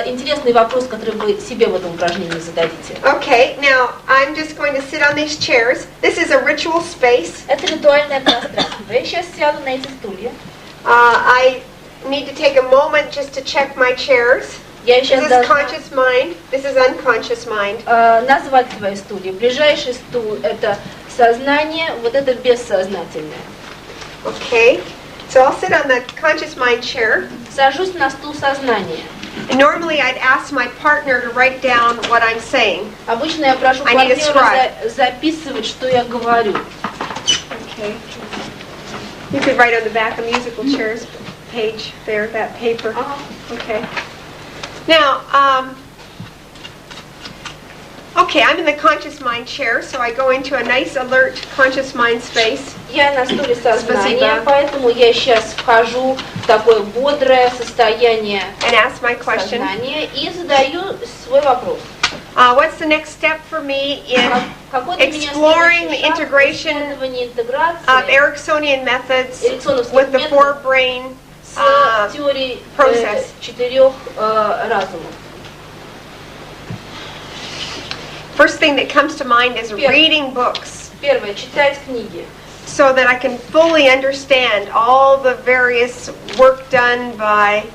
интересный вопрос, который вы себе в этом упражнении зададите. Okay, now I'm just going to sit on these chairs. This is a ritual space. Это ритуальное пространство. Я сейчас сяду на эти стулья. I need to take a moment just to check my chairs. Я This сейчас is должна conscious mind. This is unconscious mind. назвать свои стулья. Ближайший стул – это сознание, вот это бессознательное. Okay, so I'll sit on the conscious mind chair. Сажусь на стул сознания. And normally I'd ask my partner to write down what I'm saying. Обычно я прошу I need a партнера записывать, что я говорю. Okay. You could write on the back of musical chairs page there, that paper. Okay. Now, okay, I'm in the conscious mind chair, so I go into a nice alert conscious mind space. Я на стуле сознания, Спасибо. поэтому я сейчас вхожу в такое бодрое состояние And ask my question. сознания и задаю свой вопрос. What's the next step for me in Какой для меня exploring the следующий шаг в integration исследовании of интеграции Ericksonian methods эриксоновских with the методов 4-brain с теорией process. 4 разумов? First thing that comes to mind is reading books Первое, читать книги, so that I can fully understand all the various work done by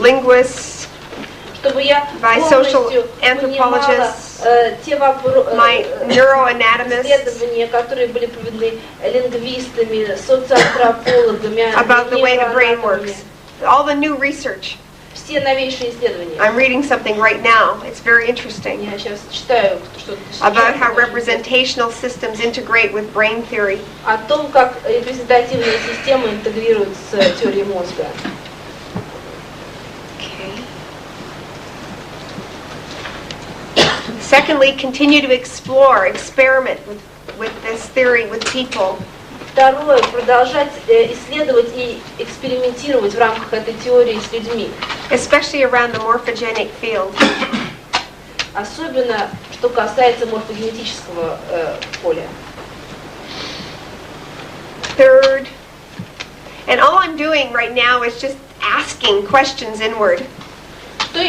linguists, чтобы я by social полностью понимала anthropologists, те вопросы, my neuroanatomists, исследования, которые были проведены лингвистами, социоантропологами, about the way the brain нейроанатомами. works. All the new research. Все новейшие исследования. I'm reading something right now. It's very interesting. Я сейчас читаю что-то About how representational systems integrate with brain theory. о том, как репрезентативные системы интегрируют с теорией мозга. Secondly, continue to explore, experiment with this theory with people. Второе, продолжать исследовать и экспериментировать в рамках этой теории с людьми. Especially around the morphogenic field. Особенно, что касается морфогенетического поля. Third, and all I'm doing right now is just asking questions inward. Что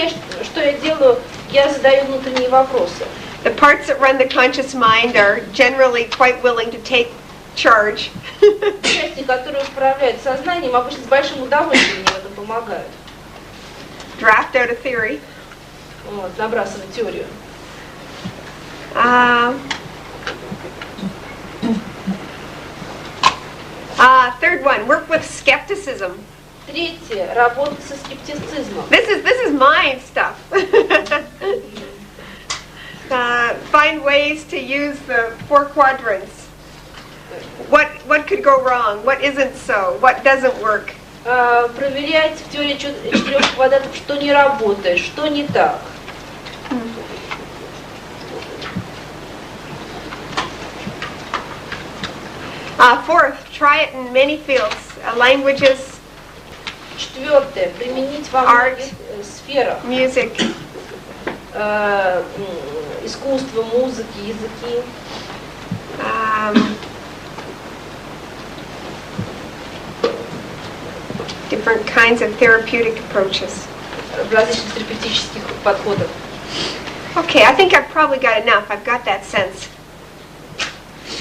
я делаю? Я задаю внутренние вопросы. The parts that run the conscious mind are generally quite willing to take charge. Части, которые управляют сознанием, обычно с большим удовольствием мне в этом помогают. Draft out a theory. Вот, набрасывать теорию. Third one, work with skepticism. Третье, работать со скептицизмом. This is my stuff. Find ways to use the 4 quadrants. What could go wrong? What isn't so? What doesn't work? Проверять в теории 4 квадратов, что не работает, что не так. Fourth, try it in many fields, languages, Четвертое, применить во art, многих сферах. music, Искусство, музыки, языки. Different kinds of therapeutic approaches. Различных терапевтических подходов. Okay, I think I've probably got enough. I've got that sense.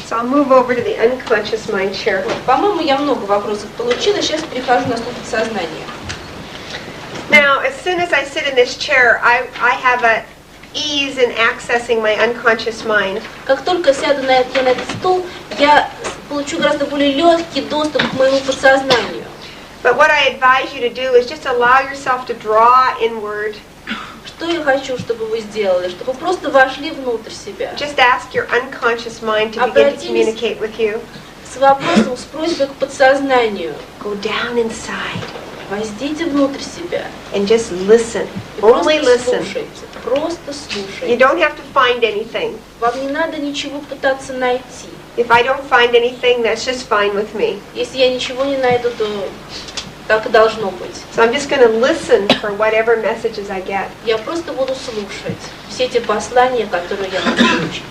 So I'll move over to the unconscious mind chair. По-моему, я много вопросов получила. Сейчас перехожу на ступень сознания. Now, as soon as I sit in this chair, I have a ease in accessing my unconscious mind. Как только сяду я на этот стул, я получу гораздо более легкий доступ к моему подсознанию. But what I advise you to do is just allow yourself to draw inward. Что я хочу, чтобы вы сделали? Чтобы просто вошли внутрь себя. Just ask your unconscious mind to begin to communicate with you. С вопросом, с просьбой к подсознанию. Go down inside. Войдите внутрь себя. And just listen. Only listen. Просто слушайте. You don't have to find anything. Вам не надо ничего пытаться найти. If I don't find anything, that's just fine with me. Если я ничего не найду, то так и должно быть. So I'm just going to listen for whatever messages I get. Я просто буду слушать все те послания, которые я могу получить.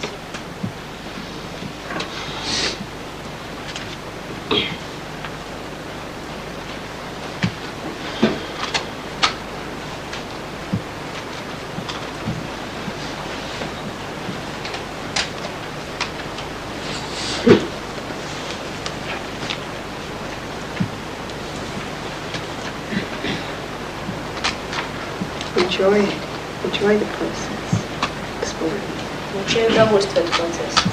Enjoy it. Enjoy the process. Explore it. Получаю удовольствие от процесса.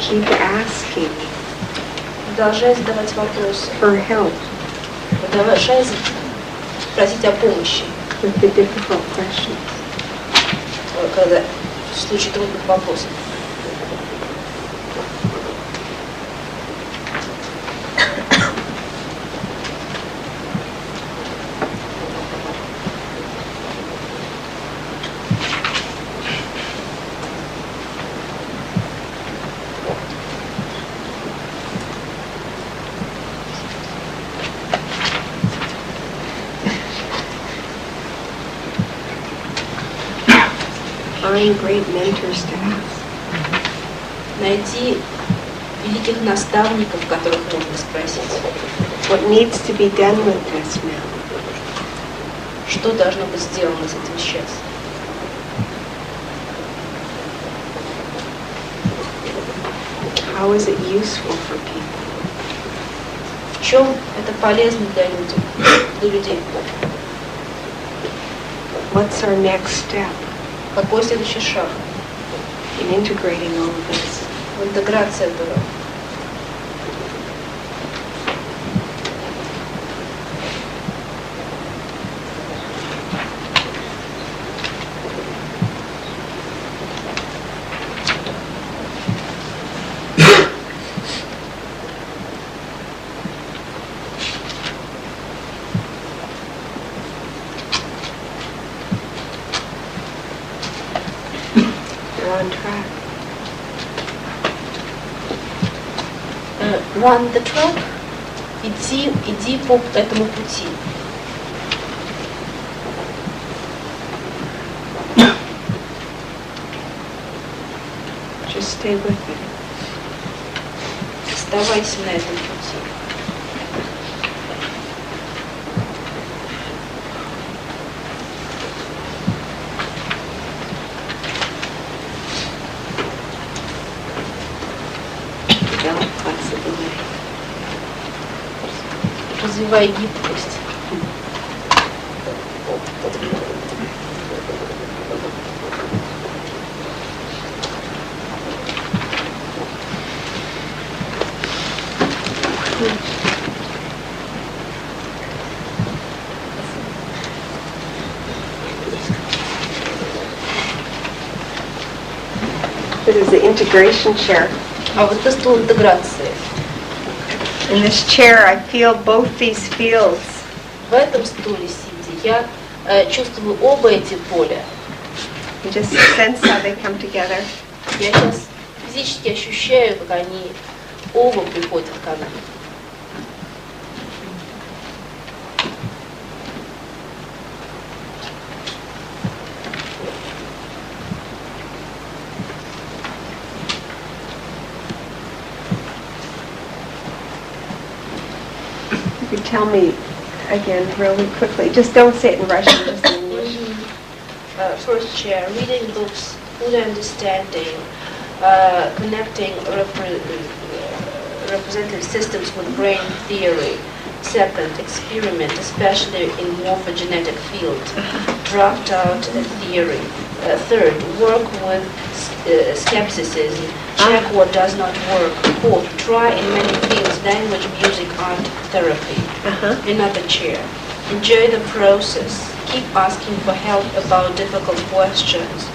Keep asking. Продолжай задавать вопросы. For help. Продолжай просить о помощи. With the difficult questions. Когда в случае трудных вопросов. Find great mentors to ask. найти великих наставников, которых можно спросить. What needs to be done with this now? Что должно быть сделано с этим сейчас? How is it useful for people? В чем это полезно для людей? What's our next step Какой следующий шаг in integrating all of this? в интеграции этого? We're on track. Run the track. Иди по этому пути. Just stay with it. Оставайся на этом пути. Develop flexibility. Развивай гибкость. This is the integration chair. А вот это стул интеграции. In this chair, I feel both these fields. В этом стуле сидя, я чувствую оба эти поля. You just sense how they come together. Я сейчас физически ощущаю, как они оба приходят ко мне. You could tell me again really quickly. Just don't say it in Russian, just in English. First chair, reading books, good understanding, connecting representative systems with brain theory. Second, experiment, especially in morphogenetic field. Draft out a theory. Third, work with skepticism. Check what does not work. Fourth, try in many fields, language, music, art, therapy. Another chair. Enjoy the process. Keep asking for help about difficult questions.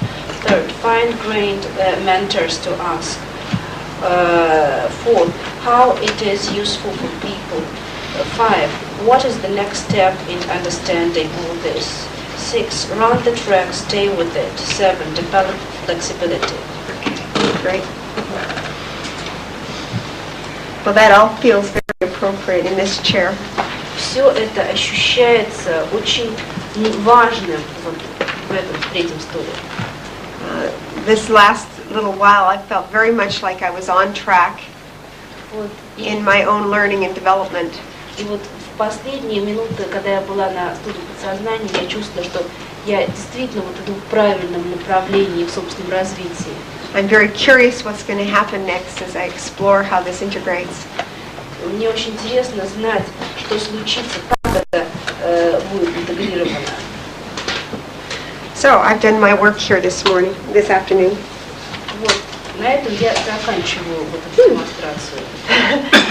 Third, find great mentors to ask. Fourth, how it is useful for people. 5, what is the next step in understanding all this? 6, run the track, stay with it. 7, develop flexibility. Great. Well, that all feels very appropriate in this chair. Все это ощущается очень важным вот в этом третьем стуле. This last little while, I felt very much like I was on track in my own learning and development. И вот в последние минуты, когда я была на студии подсознания, я чувствовала, что я действительно вот иду в правильном направлении в собственном развитии. I'm very curious what's going to happen next as I explore how this integrates. Мне очень интересно знать, что случится, как это будет интегрировано. So I've done my work here this afternoon. Вот, на этом я заканчиваю вот эту демонстрацию.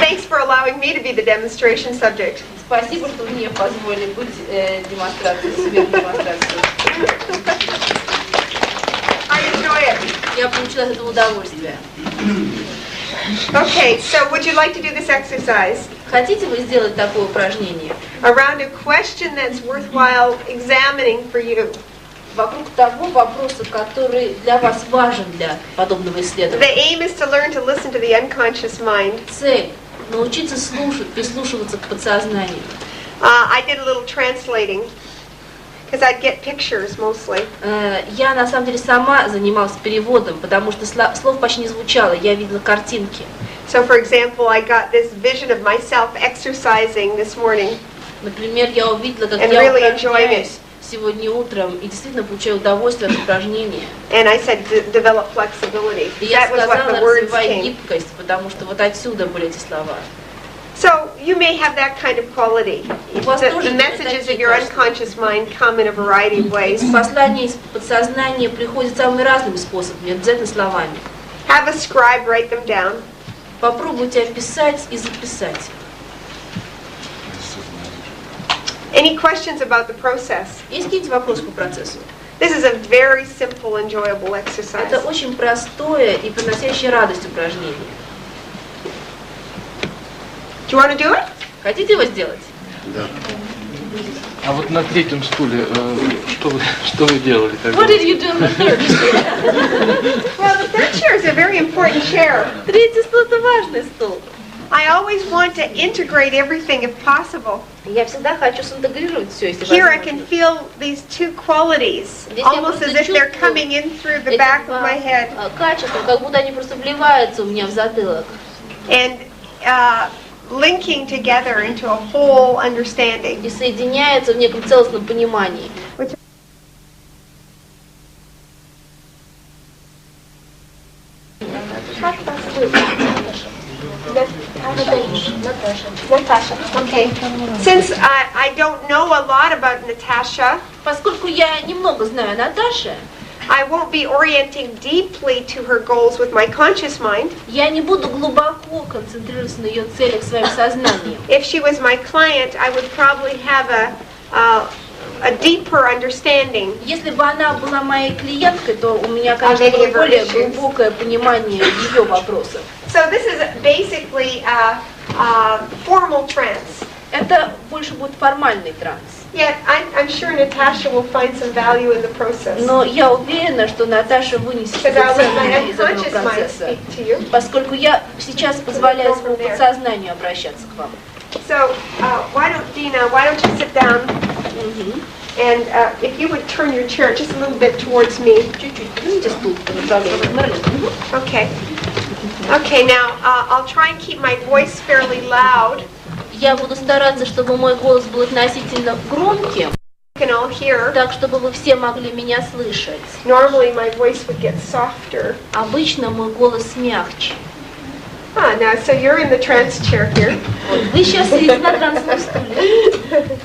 Thanks for allowing me to be the demonstration subject. Спасибо, что мне позволили быть демонстрацией, сверхдемонстрацией. I enjoy it. Я получила от этого удовольствие. Okay, so would you like to do this exercise? Хотите вы сделать такое упражнение? Around a question that's worthwhile examining for you. Вокруг того вопроса, который для вас важен для подобного исследования. The aim is to learn to listen to the unconscious mind. Цель – научиться слушать, прислушиваться к подсознанию. I did a little translating. because I'd get pictures mostly. Я на самом деле сама занималась переводом, потому что слов почти не звучало, я видела картинки. So, for example, I got this vision of myself exercising this morning. Например, я увидела, как And я really enjoying it. упражняюсь сегодня утром и действительно получаю удовольствие от упражнения. And I said, develop flexibility. И я That was what сказала, the words развивай came. гибкость, потому что вот отсюда были эти слова. So you may have that kind of quality. The messages of your unconscious mind come in a variety of ways. Послания из подсознания приходят самыми разными способами, не обязательно словами. Have a scribe write them down. Попробуйте описать и записать. Any questions about the process? Есть какие-нибудь вопросы по процессу? This is a very simple, enjoyable exercise. Это очень простое и приносящее радость упражнение. Do you want to do it? Хотите его сделать? Да. А вот на третьем стуле, что вы делали тогда? What did you do on the third chair? Well, the third chair is a very important chair. Третий стул – это важный стул. I always want to integrate everything if possible. Я всегда хочу синтегрировать все, если Here I возможно. can feel these two qualities, almost as if they're coming in through the back of my head. Качества, как будто они просто вливаются у меня в затылок. And linking together into a whole understanding. И соединяются в неком целостном понимании. Natasha. Okay. Since I don't know a lot about Natasha, поскольку я немного знаю о Наташе, I won't be orienting deeply to her goals with my conscious mind. Я не буду глубоко концентрироваться на ее целях своим сознанием. If she was my client, I would probably have a deeper understanding. Если бы она была моей клиенткой, то у меня, конечно, было более глубокое понимание ее вопросов. So this is basically a formal trance. Это больше будет формальный транс. Yet I'm sure Natasha will find some value in the process. Но я уверена, что Наташа вынесет ценность из этого процесса, поскольку я сейчас позволяю своему подсознанию обращаться к вам. So why don't you sit down? And if you would turn your chair just a little bit towards me. Okay. Okay, now I'll try and keep my voice fairly loud. Я буду стараться, чтобы мой голос был относительно громким, так, чтобы вы все могли меня слышать. Normally my voice would get softer. Обычно мой голос мягче. Now, so you're in the trance chair here. Вот, вы сейчас сидите на трансном стуле.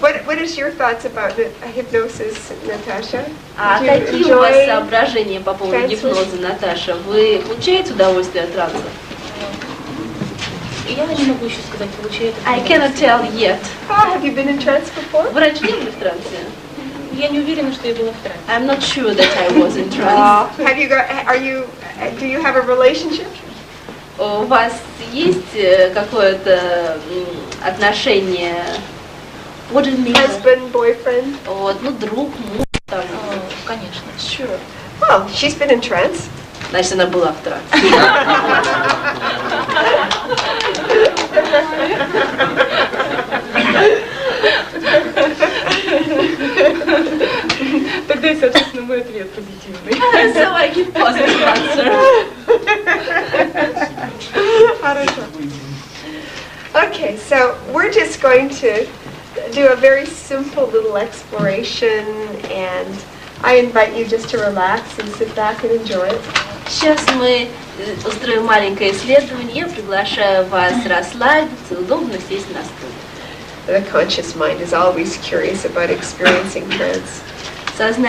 What is your thoughts about hypnosis, Natasha? А какие у вас соображения по поводу гипноза, Наташа? Вы получаете удовольствие от транса? Я не могу еще сказать, получаете. I cannot tell yet. Have you been in trance before? Вы раньше не были в трансе? Я не уверена, что я была в трансе. I'm not sure that I was in trance. Do you have a relationship? У вас есть какое-то отношение? What do you mean? Husband, boyfriend? Вот, ну, друг, муж, там. Конечно. Sure. Well, she's been in trance. Значит, она была в трансе. Тогда и, соответственно, мой ответ позитивный. So I give positive answer. Хорошо. Okay, so we're just going to do a very simple little exploration, and I invite you just to relax and sit back and enjoy it. Сейчас мы устроим маленькое исследование. Я приглашаю вас расслабиться, удобно сесть на стул. The conscious mind is always curious about experiencing trance. Сознание